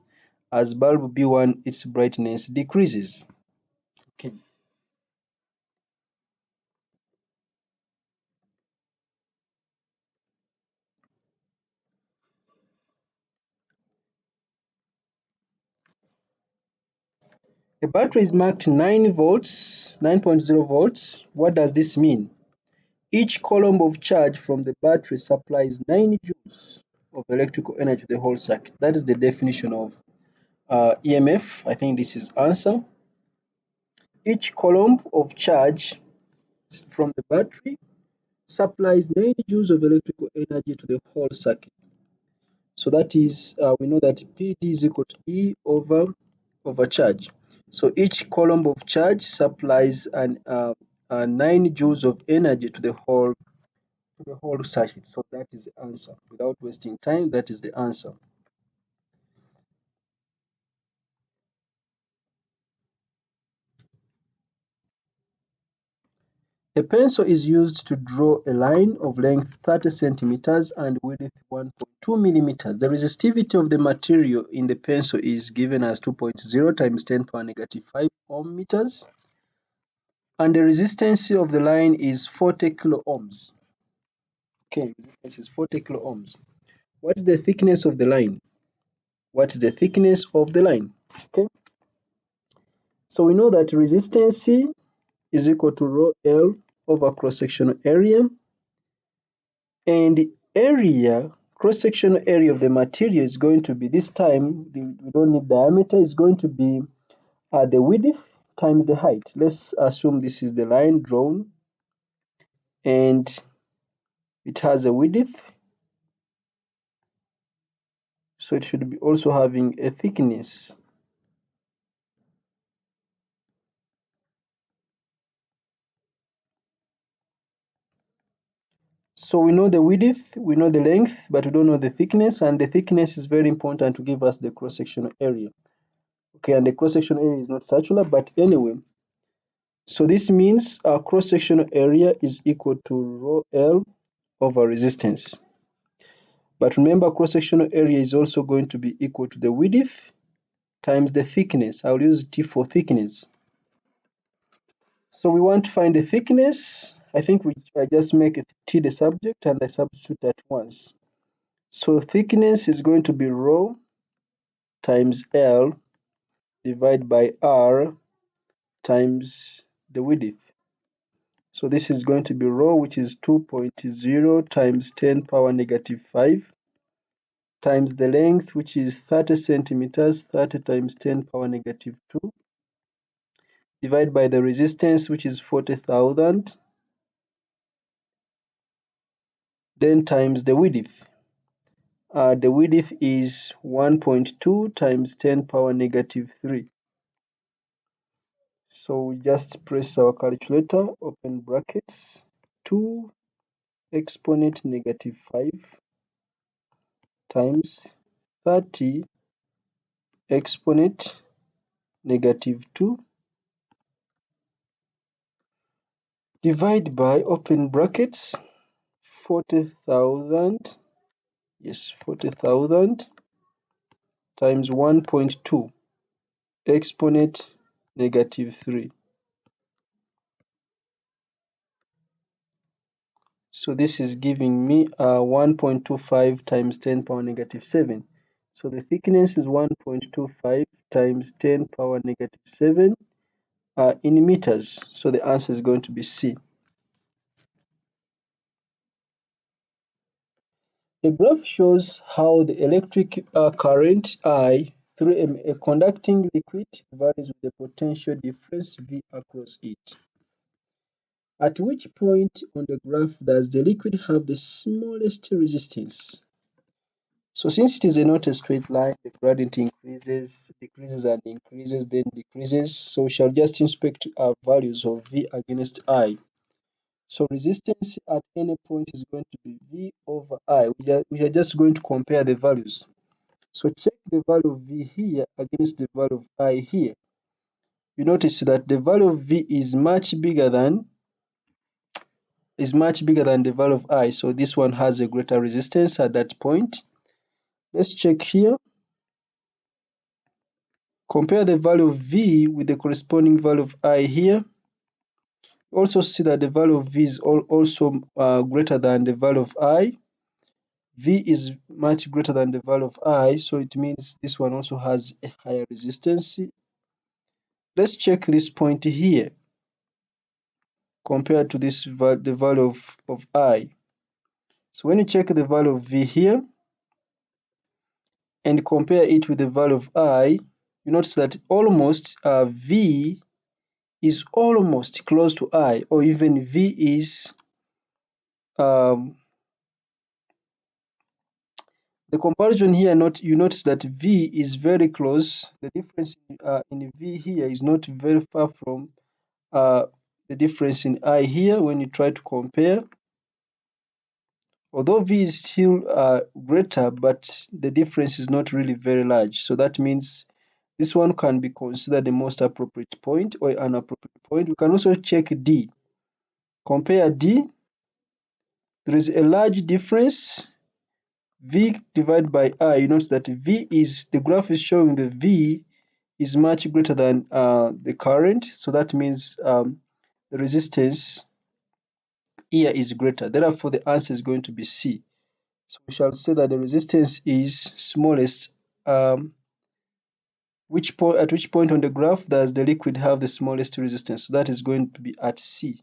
as bulb B1 its brightness decreases. Okay. A battery is marked 9 volts, 9.0 volts. What does this mean? Each coulomb of charge from the battery supplies 9 joules of electrical energy to the whole circuit. That is the definition of EMF. I think this is answer. Each coulomb of charge from the battery supplies 9 joules of electrical energy to the whole circuit. So that is, we know that PD is equal to E over charge. So each coulomb of charge supplies 9 joules of energy to the whole circuit. So that is the answer. Without wasting time, that is the answer. A pencil is used to draw a line of length 30 centimeters and width 1.2 millimeters. The resistivity of the material in the pencil is given as 2.0 times 10 power negative 5 ohm meters, and the resistance of the line is 40 kilo ohms. Okay, resistance is 40 kilo ohms. What is the thickness of the line? What is the thickness of the line? Okay, so we know that resistance is equal to rho L over cross-sectional area, and area, cross-sectional area of the material is going to be, this time we don't need diameter, is going to be the width times the height. Let's assume this is the line drawn and it has a width, so it should be also having a thickness. So we know the width, we know the length, but we don't know the thickness, and the thickness is very important to give us the cross-sectional area. Okay, and the cross-sectional area is not circular, but anyway. So this means our cross-sectional area is equal to rho L over resistance. But remember, cross-sectional area is also going to be equal to the width times the thickness. I'll use T for thickness. So we want to find the thickness. I think I just make it T the subject and I substitute at once. So thickness is going to be rho times L divided by R times the width. So this is going to be rho, which is 2.0 times 10 power negative 5 times the length, which is 30 centimeters, 30 times 10 power negative 2, divided by the resistance, which is 40,000, then times the width. The width is 1.2 times 10 power negative 3. So we just press our calculator, open brackets, 2 exponent negative 5 times 30 exponent negative 2 divide by, open brackets, 40,000, yes, 40,000 times 1.2 exponent negative 3. So this is giving me 1.25 times 10 power negative 7. So the thickness is 1.25 times 10 power negative 7 in meters. So the answer is going to be C. The graph shows how the electric current I through a conducting liquid varies with the potential difference V across it. At which point on the graph does the liquid have the smallest resistance? So since it is not a straight line, the gradient increases, decreases and increases, then decreases. So we shall just inspect our values of V against I. So resistance at any point is going to be V over I. We are just going to compare the values. So check the value of V here against the value of I here. You notice that the value of V is much bigger than the value of I. So this one has a greater resistance at that point. Let's check here. Compare the value of V with the corresponding value of I here. Also see that the value of V is also greater than the value of I. V is much greater than the value of I, so it means this one also has a higher resistance. Let's check this point here compared to the value of I. So when you check the value of V here and compare it with the value of I, you notice that almost V is almost close to I, or even V is the comparison here, you notice that V is very close. The difference in V here is not very far from the difference in I here when you try to compare. Although V is still greater, but the difference is not really very large. So that means this one can be considered the most appropriate point or an appropriate point. We can also check D. Compare D. There is a large difference. V divided by I. You notice that the graph is showing the V is much greater than the current. So that means the resistance here is greater. Therefore, the answer is going to be C. So we shall say that the resistance is smallest. At which point on the graph does the liquid have the smallest resistance? So that is going to be at C.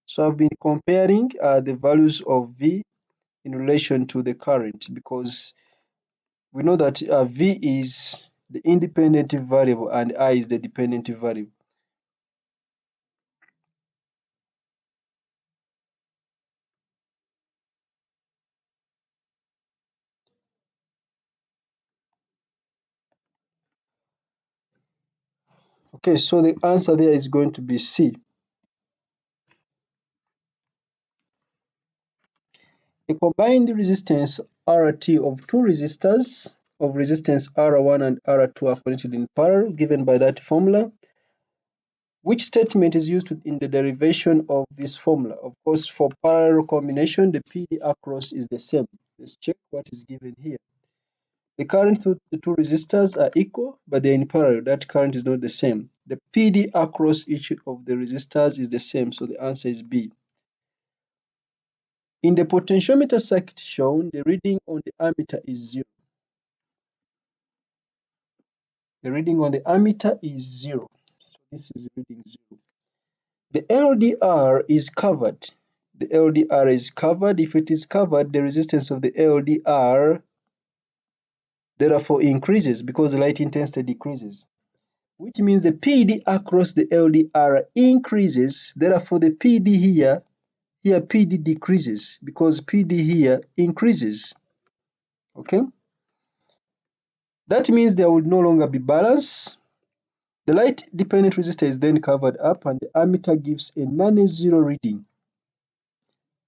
So I've been comparing the values of V in relation to the current, because we know that V is the independent variable and I is the dependent variable. Okay, so the answer there is going to be C. A combined resistance RT of two resistors of resistance R1 and R2 are connected in parallel, given by that formula. Which statement is used in the derivation of this formula? Of course, for parallel combination, the PD across is the same. Let's check what is given here. The current through the two resistors are equal, but they're in parallel. That current is not the same. The PD across each of the resistors is the same, so the answer is B. In the potentiometer circuit shown, the reading on the ammeter is 0. The reading on the ammeter is 0. So this is reading 0. The LDR is covered. The LDR is covered. If it is covered, the resistance of the LDR therefore increases because the light intensity decreases, which means the PD across the LDR increases. Therefore, the PD here PD decreases because PD here increases. Okay? That means there would no longer be balance. The light-dependent resistor is then covered up and the ammeter gives a non-zero reading.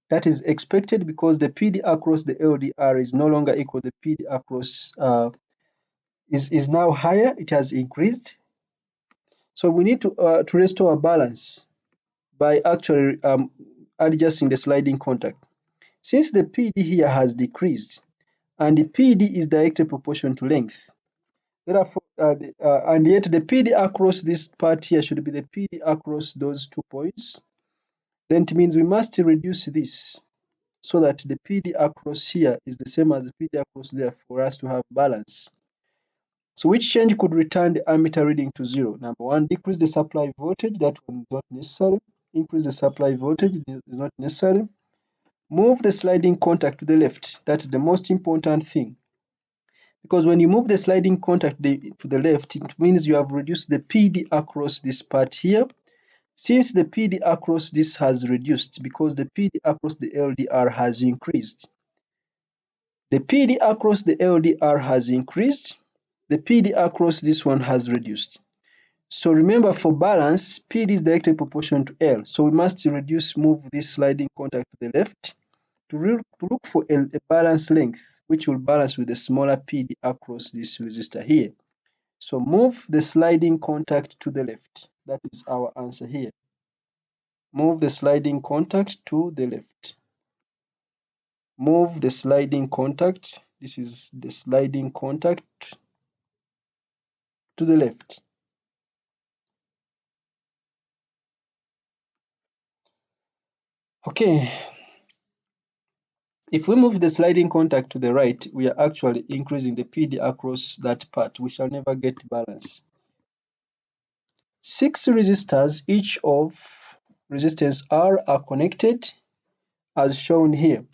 That is expected because the PD across the LDR is no longer equal. The PD across is now higher. It has increased. So we need to restore a balance by actually adjusting the sliding contact. Since the PD here has decreased and the PD is directly proportional to length, therefore, and yet the PD across this part here should be the PD across those 2 points, then it means we must reduce this so that the PD across here is the same as the PD across there for us to have balance. So which change could return the ammeter reading to 0? Number 1, decrease the supply voltage. That one is not necessary. Increase the supply voltage is not necessary. Move the sliding contact to the left. That is the most important thing. Because when you move the sliding contact to the left, it means you have reduced the PD across this part here. Since the PD across this has reduced, because the PD across the LDR has increased. The PD across the LDR has increased. The PD across this one has reduced. So remember, for balance, PD is directly proportional to L. So we must move this sliding contact to the left to look for a balance length, which will balance with the smaller PD across this resistor here. So move the sliding contact to the left. That is our answer here. Move the sliding contact to the left. Move the sliding contact. This is the sliding contact to the left. Okay. If we move the sliding contact to the right, we are actually increasing the PD across that part. We shall never get balance. 6 resistors, each of resistance R, are connected as shown here.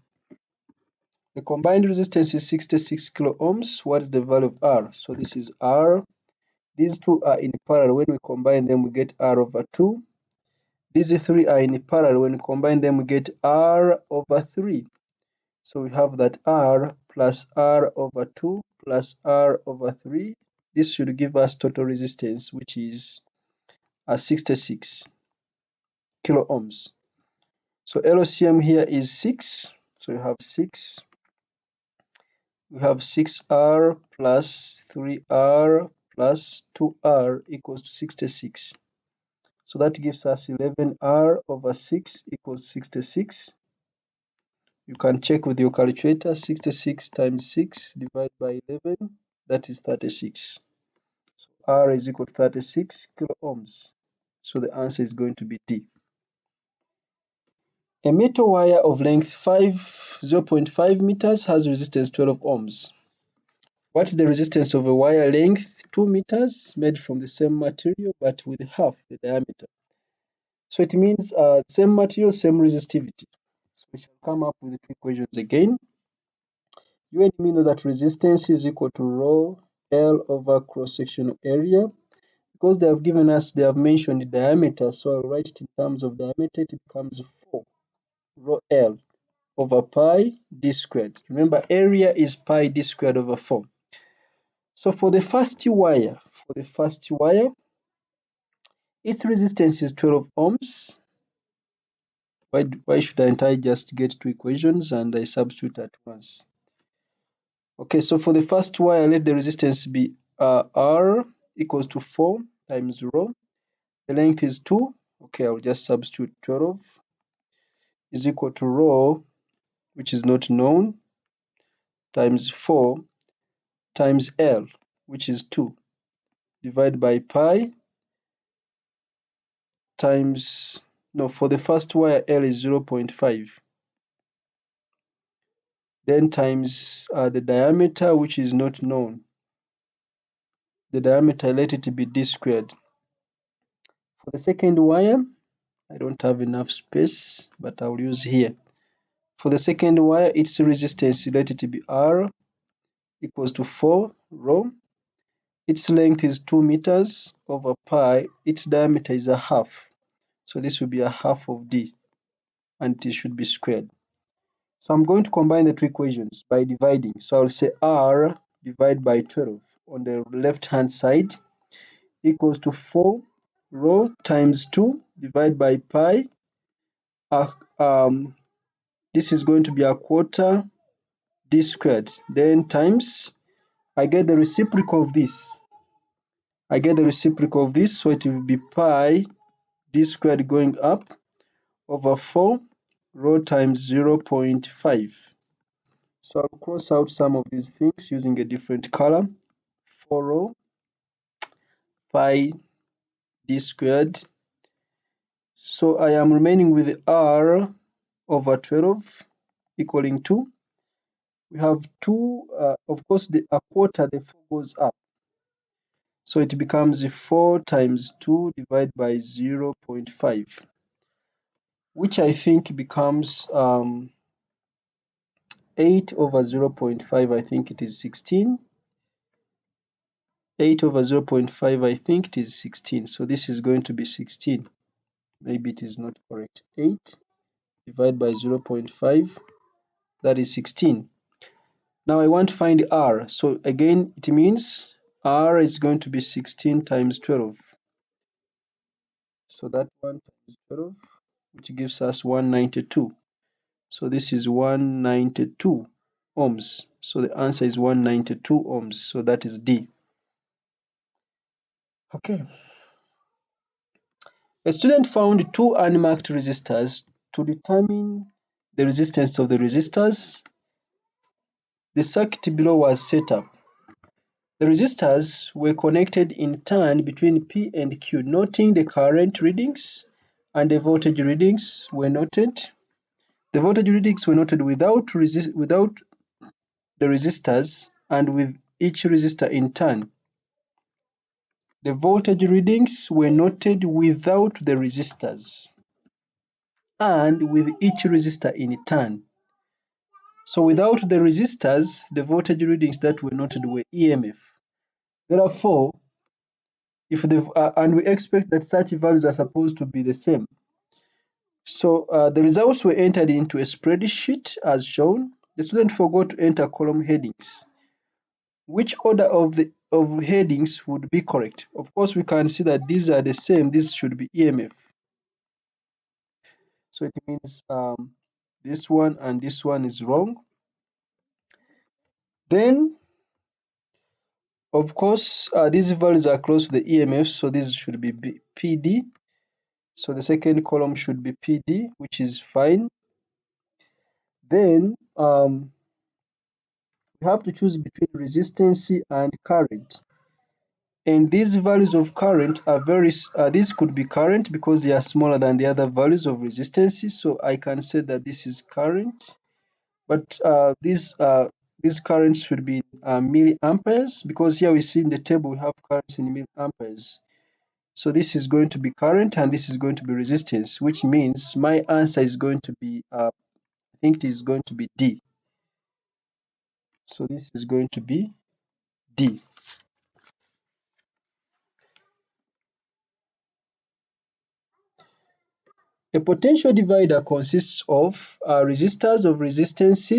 The combined resistance is 66 kilo ohms. What is the value of R? So this is R. These two are in parallel. When we combine them, we get R over 2. These 3 are in parallel. When we combine them, we get R over 3. So we have that R plus R over 2 plus R over 3. This should give us total resistance, which is 66 kilo ohms. So LCM here is 6. So we have 6. We have 6R plus 3R plus 2R equals to 66. So that gives us 11R over 6 equals 66. You can check with your calculator. 66 times 6 divided by 11, that is 36. So R is equal to 36 kilo ohms. So the answer is going to be D. A metal wire of length 0.5 meters has resistance 12 ohms. What is the resistance of a wire length 2 meters made from the same material but with half the diameter? So it means same material, same resistivity. So we shall come up with the two equations again. You and me know that resistance is equal to rho L over cross-sectional area. Because they have mentioned the diameter, so I'll write it in terms of diameter. It becomes 4 rho L over pi d squared. Remember, area is pi d squared over 4. So for the first wire, its resistance is 12 ohms. Why shouldn't I just get two equations and I substitute at once? Okay, so for the first wire, let the resistance be R equals to 4 times rho. The length is 2. Okay, I'll just substitute 12 is equal to rho, which is not known, times 4 times L, which is 2, divided by pi times, no, for the first wire, L is 0.5. Then times the diameter, which is not known. The diameter, let it be d squared. For the second wire, I don't have enough space, but I'll use here. For the second wire, its resistance, let it be R equals to 4 rho. Its length is 2 meters over pi. Its diameter is a half. So this will be a half of d, and it should be squared. So I'm going to combine the two equations by dividing. So I'll say R divided by 12 on the left-hand side equals to 4 rho times 2 divided by pi. This is going to be a quarter d squared. Then times, I get the reciprocal of this. So it will be pi d squared going up over 4 rho times 0.5. So I'll cross out some of these things using a different color. 4 rho pi d squared. So I am remaining with R over 12 equaling 2. We have 2, of course, a quarter, the 4 goes up. So it becomes 4 times 2 divided by 0.5, which I think becomes 8 over 0.5, I think it is 16. 8 over 0.5, I think it is 16. So this is going to be 16. Maybe it is not correct. 8 divided by 0.5, that is 16. Now I want to find R. So again, it means R is going to be 16 times 12. So that one times 12, which gives us 192. So this is 192 ohms. So the answer is 192 ohms. So that is D. Okay. A student found two unmarked resistors. To determine the resistance of the resistors, the circuit below was set up. The resistors were connected in turn between P and Q, noting the current readings and the voltage readings were noted. The voltage readings were noted without the resistors and with each resistor in turn. The voltage readings were noted without the resistors and with each resistor in turn. So without the resistors, the voltage readings that were noted were e.m.f. Therefore, and we expect that such values are supposed to be the same. So the results were entered into a spreadsheet as shown. The student forgot to enter column headings. Which order of headings would be correct? Of course, we can see that these are the same. This should be e.m.f. So it means this one and this one is wrong. Then, of course, these values are close to the e.m.f, so this should be PD. So the second column should be PD, which is fine. Then we have to choose between resistance and current. And these values of current are these could be current because they are smaller than the other values of resistance. So I can say that this is current, but these currents should be milliamperes, because here we see in the table we have currents in milliamperes. So this is going to be current and this is going to be resistance, which means my answer is going to be, I think it is going to be D. So this is going to be D. A potential divider consists of resistors of resistance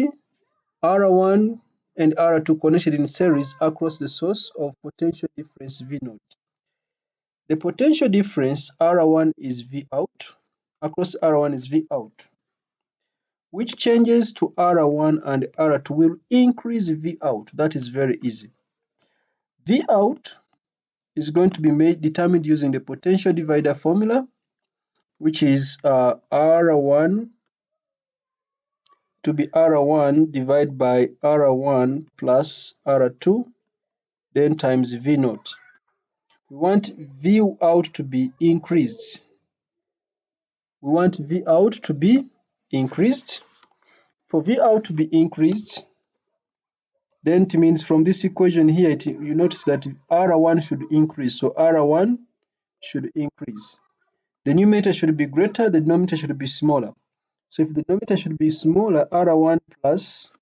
R1 and R2 connected in series across the source of potential difference V0. The potential difference R1 is V out, across R1 is V out, which changes to R1 and R2 will increase V out. That is very easy. V out is going to be determined using the potential divider formula, which is R1 to be R1 divided by R1 plus R2, then times V0. We want V out to be increased. We want V out to be increased. For V out to be increased, then it means from this equation here, you notice that R1 should increase. So R1 should increase. The numerator should be greater, the denominator should be smaller. So if the denominator should be smaller, R1 plus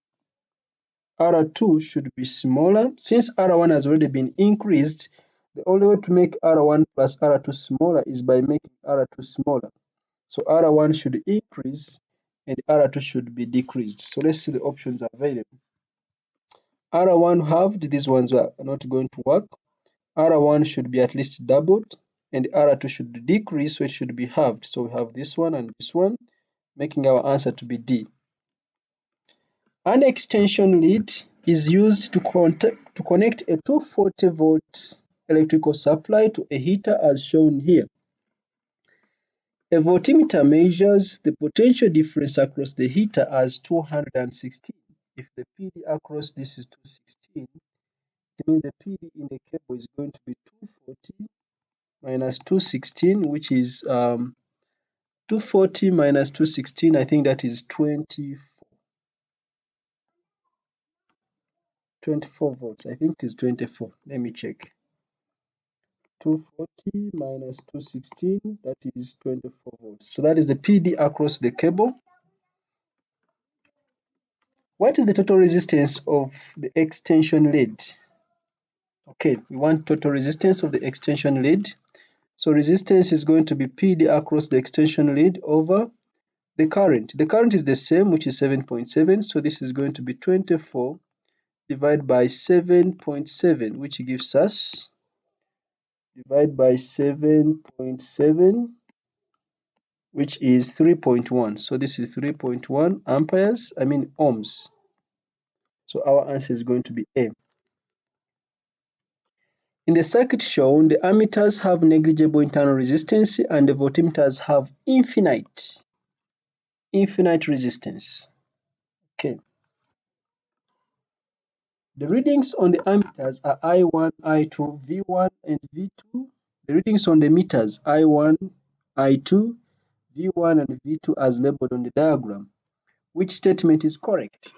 R2 should be smaller. Since R1 has already been increased, the only way to make R1 plus R2 smaller is by making R2 smaller. So R1 should increase and R2 should be decreased. So let's see the options available. R1 halved, these ones are not going to work. R1 should be at least doubled and R2 should decrease, so it should be halved. So we have this one and this one, making our answer to be D. An extension lead is used to connect a 240 volt electrical supply to a heater as shown here. A voltmeter measures the potential difference across the heater as 216. If the PD across this is 216, it means the PD in the cable is going to be 240 minus 216, which is 240 minus 216, I think that is 24 volts. I think it is 24. Let me check. 240 minus 216, that is 24 volts. So that is the PD across the cable. What is the total resistance of the extension lead? Okay, we want total resistance of the extension lead. So resistance is going to be PD across the extension lead over the current. The current is the same, which is 7.7. So this is going to be 24 divided by 7.7, which gives us, divide by 7.7, which is 3.1. So this is 3.1 amperes, ohms. So our answer is going to be A. In the circuit shown, the ammeters have negligible internal resistance and the voltmeters have infinite resistance. Okay. The readings on the ammeters are I1, I2, V1, and V2. The readings on the meters I1, I2, V1, and V2 as labeled on the diagram. Which statement is correct?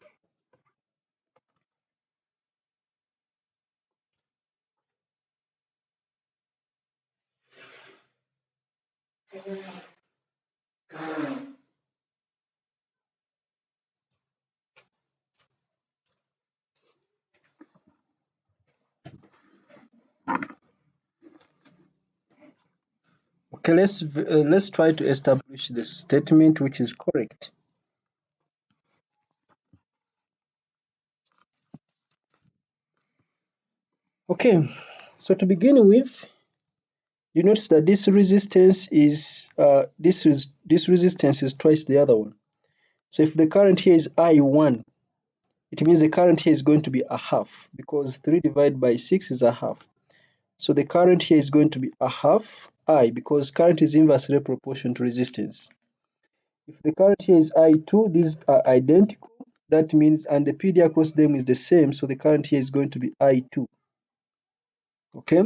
Okay, let's try to establish the statement which is correct. Okay, so to begin with, you notice that this resistance is this resistance is twice the other one. So if the current here is I1, it means the current here is going to be a half, because 3 divided by 6 is a half. So the current here is going to be a half I, because current is inversely proportional to resistance. If the current here is I2, these are identical. That means, and the PD across them is the same, so the current here is going to be I2. Okay?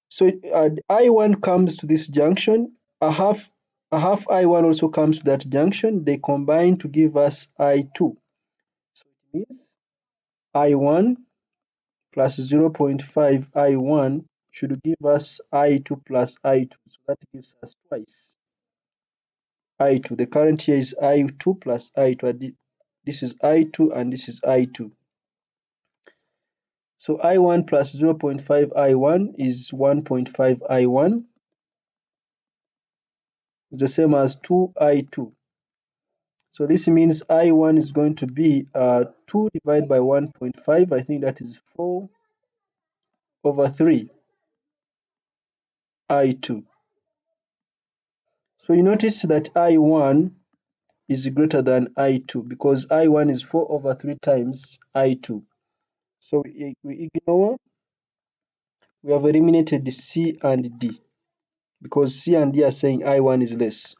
So I1 comes to this junction, a half I1 also comes to that junction. They combine to give us I2. So it means I1 plus 0.5 I1 should give us I2 plus I2. So that gives us twice I2. The current here is I2 plus I2. This is I2 and this is I2. So I1 plus 0.5 I1 is 1.5 I1. It's the same as 2 I2. So this means I1 is going to be 2 divided by 1.5. I think that is 4 over 3 I2. So you notice that I1 is greater than I2 because I1 is 4 over 3 times I2. So we ignore, we have eliminated the C and D because C and D are saying I1 is less.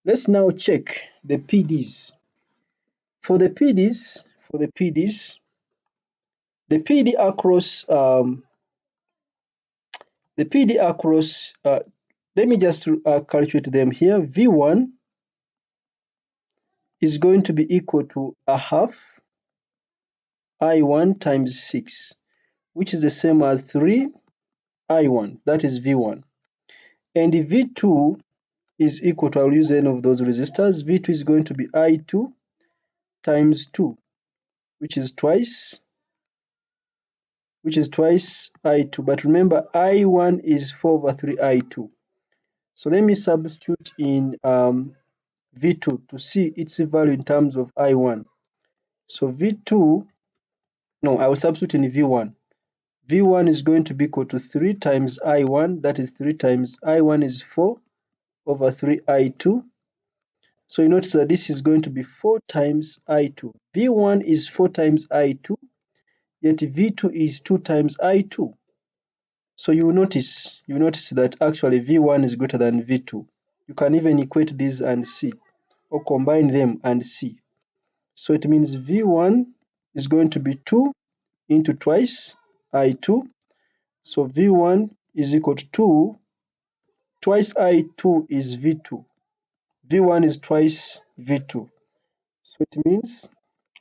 Let's now check the PDs. For the PDs, the PD across let me just calculate them here. V1 is going to be equal to a half I1 times 6, which is the same as 3 I1, that is V1. And the V2 is equal to, I'll use any of those resistors. V2 is going to be I2 times 2, which is twice I2. But remember, I1 is 4 over 3 I2. So let me substitute in V2 to see its value in terms of I1. So V2, no, I will substitute in V1. V1 is going to be equal to 3 times I1, that is 3 times I1 is 4 over 3 I2. So you notice that this is going to be 4 times I2. V1 is 4 times I2, yet V2 is 2 times I2. So you notice that actually V1 is greater than V2. You can even equate these and see, or combine them and see. So it means V1 is going to be 2 into twice I2. So V1 is equal to 2. Twice I2 is V2. V1 is twice V2. So it means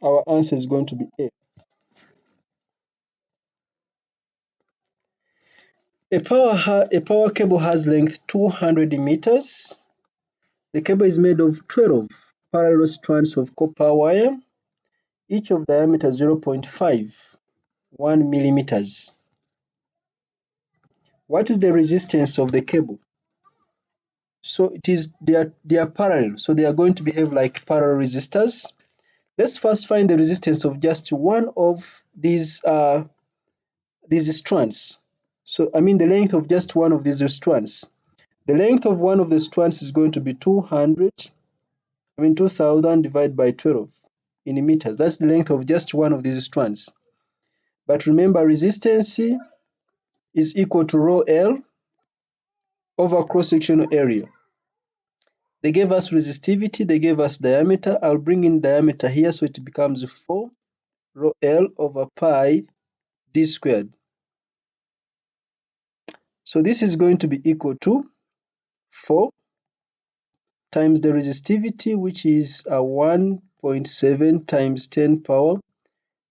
our answer is going to be A. A power cable has length 200 meters. The cable is made of 12 parallel strands of copper wire, each of diameter 0.51 millimeters. What is the resistance of the cable? So they are parallel, so they are going to behave like parallel resistors. Let's first find the resistance of just one of these strands. So I mean the length of just one of these strands. The length of one of the strands is going to be 2000 divided by 12 in meters. That's the length of just one of these strands. But remember, resistance is equal to rho L over cross-sectional area. They gave us resistivity, they gave us diameter. I'll bring in diameter here so it becomes 4 rho L over pi d squared. So this is going to be equal to 4 times the resistivity, which is 1.7 times 10 power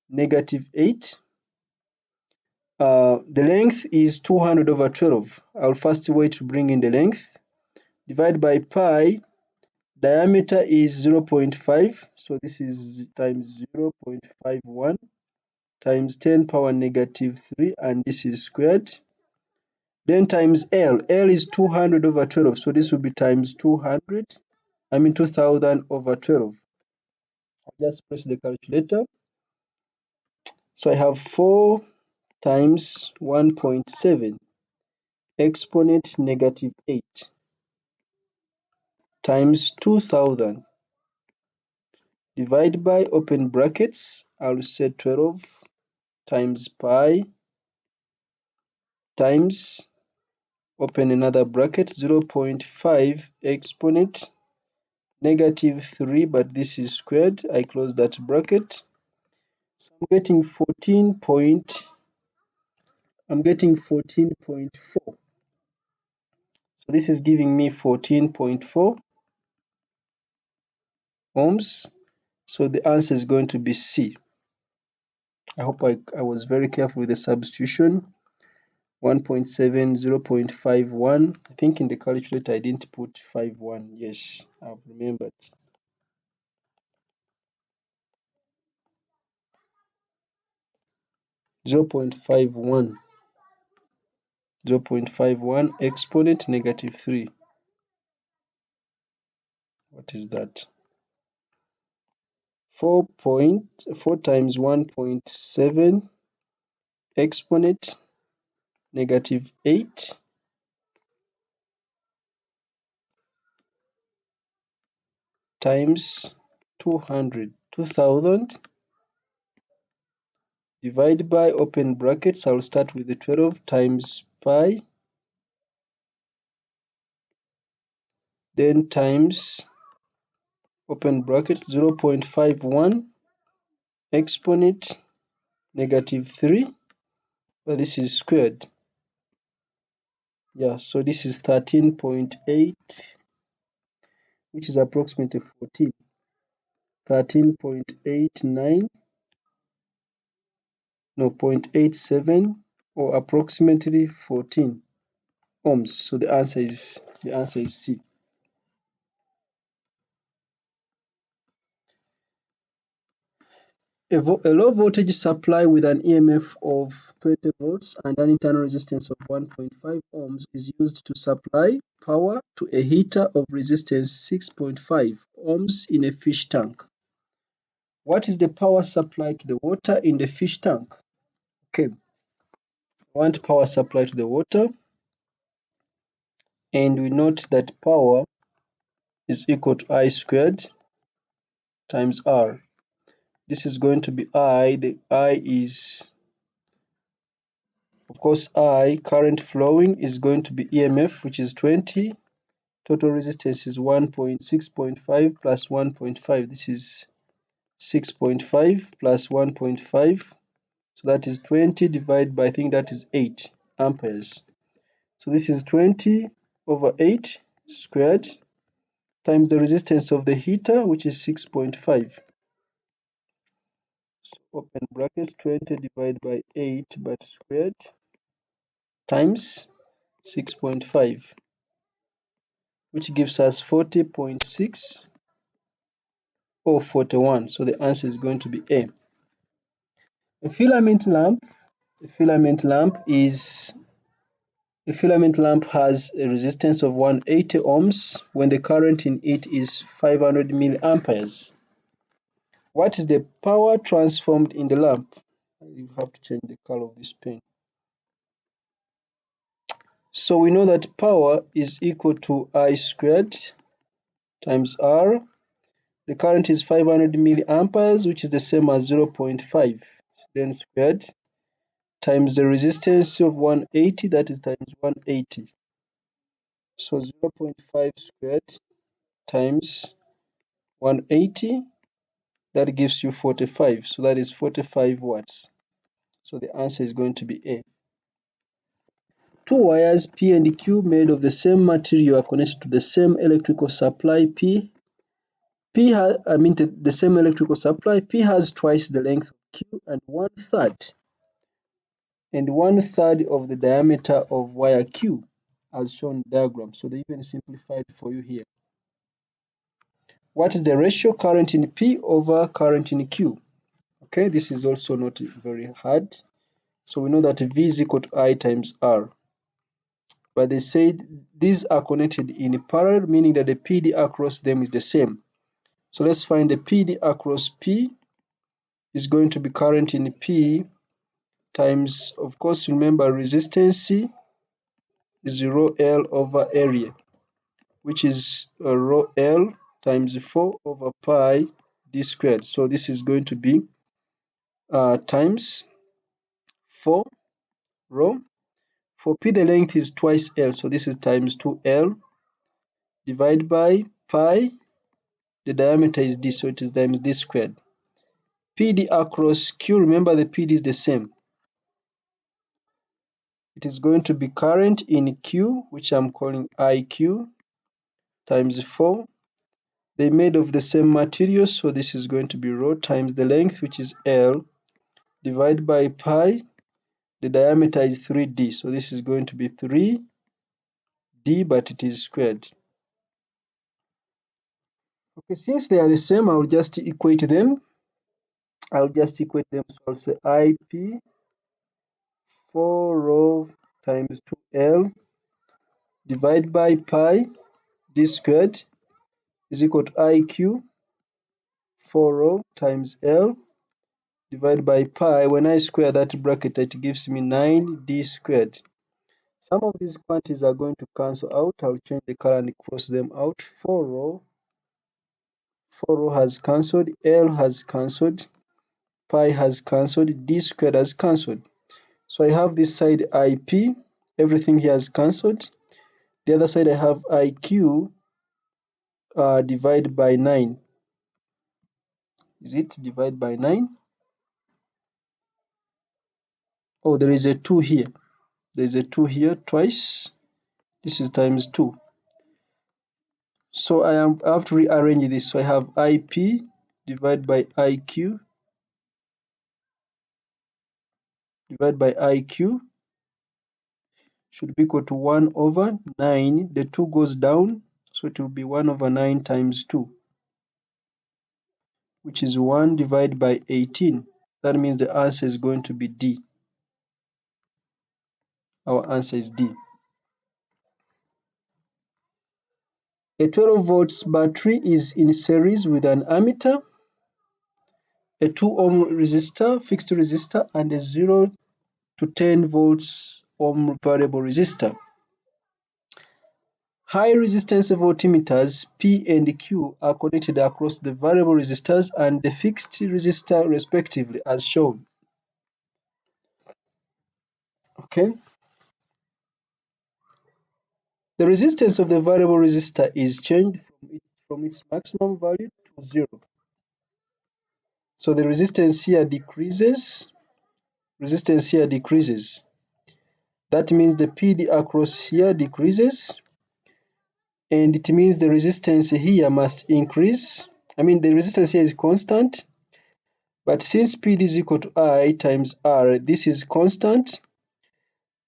negative 8. The length is 200 over 12. I'll first wait to bring in the length. Divide by pi. Diameter is 0.5. So this is times 0.51 times 10 power negative 3. And this is squared. Then times L. L is 200 over 12. So this will be times 2000 over 12. I'll just press the calculator. So I have 4 times 1.7 exponent negative 8 times 2000 divided by open brackets. I'll say 12 times pi times, open another bracket, 0.5 exponent -3, but this is squared. I close that bracket. So I'm getting 14.4. So this is giving me 14.4 ohms. So the answer is going to be C. I hope I was very careful with the substitution. 1.7, 0.51. I think in the calculator I didn't put 51. Yes, I've remembered. 0.51. 0.51 exponent -3. What is that? 4 times 1.7 exponent -8 times 2000 divided by, open brackets, I'll start with the 12 times pi, then times, open brackets, 0.51 exponent -3, but this is squared. Yeah, so this is 13.8, which is approximately 14. 13.89, no, 0.87, or approximately 14 ohms. So the answer is C. A low voltage supply with an e.m.f of 20 volts and an internal resistance of 1.5 ohms is used to supply power to a heater of resistance 6.5 ohms in a fish tank. What is the power supply to the water in the fish tank? Okay, I want power supply to the water, and we note that power is equal to I squared times R. This is going to be I. The I is, of course, current flowing, is going to be e.m.f, which is 20. Total resistance is 6.5 plus 1.5. This is 6.5 plus 1.5. So that is 20 divided by, I think that is 8 amperes. So this is 20 over 8 squared times the resistance of the heater, which is 6.5. So open brackets, 20 divided by 8 but squared times 6.5, which gives us 40.6 or 41. So the answer is going to be A. A filament lamp has a resistance of 180 ohms when the current in it is 500 milliamperes. What is the power transformed in the lamp? You have to change the color of this pen. So we know that power is equal to I squared times R. The current is 500 milliamperes, which is the same as 0.5, then squared, times the resistance of 180, that is times 180. So 0.5 squared times 180, that gives you 45. So that is 45 watts. So the answer is going to be A. Two wires P and Q made of the same material are connected to the same electrical supply P. The same electrical supply P has twice the length of Q and one third of the diameter of wire Q, as shown in the diagram. So they even simplified for you here. What is the ratio current in P over current in Q? Okay, this is also not very hard. So we know that V is equal to I times R. But they said these are connected in parallel, meaning that the PD across them is the same. So let's find the PD across P is going to be current in P times, of course, remember resistance is rho L over area, which is rho L times 4 over pi d squared. So this is going to be times 4 rho For P, the length is twice L, so this is times 2L divided by pi. The diameter is D, so it is times D squared. PD across Q, remember the PD is the same. It is going to be current in Q, which I'm calling IQ, times 4. They're made of the same material, so this is going to be rho times the length, which is L, divided by pi. The diameter is 3D, so this is going to be 3D, but it is squared. Okay, since they are the same, I'll just equate them. So I'll say IP 4 rho times 2L divided by pi D squared is equal to IQ 4 rho times L divided by pi. When I square that bracket, it gives me 9D squared. Some of these quantities are going to cancel out. I'll change the color and cross them out. 4 rho has cancelled, L has cancelled, pi has cancelled, D squared has cancelled. So I have this side IP, everything here has cancelled. The other side I have IQ divided by 9. Is it divided by 9? Oh, there is a 2 here. There is a 2 here twice. This is times 2. So I have to rearrange this. So I have IP divided by IQ divided by IQ should be equal to 1 over 9. The 2 goes down, so it will be 1 over 9 times 2, which is 1 divided by 18. That means the answer is going to be D. Our answer is D. A 12 volts battery is in series with an ammeter, a 2 ohm resistor, fixed resistor, and a 0 to 10 volts ohm variable resistor. High resistance voltmeters P and Q are connected across the variable resistors and the fixed resistor respectively as shown. Okay. The resistance of the variable resistor is changed from its maximum value to 0. So the resistance here decreases. That means the PD across here decreases, and it means the resistance here must increase. I mean, the resistance here is constant, but since PD is equal to I times R, this is constant,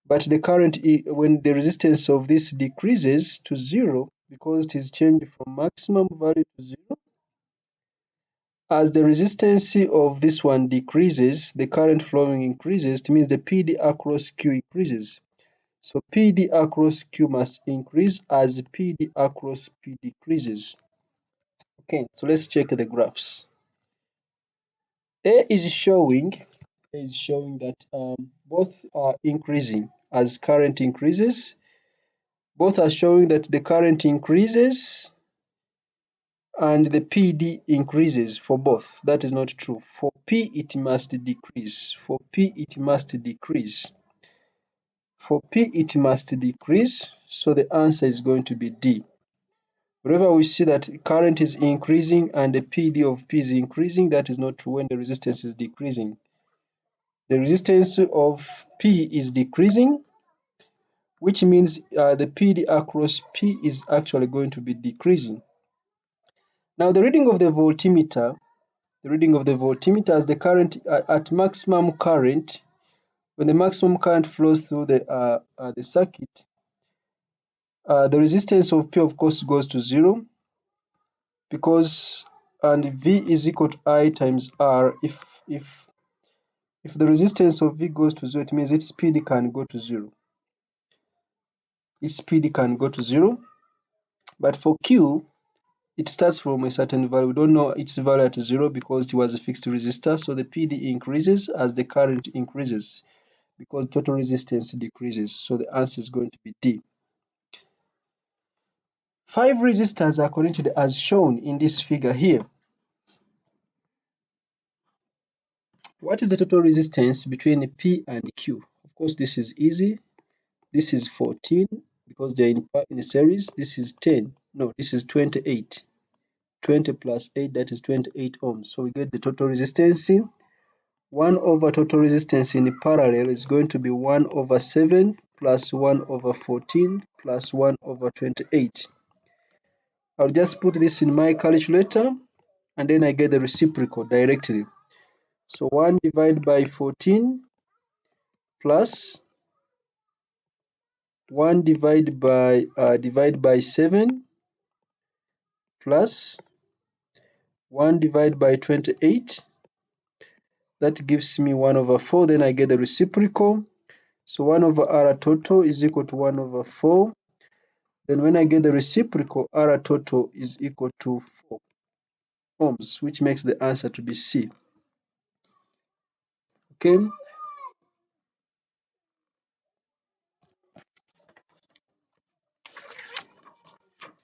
but the current, when the resistance of this decreases to 0, because it is changed from maximum value to 0, as the resistance of this one decreases, the current flowing increases. It means the PD across Q increases. So PD across Q must increase as PD across P decreases. Okay, so let's check the graphs. A is showing that both are increasing as current increases. Both are showing that the current increases and the PD increases for both. That is not true. For P, it must decrease. For P, it must decrease. For P, it must decrease. So the answer is going to be D. Wherever we see that current is increasing and the PD of P is increasing, that is not true when the resistance is decreasing. The resistance of P is decreasing, which means the PD across P is actually going to be decreasing. Now the reading of the voltmeter as the current at maximum current, when the maximum current flows through the circuit, the resistance of P of course goes to 0, because and V is equal to I times R. If the resistance of V goes to 0, it means its speed can go to 0. But for Q, it starts from a certain value. We don't know its value at 0 because it was a fixed resistor. So the PD increases as the current increases because total resistance decreases. So the answer is going to be D. 5 resistors are connected as shown in this figure here. What is the total resistance between P and Q? Of course, this is easy. This is 14 because they're in a series. This is 10. No, this is 28. 20 plus 8, that is 28 ohms. So we get the total resistance. 1 over total resistance in parallel is going to be 1 over 7 plus 1 over 14 plus 1 over 28. I'll just put this in my calculator and then I get the reciprocal directly. So 1 divided by 14 plus 1 divided by 7 plus 1 divided by 28. That gives me 1 over 4. Then I get the reciprocal. So 1 over R total is equal to 1 over 4. Then when I get the reciprocal, R total is equal to 4 ohms, which makes the answer to be C. Okay.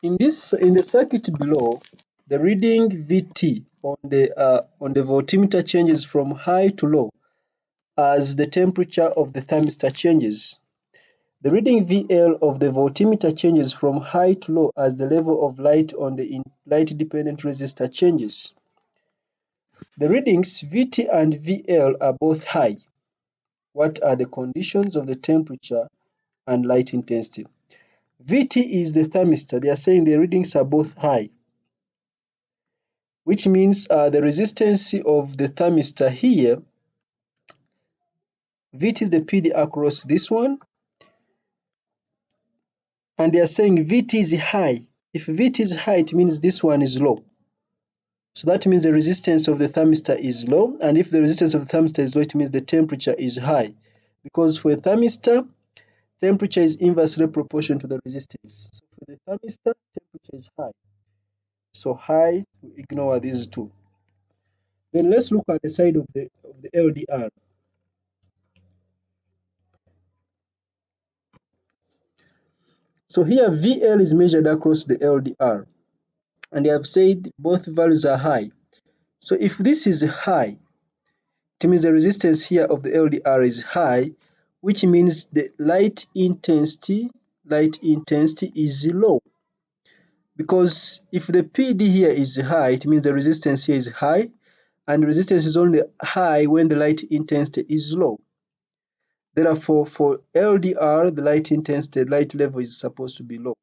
In the circuit below, the reading VT on the voltmeter changes from high to low as the temperature of the thermistor changes. The reading VL of the voltmeter changes from high to low as the level of light on the light-dependent resistor changes. The readings VT and VL are both high. What are the conditions of the temperature and light intensity? VT is the thermistor. They are saying the readings are both high, which means the resistance of the thermistor here, VT is the PD across this one, and they are saying VT is high. If VT is high, it means this one is low. So that means the resistance of the thermistor is low, and if the resistance of the thermistor is low, it means the temperature is high. Because for a thermistor, temperature is inversely proportional to the resistance. So for the thermistor, temperature is high. So high, we ignore these two. Then let's look at the side of the LDR. So here VL is measured across the LDR, and they have said both values are high. So if this is high, it means the resistance here of the LDR is high, which means the light intensity is low. Because if the PD here is high, it means the resistance here is high, and resistance is only high when the light intensity is low. Therefore, for LDR, the light intensity, light level is supposed to be low.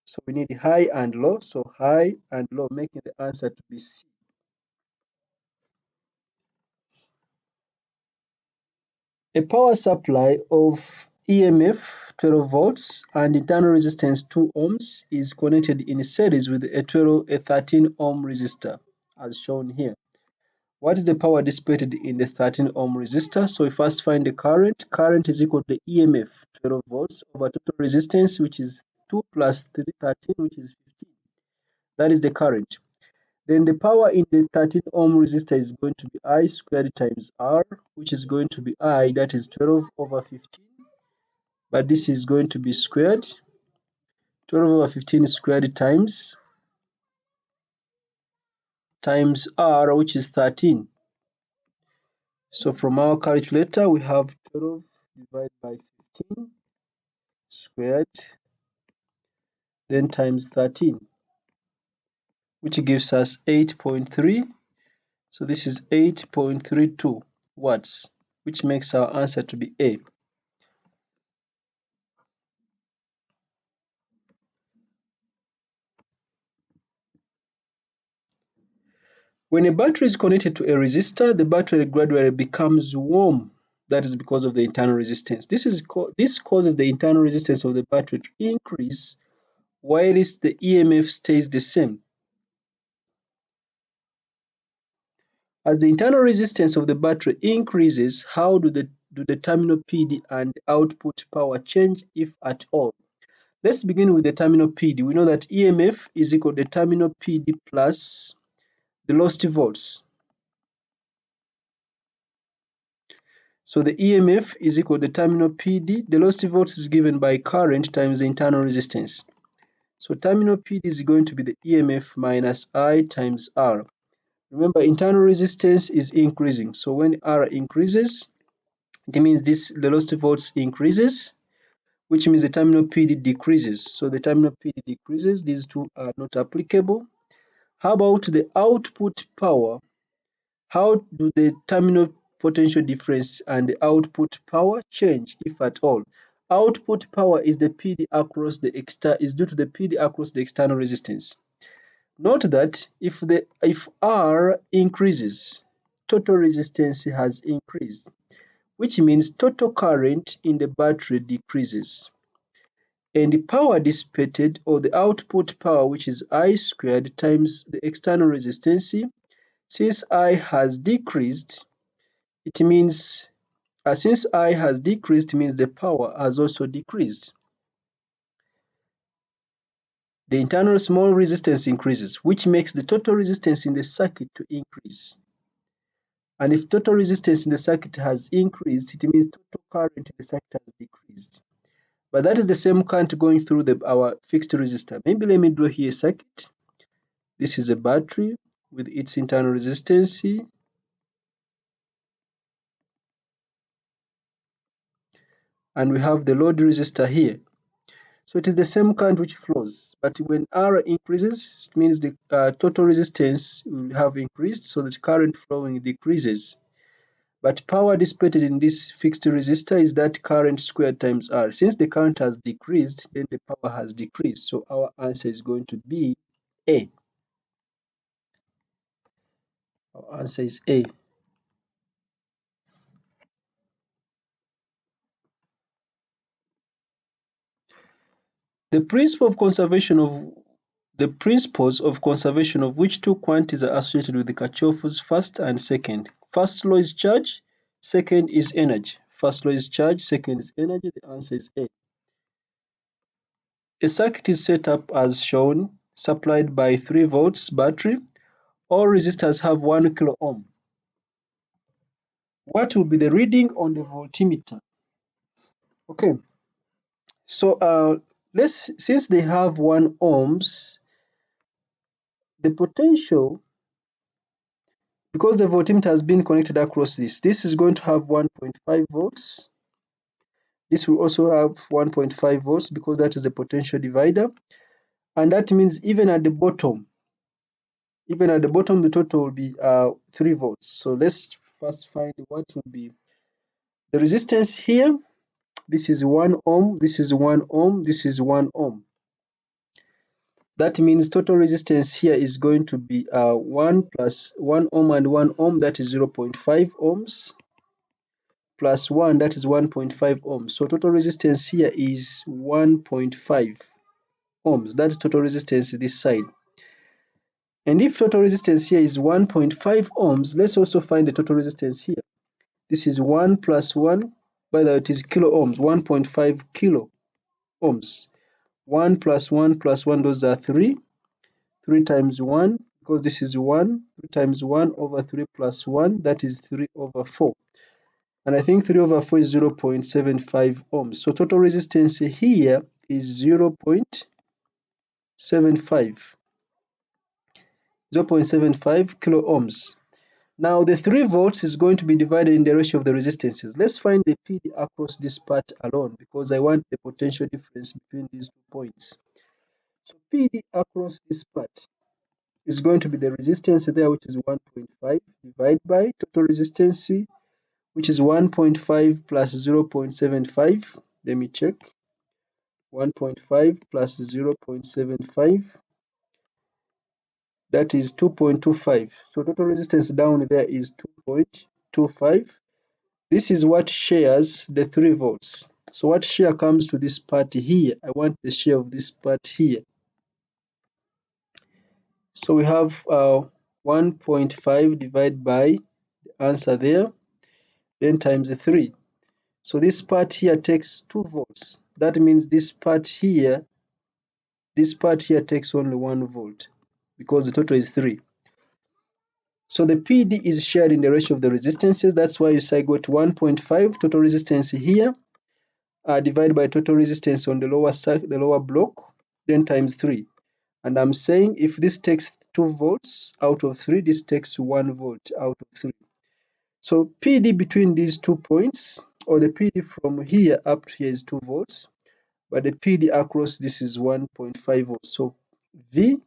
So we need high and low, so high and low, making the answer to be C. A power supply of e.m.f 12 volts and internal resistance 2 ohms is connected in series with a 13 ohm resistor, as shown here. What is the power dissipated in the 13 ohm resistor? So we first find the current. Current is equal to e.m.f 12 volts over total resistance, which is 2 plus 13, which is 15. That is the current. Then the power in the 13 ohm resistor is going to be I squared times R, which is going to be I, that is 12 over 15. But this is going to be squared. 12 over 15 squared times R, which is 13. So from our calculator, we have 12 divided by 15 squared, then times 13, which gives us 8.3. So this is 8.32 watts, which makes our answer to be A. When a battery is connected to a resistor, the battery gradually becomes warm. That is because of the internal resistance. This causes the internal resistance of the battery to increase, whilst the e.m.f stays the same. As the internal resistance of the battery increases, how do the terminal PD and output power change, if at all? Let's begin with the terminal PD. We know that e.m.f is equal to the terminal PD plus the lost volts. So the e.m.f is equal to the terminal PD. The lost volts is given by current times the internal resistance. So terminal PD is going to be the e.m.f minus I times R. Remember, internal resistance is increasing. So when R increases, it means the lost volts increases, which means the terminal PD decreases. So the terminal PD decreases, these two are not applicable. How about the output power? How do the terminal potential difference and the output power change, if at all? Output power is the PD across the is due to the PD across the external resistance. Note that if R increases, total resistance has increased, which means total current in the battery decreases. And the power dissipated, or the output power, which is I squared times the external resistance, since I has decreased, it means since I has decreased means the power has also decreased. The internal small resistance increases, which makes the total resistance in the circuit to increase. And if total resistance in the circuit has increased, it means total current in the circuit has decreased. But that is the same current going through our fixed resistor. Maybe let me draw here a circuit. This is a battery with its internal resistance. And we have the load resistor here. So it is the same current which flows, but when R increases, it means the total resistance will have increased, so that current flowing decreases. But power dissipated in this fixed resistor is that current squared times R. Since the current has decreased, then the power has decreased. So our answer is going to be A. Our answer is A. The principles of conservation of which two quantities are associated with the Kirchhoff's first and second. First law is charge, second is energy. First law is charge, second is energy. The answer is A. A circuit is set up as shown, supplied by 3 volts battery. All resistors have 1 kilo ohm. What will be the reading on the voltmeter? Okay, so since they have 1 ohms, the potential, because the voltmeter has been connected across this is going to have 1.5 volts. This will also have 1.5 volts because that is the potential divider. And that means even at the bottom, the total will be 3 volts. So let's first find what will be the resistance here. This is 1 ohm, this is 1 ohm, this is 1 ohm. That means total resistance here is going to be 1 plus 1 ohm and 1 ohm, that is 0.5 ohms, plus 1, that is 1.5 ohms. So total resistance here is 1.5 ohms. That is total resistance this side. And if total resistance here is 1.5 ohms, let's also find the total resistance here. This is 1 plus 1, by the way, it is kilo ohms, 1.5 kilo ohms. 1 plus 1 plus 1, those are 3. 3 times 1, because this is 1, 3 times 1 over 3 plus 1, that is 3 over 4. And I think 3 over 4 is 0.75 ohms. So total resistance here is 0.75 kilo ohms. Now the 3 volts is going to be divided in the ratio of the resistances. Let's find the PD across this part alone because I want the potential difference between these 2 points. So PD across this part is going to be the resistance there, which is 1.5, divided by total resistance, which is 1.5 plus 0.75. Let me check. 1.5 plus 0.75, that is 2.25. So total resistance down there is 2.25. This is what shares the 3 volts. So what share comes to this part here? I want the share of this part here. So we have 1.5 divided by the answer there, then times 3. So this part here takes 2 volts. That means this part here takes only 1 volt because the total is 3. So the PD is shared in the ratio of the resistances. That's why you say I got 1.5 total resistance here divided by total resistance on the lower block, then times 3. And I'm saying if this takes 2 volts out of 3, this takes 1 volt out of 3. So PD between these 2 points, or the PD from here up to here, is 2 volts. but the PD across this is 1.5 volts. So V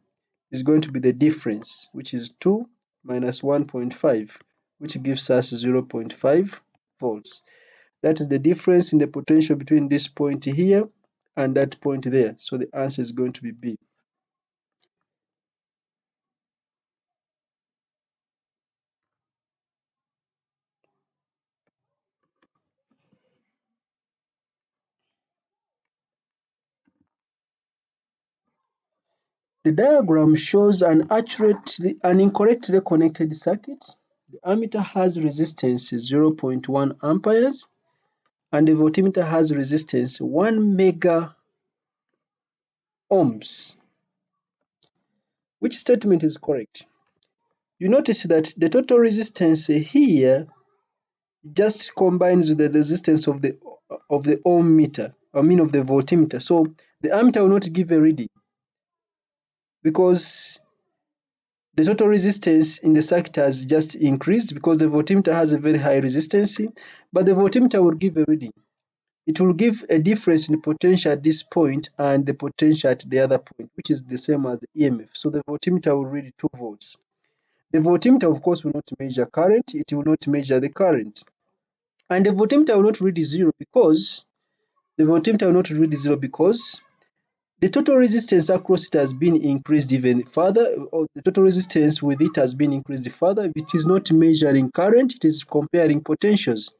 is going to be the difference, which is 2 minus 1.5, which gives us 0.5 volts. That is the difference in the potential between this point here and that point there. So the answer is going to be B. The diagram shows an incorrectly connected circuit. The ammeter has resistance 0.1 amperes and the voltmeter has resistance 1 mega ohms. Which statement is correct? You notice that the total resistance here just combines with the resistance of the ohm meter, of the voltmeter. So the ammeter will not give a reading because the total resistance in the circuit has just increased because the voltmeter has a very high resistance, but the voltmeter will give a reading. It will give a difference in potential at this point and the potential at the other point, which is the same as the e.m.f. So the voltmeter will read 2 volts. The voltmeter, of course, will not measure current. It will not measure the current. And the voltmeter will not read zero because the total resistance across it has been increased even further, or the total resistance with it has been increased further. It is not measuring current, it is comparing potentials.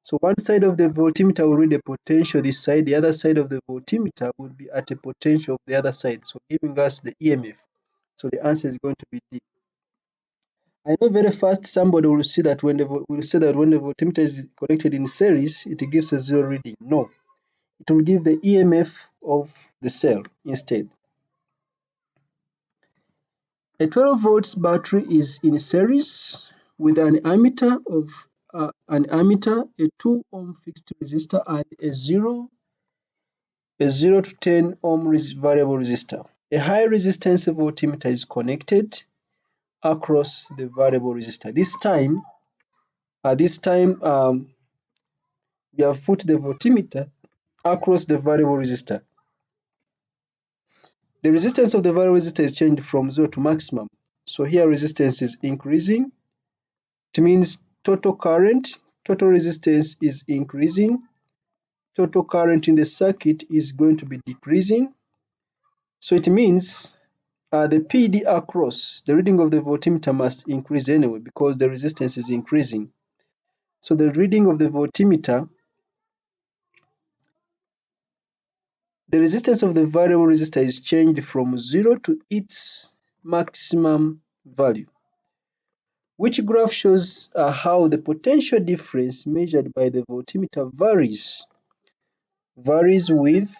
So one side of the voltmeter will read a potential this side, the other side of the voltmeter will be at a potential of the other side, so giving us the e.m.f. So the answer is going to be D. I know very fast somebody will say that when the voltmeter is connected in series, it gives a zero reading. No, it will give the e.m.f of the cell instead. A 12 volts battery is in series with an ammeter, a 2 ohm fixed resistor, and a 0 to 10 ohm variable resistor. A high resistance voltmeter is connected across the variable resistor. This time we have put the voltmeter across the variable resistor. The resistance of the variable resistor is changed from 0 to maximum. So here resistance is increasing. It means total resistance is increasing. Total current in the circuit is going to be decreasing. So it means the PD across, the reading of the voltmeter must increase anyway because the resistance is increasing. So the reading of the voltmeter, the resistance of the variable resistor is changed from 0 to its maximum value. Which graph shows how the potential difference measured by the voltmeter varies with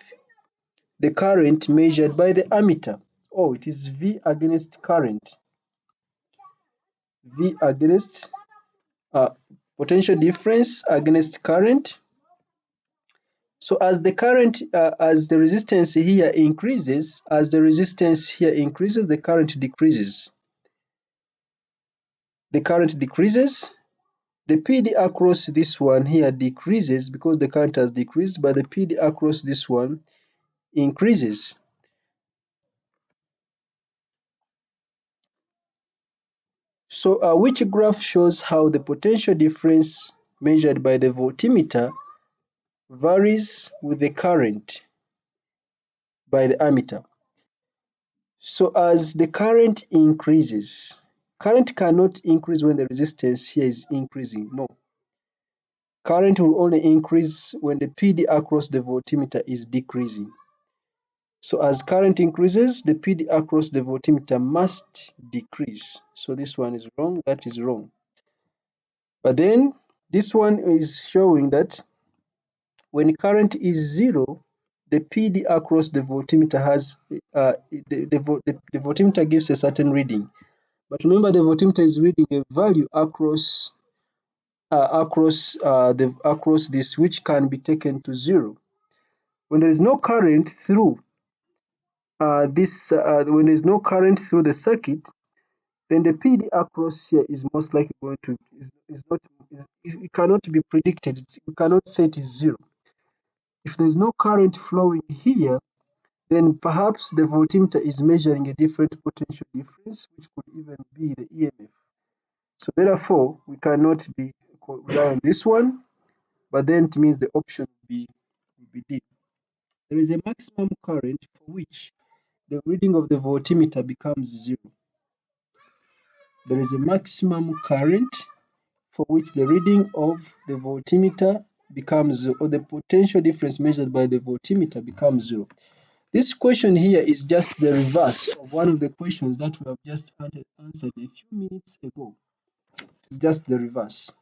the current measured by the ammeter? Oh, it is V against current. V against potential difference against current. So as the resistance here increases, the current decreases. The PD across this one here decreases because the current has decreased, but the PD across this one increases. So which graph shows how the potential difference measured by the voltmeter varies with the current by the ammeter? So as the current increases, current cannot increase when the resistance here is increasing. No. Current will only increase when the PD across the voltmeter is decreasing. So as current increases, the PD across the voltmeter must decrease. So this one is wrong, that is wrong. But then this one is showing that when current is zero, the PD across the voltmeter has the voltmeter gives a certain reading. But remember, the voltmeter is reading a value across this, which can be taken to zero. When there is no current through when there is no current through the circuit, then the PD across here is most likely going to it cannot be predicted. You cannot say it is zero. If there's no current flowing here, then perhaps the voltmeter is measuring a different potential difference, which could even be the e.m.f. So therefore, we cannot rely on this one, but then it means the option would be D. There is a maximum current for which the reading of the voltmeter becomes zero. There is a maximum current for which the reading of the voltmeter becomes zero, or the potential difference measured by the voltmeter becomes zero. This question here is just the reverse of one of the questions that we have just answered a few minutes ago. It's just the reverse.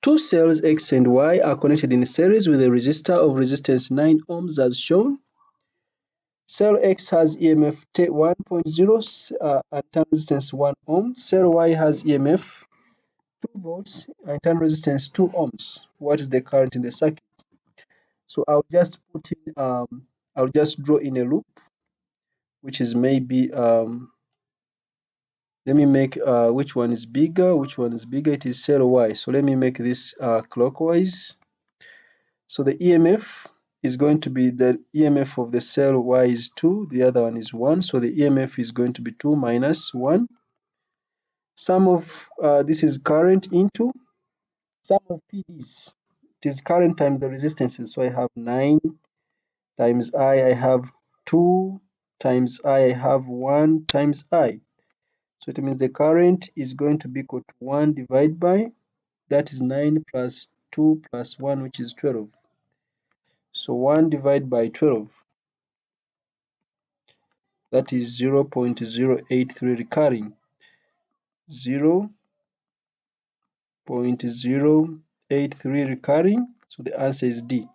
Two cells X and Y are connected in series with a resistor of resistance 9 ohms as shown. Cell X has e.m.f 1.0 and internal resistance 1 ohm. Cell Y has e.m.f 2 volts and internal resistance 2 ohms. What is the current in the circuit? So I'll just I'll just draw in a loop, which is maybe let me make which one is bigger, which one is bigger. It is cell Y. So let me make this clockwise. So the EMF is going to be the EMF of the cell Y is 2, the other one is 1. So the EMF is going to be 2 minus 1. Sum of this is current into sum of PDs. It is current times the resistances. So I have 9 times I have 2 times I have 1 times I. So it means the current is going to be equal to 1 divided by, that is 9 plus 2 plus 1, which is 12. So 1 divided by 12, that is 0.083 recurring. 0.083 recurring. So the answer is D.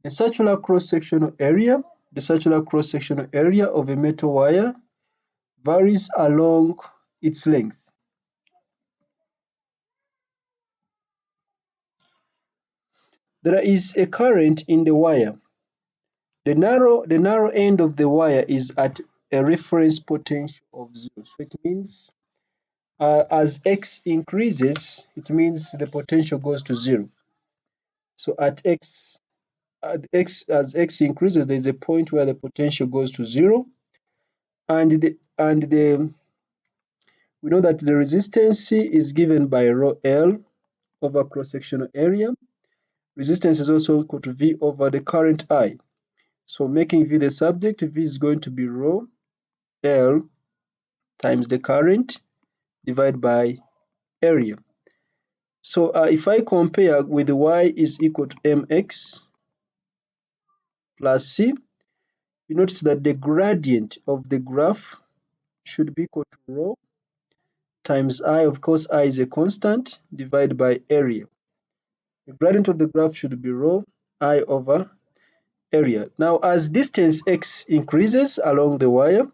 The circular cross-sectional area. The circular cross-sectional area of a metal wire varies along its length. There is a current in the wire. The narrow end of the wire is at a reference potential of 0. So it means as X increases, it means the potential goes to 0. So as X increases, there is a point where the potential goes to 0. And we know that the resistance is given by rho L over cross-sectional area. Resistance is also equal to V over the current I. So making V the subject, V is going to be rho L times the current divided by area. So if I compare with Y is equal to mx plus C, you notice that the gradient of the graph should be equal to rho times I. Of course, I is a constant, divided by area. The gradient of the graph should be rho I over area. Now, as distance x increases along the wire,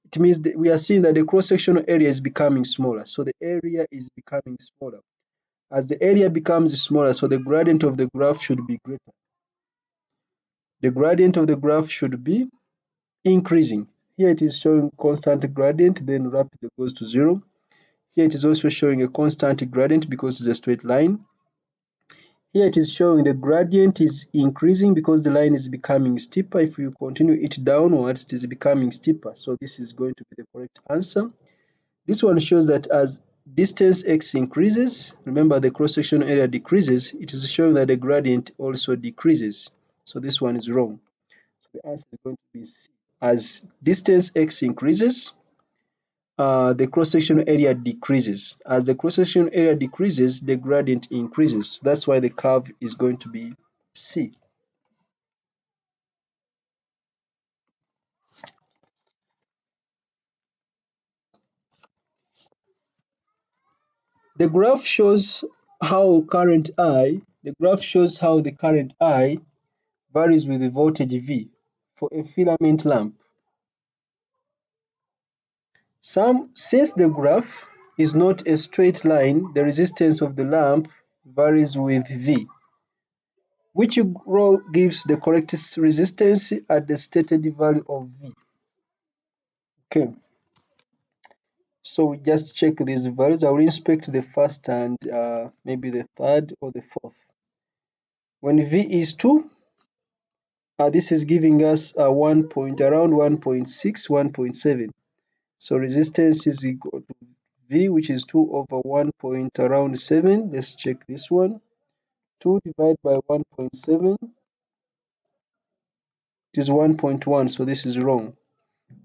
it means that we are seeing that the cross-sectional area is becoming smaller. So the area is becoming smaller. As the area becomes smaller, so the gradient of the graph should be greater. The gradient of the graph should be increasing. Here it is showing constant gradient, then rapidly goes to 0. Here it is also showing a constant gradient because it's a straight line. Here it is showing the gradient is increasing because the line is becoming steeper. If you continue it downwards, it is becoming steeper. So this is going to be the correct answer. This one shows that as distance x increases, remember the cross-sectional area decreases, it is showing that the gradient also decreases. So this one is wrong. So the answer is going to be C. As distance x increases, the cross-sectional area decreases. As the cross-sectional area decreases, the gradient increases. That's why the curve is going to be C. The graph shows how the current I varies with the voltage V for a filament lamp. Since the graph is not a straight line, the resistance of the lamp varies with V. Which row gives the correct resistance at the stated value of V? Okay. So we just check these values. I will inspect the first and maybe the third or the fourth. When V is 2, this is giving us around 1.6, 1.7. So resistance is equal to V, which is 2 over 1.7. Let's check this one. 2 divided by 1.7, it is 1.1, so this is wrong.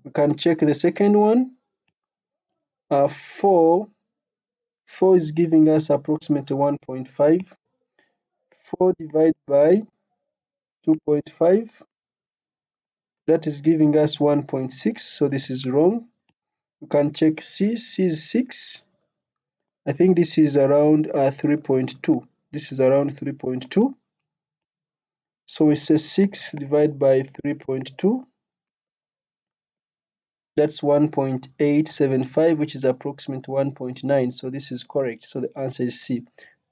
We can check the second one. 4 is giving us approximately 1.5. 4 divided by 2.5, that is giving us 1.6, so this is wrong. We can check C. C is 6. I think this is around 3.2. This is around 3.2. So we say 6 divided by 3.2. That's 1.875, which is approximately 1.9. So this is correct. So the answer is C.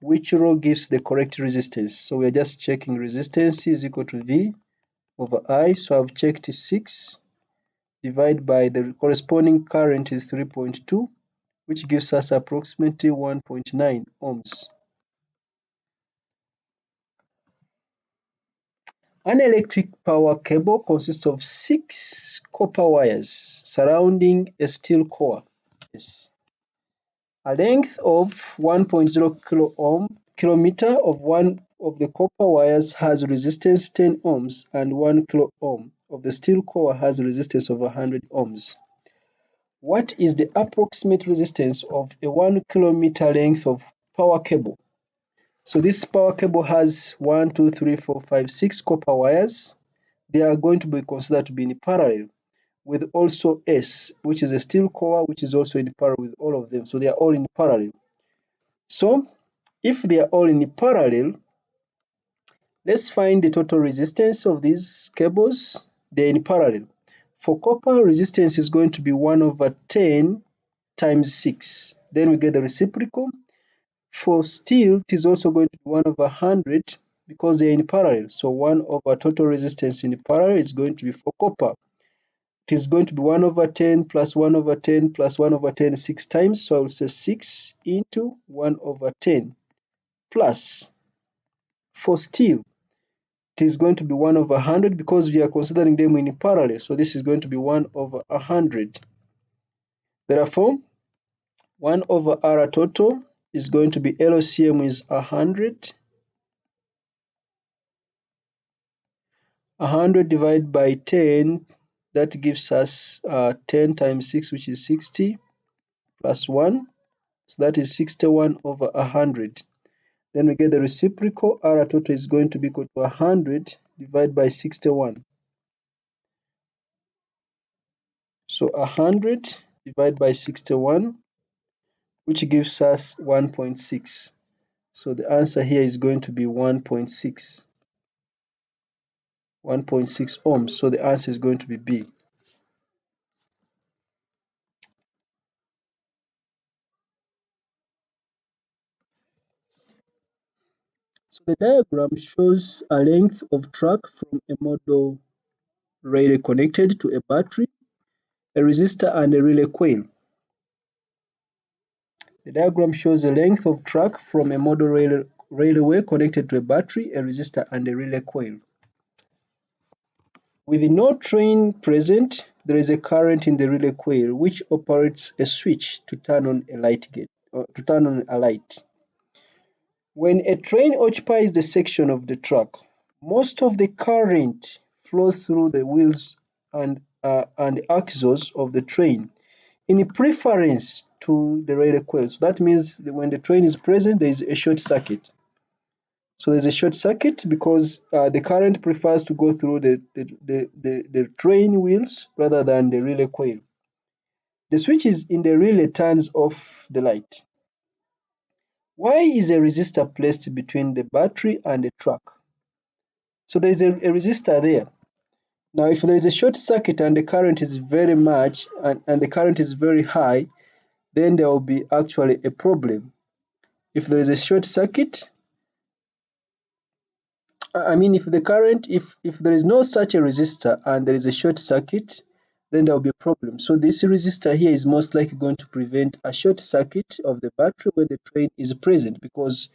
Which row gives the correct resistance? So we are just checking resistance. C is equal to V over I. So I've checked 6 divided by the corresponding current is 3.2, which gives us approximately 1.9 ohms. An electric power cable consists of 6 copper wires surrounding a steel core. Yes. A length of 1.0 kilometer of one of the copper wires has resistance 10 ohms and 1 kilo ohm of the steel core has resistance of 100 ohms. What is the approximate resistance of a 1 kilometer length of power cable? So this power cable has 1, 2, 3, 4, 5, 6 copper wires. They are going to be considered to be in parallel with also S, which is a steel core, which is also in parallel with all of them. So they are all in parallel. So if they are all in parallel, let's find the total resistance of these cables. They're in parallel. For copper, resistance is going to be 1 over 10 times 6. Then we get the reciprocal. For steel, it is also going to be 1 over 100 because they're in parallel. So 1 over total resistance in parallel is going to be for copper. It is going to be 1 over 10 plus 1 over 10 plus 1 over 10 6 times. So I will say 6 into 1 over 10 plus for steel. It is going to be 1 over 100 because we are considering them in parallel. So this is going to be 1 over 100. Therefore, 1 over R total is going to be LCM is 100. 100 divided by 10, that gives us 10 times 6, which is 60, plus 1. So that is 61 over 100. Then we get the reciprocal. R total is going to be equal to 100 divided by 61. So 100 divided by 61, which gives us 1.6. So the answer here is going to be 1.6. 1.6 ohms. So the answer is going to be B. So the diagram shows a length of track from a model relay connected to a battery, a resistor, and a relay coil. The diagram shows the length of track from a model railway connected to a battery, a resistor, and a relay coil. With no train present, there is a current in the relay coil which operates a switch to turn on a light gate or to turn on a light. When a train occupies the section of the track, most of the current flows through the wheels and axles of the train in preference to the relay coil. So that means that when the train is present, there is a short circuit. So there's a short circuit because the current prefers to go through the train wheels rather than the relay coil. The switch is in the relay turns off the light. Why is a resistor placed between the battery and the track? So there is a resistor there. Now, if there is a short circuit and the current is very much and the current is very high, then there will be actually a problem. If there is a short circuit, if the current, if there is no such a resistor and there is a short circuit, then there will be a problem. So this resistor here is most likely going to prevent a short circuit of the battery when the train is present, because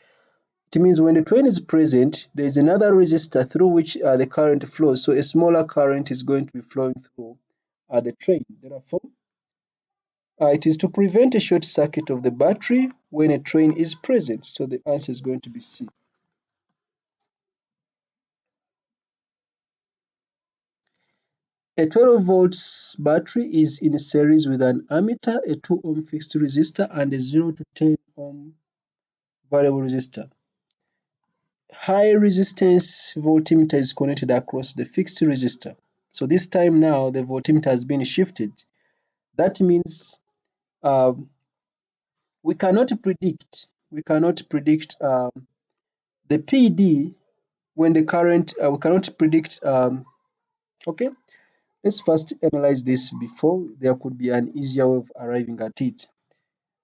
it means when the train is present, there is another resistor through which the current flows. So a smaller current is going to be flowing through the train. Therefore, it is to prevent a short circuit of the battery when a train is present. So the answer is going to be C. A 12 volts battery is in series with an ammeter, a 2 ohm fixed resistor, and a 0 to 10 ohm variable resistor. High resistance voltmeter is connected across the fixed resistor. So this time now the voltmeter has been shifted. That means we cannot predict the PD when the current we cannot predict okay. Let's first analyze this before there could be an easier way of arriving at it.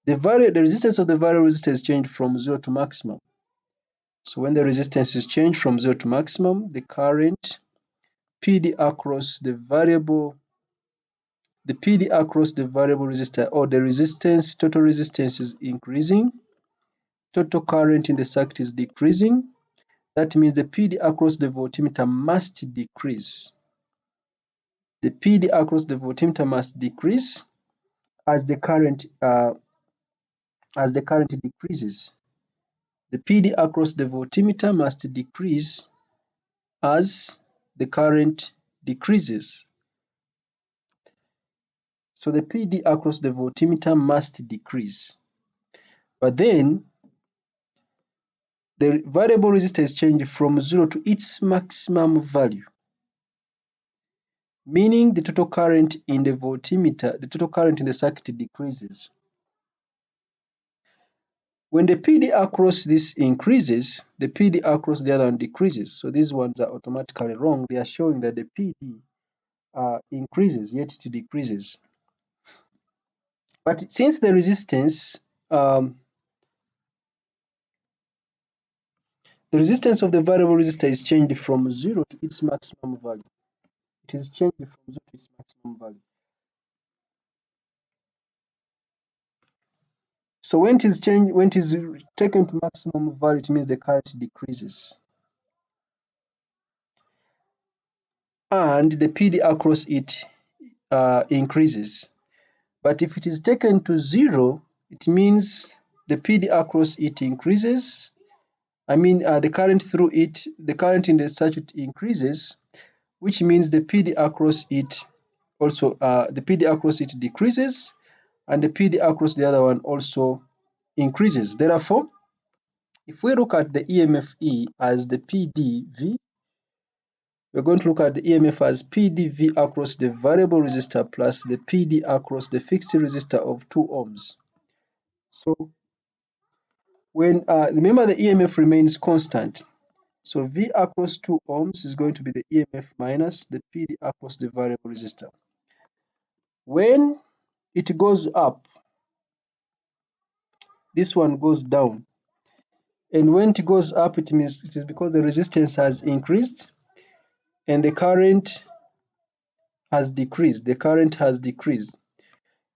The resistance of the variable resistor is changed from 0 to maximum. So when the resistance is changed from 0 to maximum, the current PD across the variable resistor, or the resistance, total resistance, is increasing. Total current in the circuit is decreasing. That means the PD across the voltmeter must decrease. The PD across the voltmeter must decrease as the current decreases. The PD across the voltmeter must decrease as the current decreases. So the PD across the voltmeter must decrease. But then the variable resistor is changed from 0 to its maximum value, meaning the total current in the voltmeter, the total current in the circuit decreases. When the PD across this increases, the PD across the other one decreases. So these ones are automatically wrong. They are showing that the PD increases, yet it decreases. But since the resistance of the variable resistor is changed from 0 to its maximum value, it is changed from 0 to its maximum value. So when it is taken to maximum value, it means the current decreases, and the PD across it increases. But if it is taken to 0, it means the PD across it increases. The current in the circuit increases, which means the PD across it also decreases, and the PD across the other one also increases. Therefore, if we look at the EMF E as the PDV, we're going to look at the EMF as PDV across the variable resistor plus the PD across the fixed resistor of 2 ohms. So when remember, the EMF remains constant. So V across 2 ohms is going to be the EMF minus the PD across the variable resistor. When it goes up, this one goes down. And when it goes up, it means it is because the resistance has increased and the current has decreased. The current has decreased.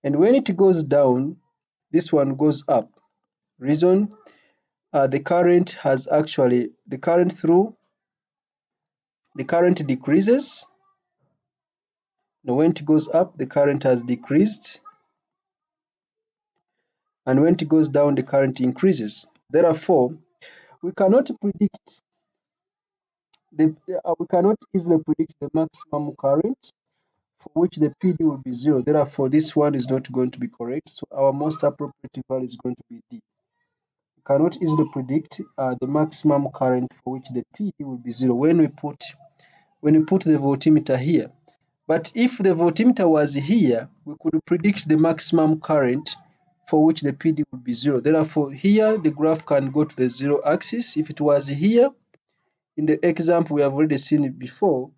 And when it goes down, this one goes up. Reason, the current decreases. Now when it goes up, the current has decreased. And when it goes down, the current increases. Therefore, we cannot easily predict the maximum current for which the PD will be 0. Therefore, this one is not going to be correct. So our most appropriate value is going to be D. We cannot easily predict the maximum current for which the PD will be 0 when we put the voltmeter here. But if the voltmeter was here, we could predict the maximum current for which the PD would be 0. Therefore, here the graph can go to the 0 axis. If it was here, in the example we have already seen it before,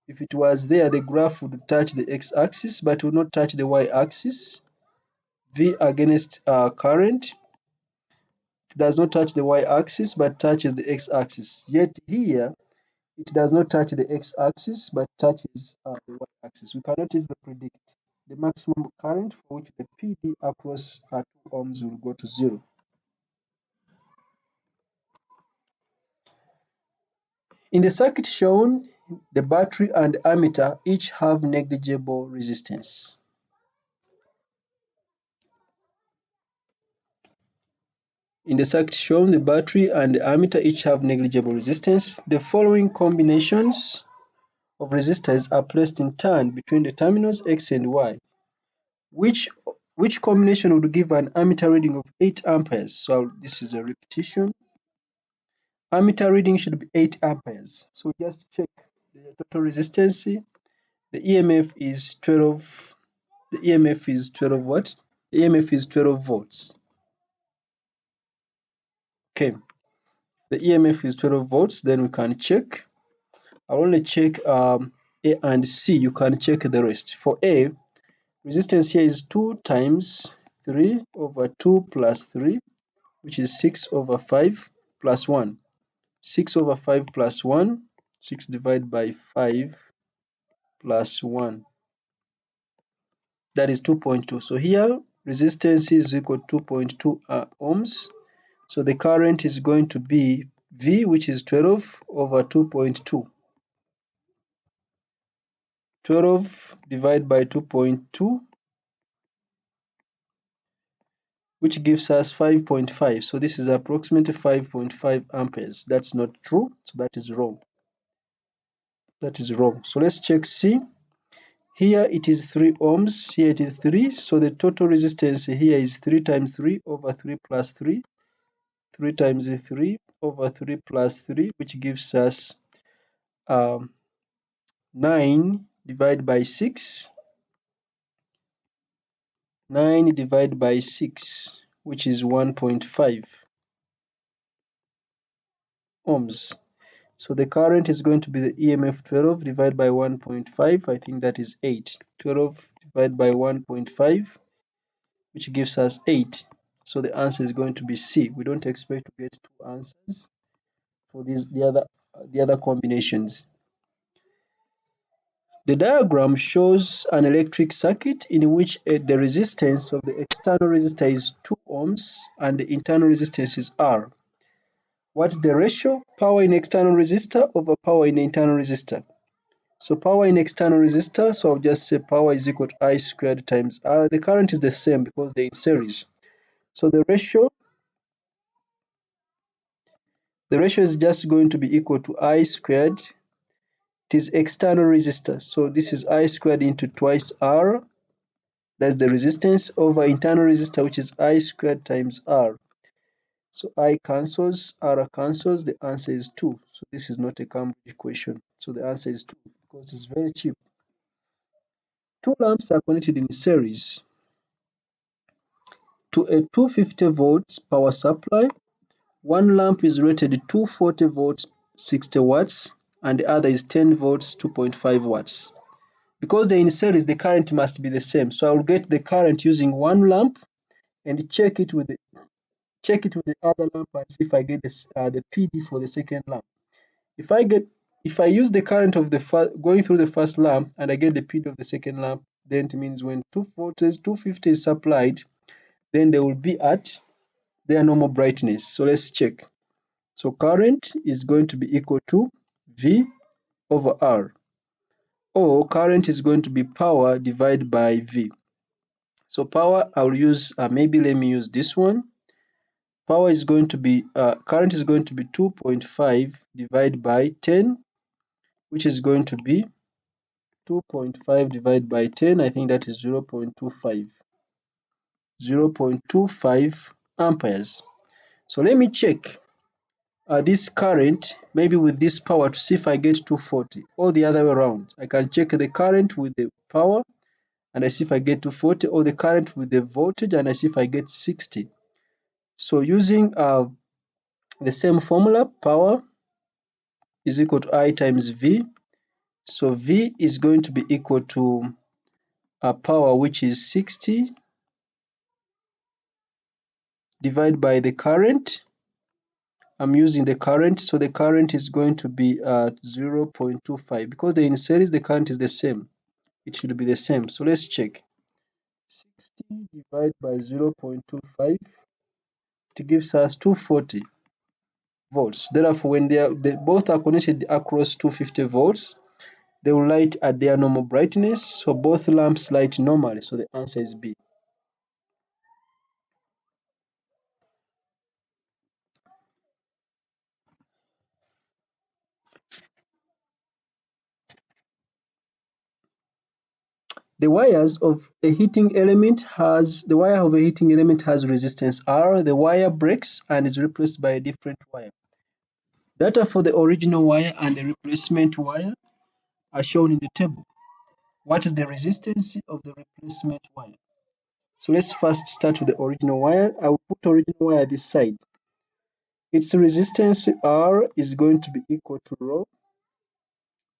if it was there, the graph would touch the x-axis but would not touch the y-axis. V against current, it does not touch the y-axis but touches the x-axis. Yet here, it does not touch the x-axis but touches the y-axis. We cannot easily predict the maximum current for which the PD across 2 ohms will go to 0. In the circuit shown, the battery and ammeter each have negligible resistance. In the circuit shown, the battery and the ammeter each have negligible resistance. The following combinations of resistors are placed in turn between the terminals X and Y. Which combination would give an ammeter reading of 8 amperes? So this is a repetition. Ammeter reading should be 8 amperes. So just check the total resistance. The EMF is 12. The EMF is 12 what? The EMF is 12 volts. Okay. The EMF is 12 volts. Then we can check. I'll only check A and C. You can check the rest. For A, resistance here is 2 times 3 over 2 plus 3, which is 6 over 5 plus 1. 6 over 5 plus 1, 6 divided by 5 plus 1. That is 2.2. So here, resistance is equal to 2.2 ohms. So the current is going to be V, which is 12 over 2.2. 12 divided by 2.2, which gives us 5.5. So this is approximately 5.5 amperes. That's not true, so that is wrong. That is wrong. So let's check C. Here it is 3 ohms, here it is 3. So the total resistance here is 3 times 3 over 3 plus 3. 3 times 3 over 3 plus 3, which gives us 9 divided by 6. 9 divided by 6, which is 1.5 ohms. So the current is going to be the EMF 12 divided by 1.5. I think that is 8. 12 divided by 1.5, which gives us 8. So the answer is going to be C. We don't expect to get 2 answers for the other combinations. The diagram shows an electric circuit in which the resistance of the external resistor is 2 ohms and the internal resistance is R. What's the ratio? Power in external resistor over power in internal resistor. So power in external resistor, so I'll just say power is equal to I squared times R. The current is the same because they're in series. So the ratio is just going to be equal to I squared. It is external resistor. So this is I squared into twice R. That's the resistance over internal resistor, which is I squared times R. So I cancels, R cancels, the answer is 2. So this is not a Cambridge equation. So the answer is 2 because it's very cheap. 2 lamps are connected in series to a 250 volts power supply. One lamp is rated 240 volts 60 watts and the other is 10 volts 2.5 watts. Because they're in series, the current must be the same. So I'll get the current using one lamp and check it with the other lamp and see if I get the PD for the second lamp. If I use the current of the going through the first lamp and I get the PD of the second lamp, then it means when 250 is supplied, then they will be at their normal brightness. So let's check. So current is going to be equal to V over R, or current is going to be power divided by V. So power, I'll use, maybe let me use this one. Power is going to be, current is going to be 2.5 divided by 10, which is going to be 2.5 divided by 10. I think that is 0.25. 0.25 amperes. So let me check this current, maybe with this power, to see if I get 240, or the other way around. I can check the current with the power and I see if I get 240, or the current with the voltage and I see if I get 60. So using the same formula, power is equal to I times V. So V is going to be equal to power, which is 60, divided by the current, I'm using the current, so the current is going to be 0.25. Because in series the current is the same, it should be the same. So let's check. 60 divided by 0.25, it gives us 240 volts. Therefore, when they both are connected across 250 volts, they will light at their normal brightness. So both lamps light normally. So the answer is B. The wire of a heating element has resistance R. The wire breaks and is replaced by a different wire. Data for the original wire and the replacement wire are shown in the table. What is the resistance of the replacement wire? So let's first start with the original wire. I will put original wire this side. Its resistance R is going to be equal to rho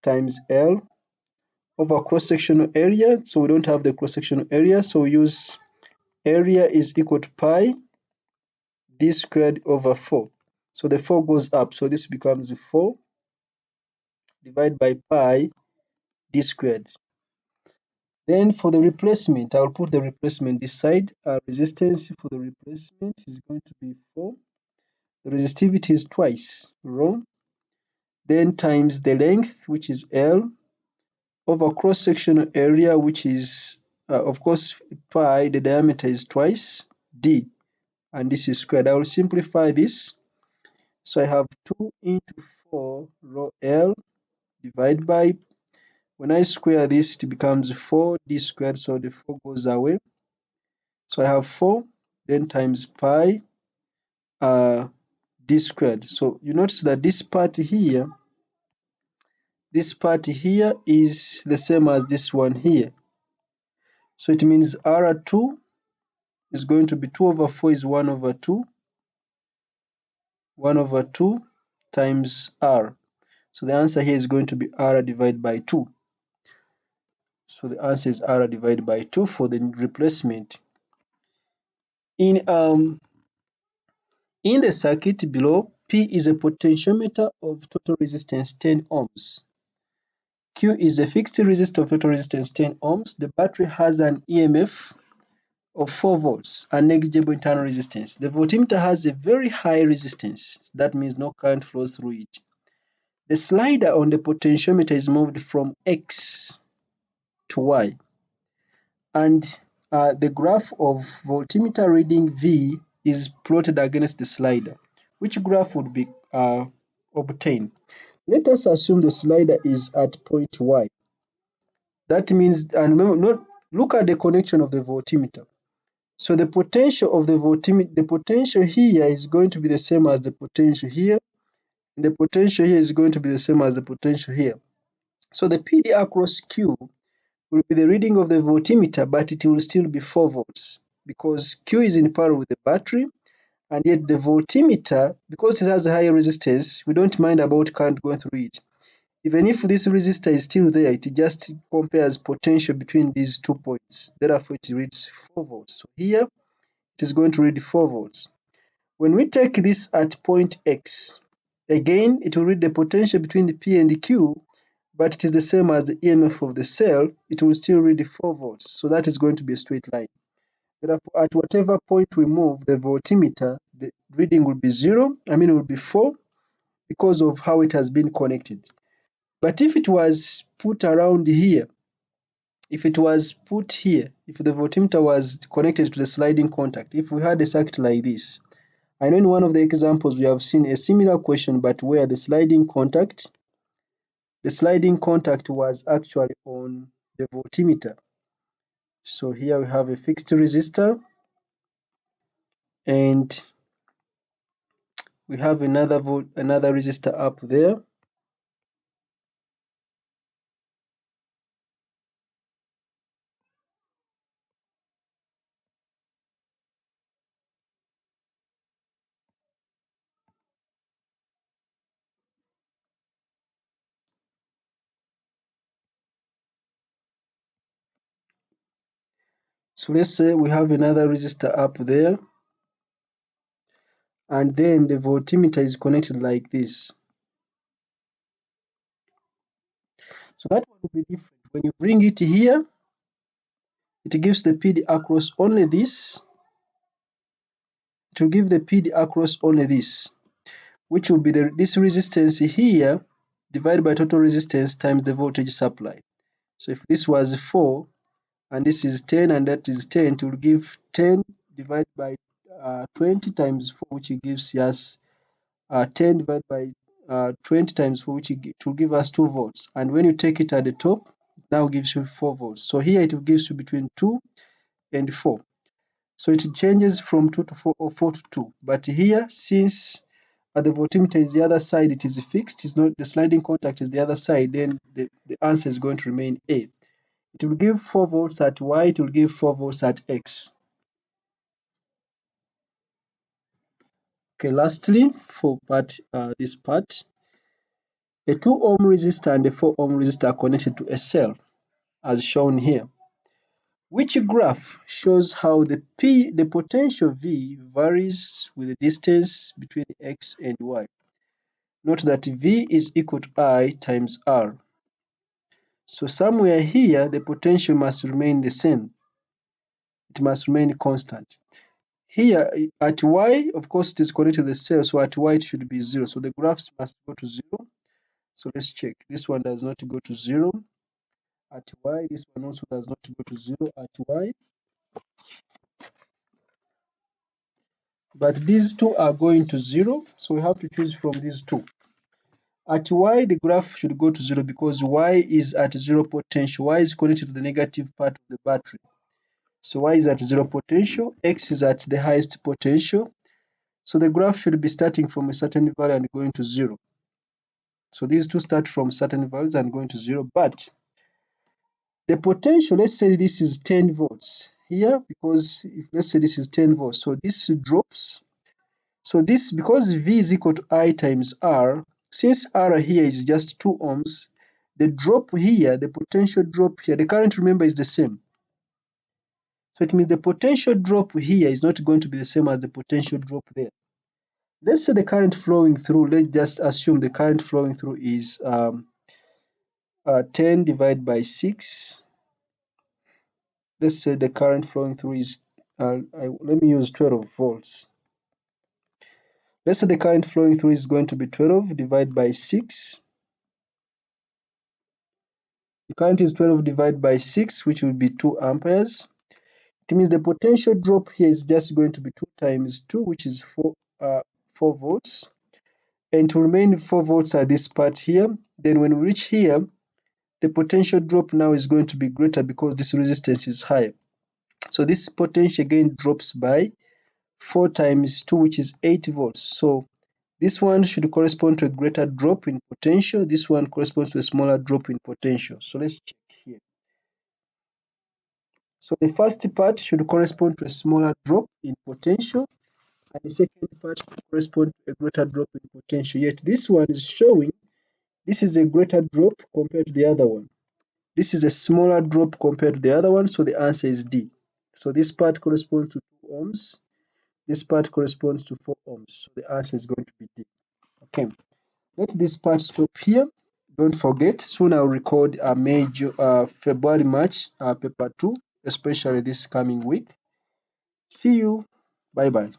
times L over cross-sectional area. So we don't have the cross-sectional area, so we use area is equal to pi d squared over 4. So the 4 goes up, so this becomes 4 divided by pi d squared. Then for the replacement, I'll put the replacement this side. Resistance for the replacement is going to be 4. The resistivity is twice rho, then times the length, which is L, over cross-sectional area, which is, of course, pi, the diameter is twice d, and this is squared. I will simplify this. So I have 2 into 4 rho L divided by, when I square this, it becomes 4d squared, so the 4 goes away. So I have 4, then times pi d squared. So you notice that this part here is the same as this one here. So it means R2 is going to be 2 over 4 is 1 over 2, 1 over 2 times R. So the answer here is going to be R divided by 2. So the answer is R divided by 2 for the replacement. In the circuit below, P is a potentiometer of total resistance 10 ohms. Q is a fixed resistor of total resistance 10 ohms. The battery has an e.m.f of 4 volts and negligible internal resistance. The voltmeter has a very high resistance. That means no current flows through it. The slider on the potentiometer is moved from X to Y. And the graph of voltmeter reading V is plotted against the slider. Which graph would be obtained? Let us assume the slider is at point Y. That means, and remember, look at the connection of the voltmeter. So the potential of the voltmeter, the potential here is going to be the same as the potential here, and the potential here is going to be the same as the potential here. So the PD across Q will be the reading of the voltmeter, but it will still be 4 volts because Q is in parallel with the battery, and yet the voltmeter, because it has a higher resistance, we don't mind about current going through it. Even if this resistor is still there, it just compares potential between these 2 points. Therefore, it reads 4 volts. So here, it is going to read 4 volts. When we take this at point X, again, it will read the potential between the P and the Q, but it is the same as the e.m.f of the cell. It will still read 4 volts. So that is going to be a straight line. Therefore, at whatever point we move the voltmeter, the reading will be 0, it will be 4, because of how it has been connected. But if it was put around here, if the voltmeter was connected to the sliding contact, if we had a circuit like this, I know in one of the examples we have seen a similar question, but where the sliding contact was actually on the voltmeter. So here we have a fixed resistor, and we have another resistor up there. So let's say we have another resistor up there, and then the voltmeter is connected like this. So that one will be different. When you bring it here, it gives the PD across only this. It will give the PD across only this, which will be this resistance here divided by total resistance times the voltage supply. So if this was 4 and this is 10 and that is 10, it will give 10 divided by 20 times 4, which gives us 10 divided by 20 times 4, which it will give us 2 volts. And when you take it at the top, it now gives you 4 volts. So here it will give you between 2 and 4. So it changes from 2 to 4 or 4 to 2. But here, since the voltmeter is the other side, it is fixed, it's not the sliding contact is the other side, then the answer is going to remain A. It will give 4 volts at Y, it will give 4 volts at X. Okay, lastly, for this part, a 2 ohm resistor and a 4 ohm resistor are connected to a cell, as shown here. Which graph shows how the potential V varies with the distance between X and Y? Note that V is equal to I times R. So somewhere here, the potential must remain the same. It must remain constant. Here at Y, of course, it is connected to the cell, so at Y it should be 0. So the graphs must go to 0. So let's check. This one does not go to 0 at Y. This one also does not go to 0 at Y. But these two are going to 0, so we have to choose from these two. At Y, the graph should go to 0 because Y is at 0 potential. Y is connected to the negative part of the battery. So Y is at 0 potential, X is at the highest potential. So the graph should be starting from a certain value and going to 0. So these two start from certain values and going to 0. But the potential, let's say this is 10 volts here, because if let's say this is 10 volts, so this drops. So this, because V is equal to I times R, since R here is just 2 ohms, the drop here, the potential drop here, the current, remember, is the same. So it means the potential drop here is not going to be the same as the potential drop there. Let's say the current flowing through, let's just assume the current flowing through is 10 divided by 6. Let's say the current flowing through is, let me use 12 volts. Let's say the current flowing through is going to be 12 divided by 6. The current is 12 divided by 6, which will be 2 amperes. It means the potential drop here is just going to be 2 times 2, which is 4 volts. And to remain 4 volts at this part here, then when we reach here, the potential drop now is going to be greater because this resistance is higher. So this potential again drops by 4 times 2, which is 8 volts. So this one should correspond to a greater drop in potential. This one corresponds to a smaller drop in potential. So let's check here. So the first part should correspond to a smaller drop in potential, and the second part should correspond to a greater drop in potential. Yet this one is showing this is a greater drop compared to the other one. This is a smaller drop compared to the other one, so the answer is D. So this part corresponds to 2 ohms. This part corresponds to 4 ohms. So the answer is going to be D. Okay, let this part stop here. Don't forget, soon I'll record a major February March paper 2, especially this coming week. See you. Bye bye.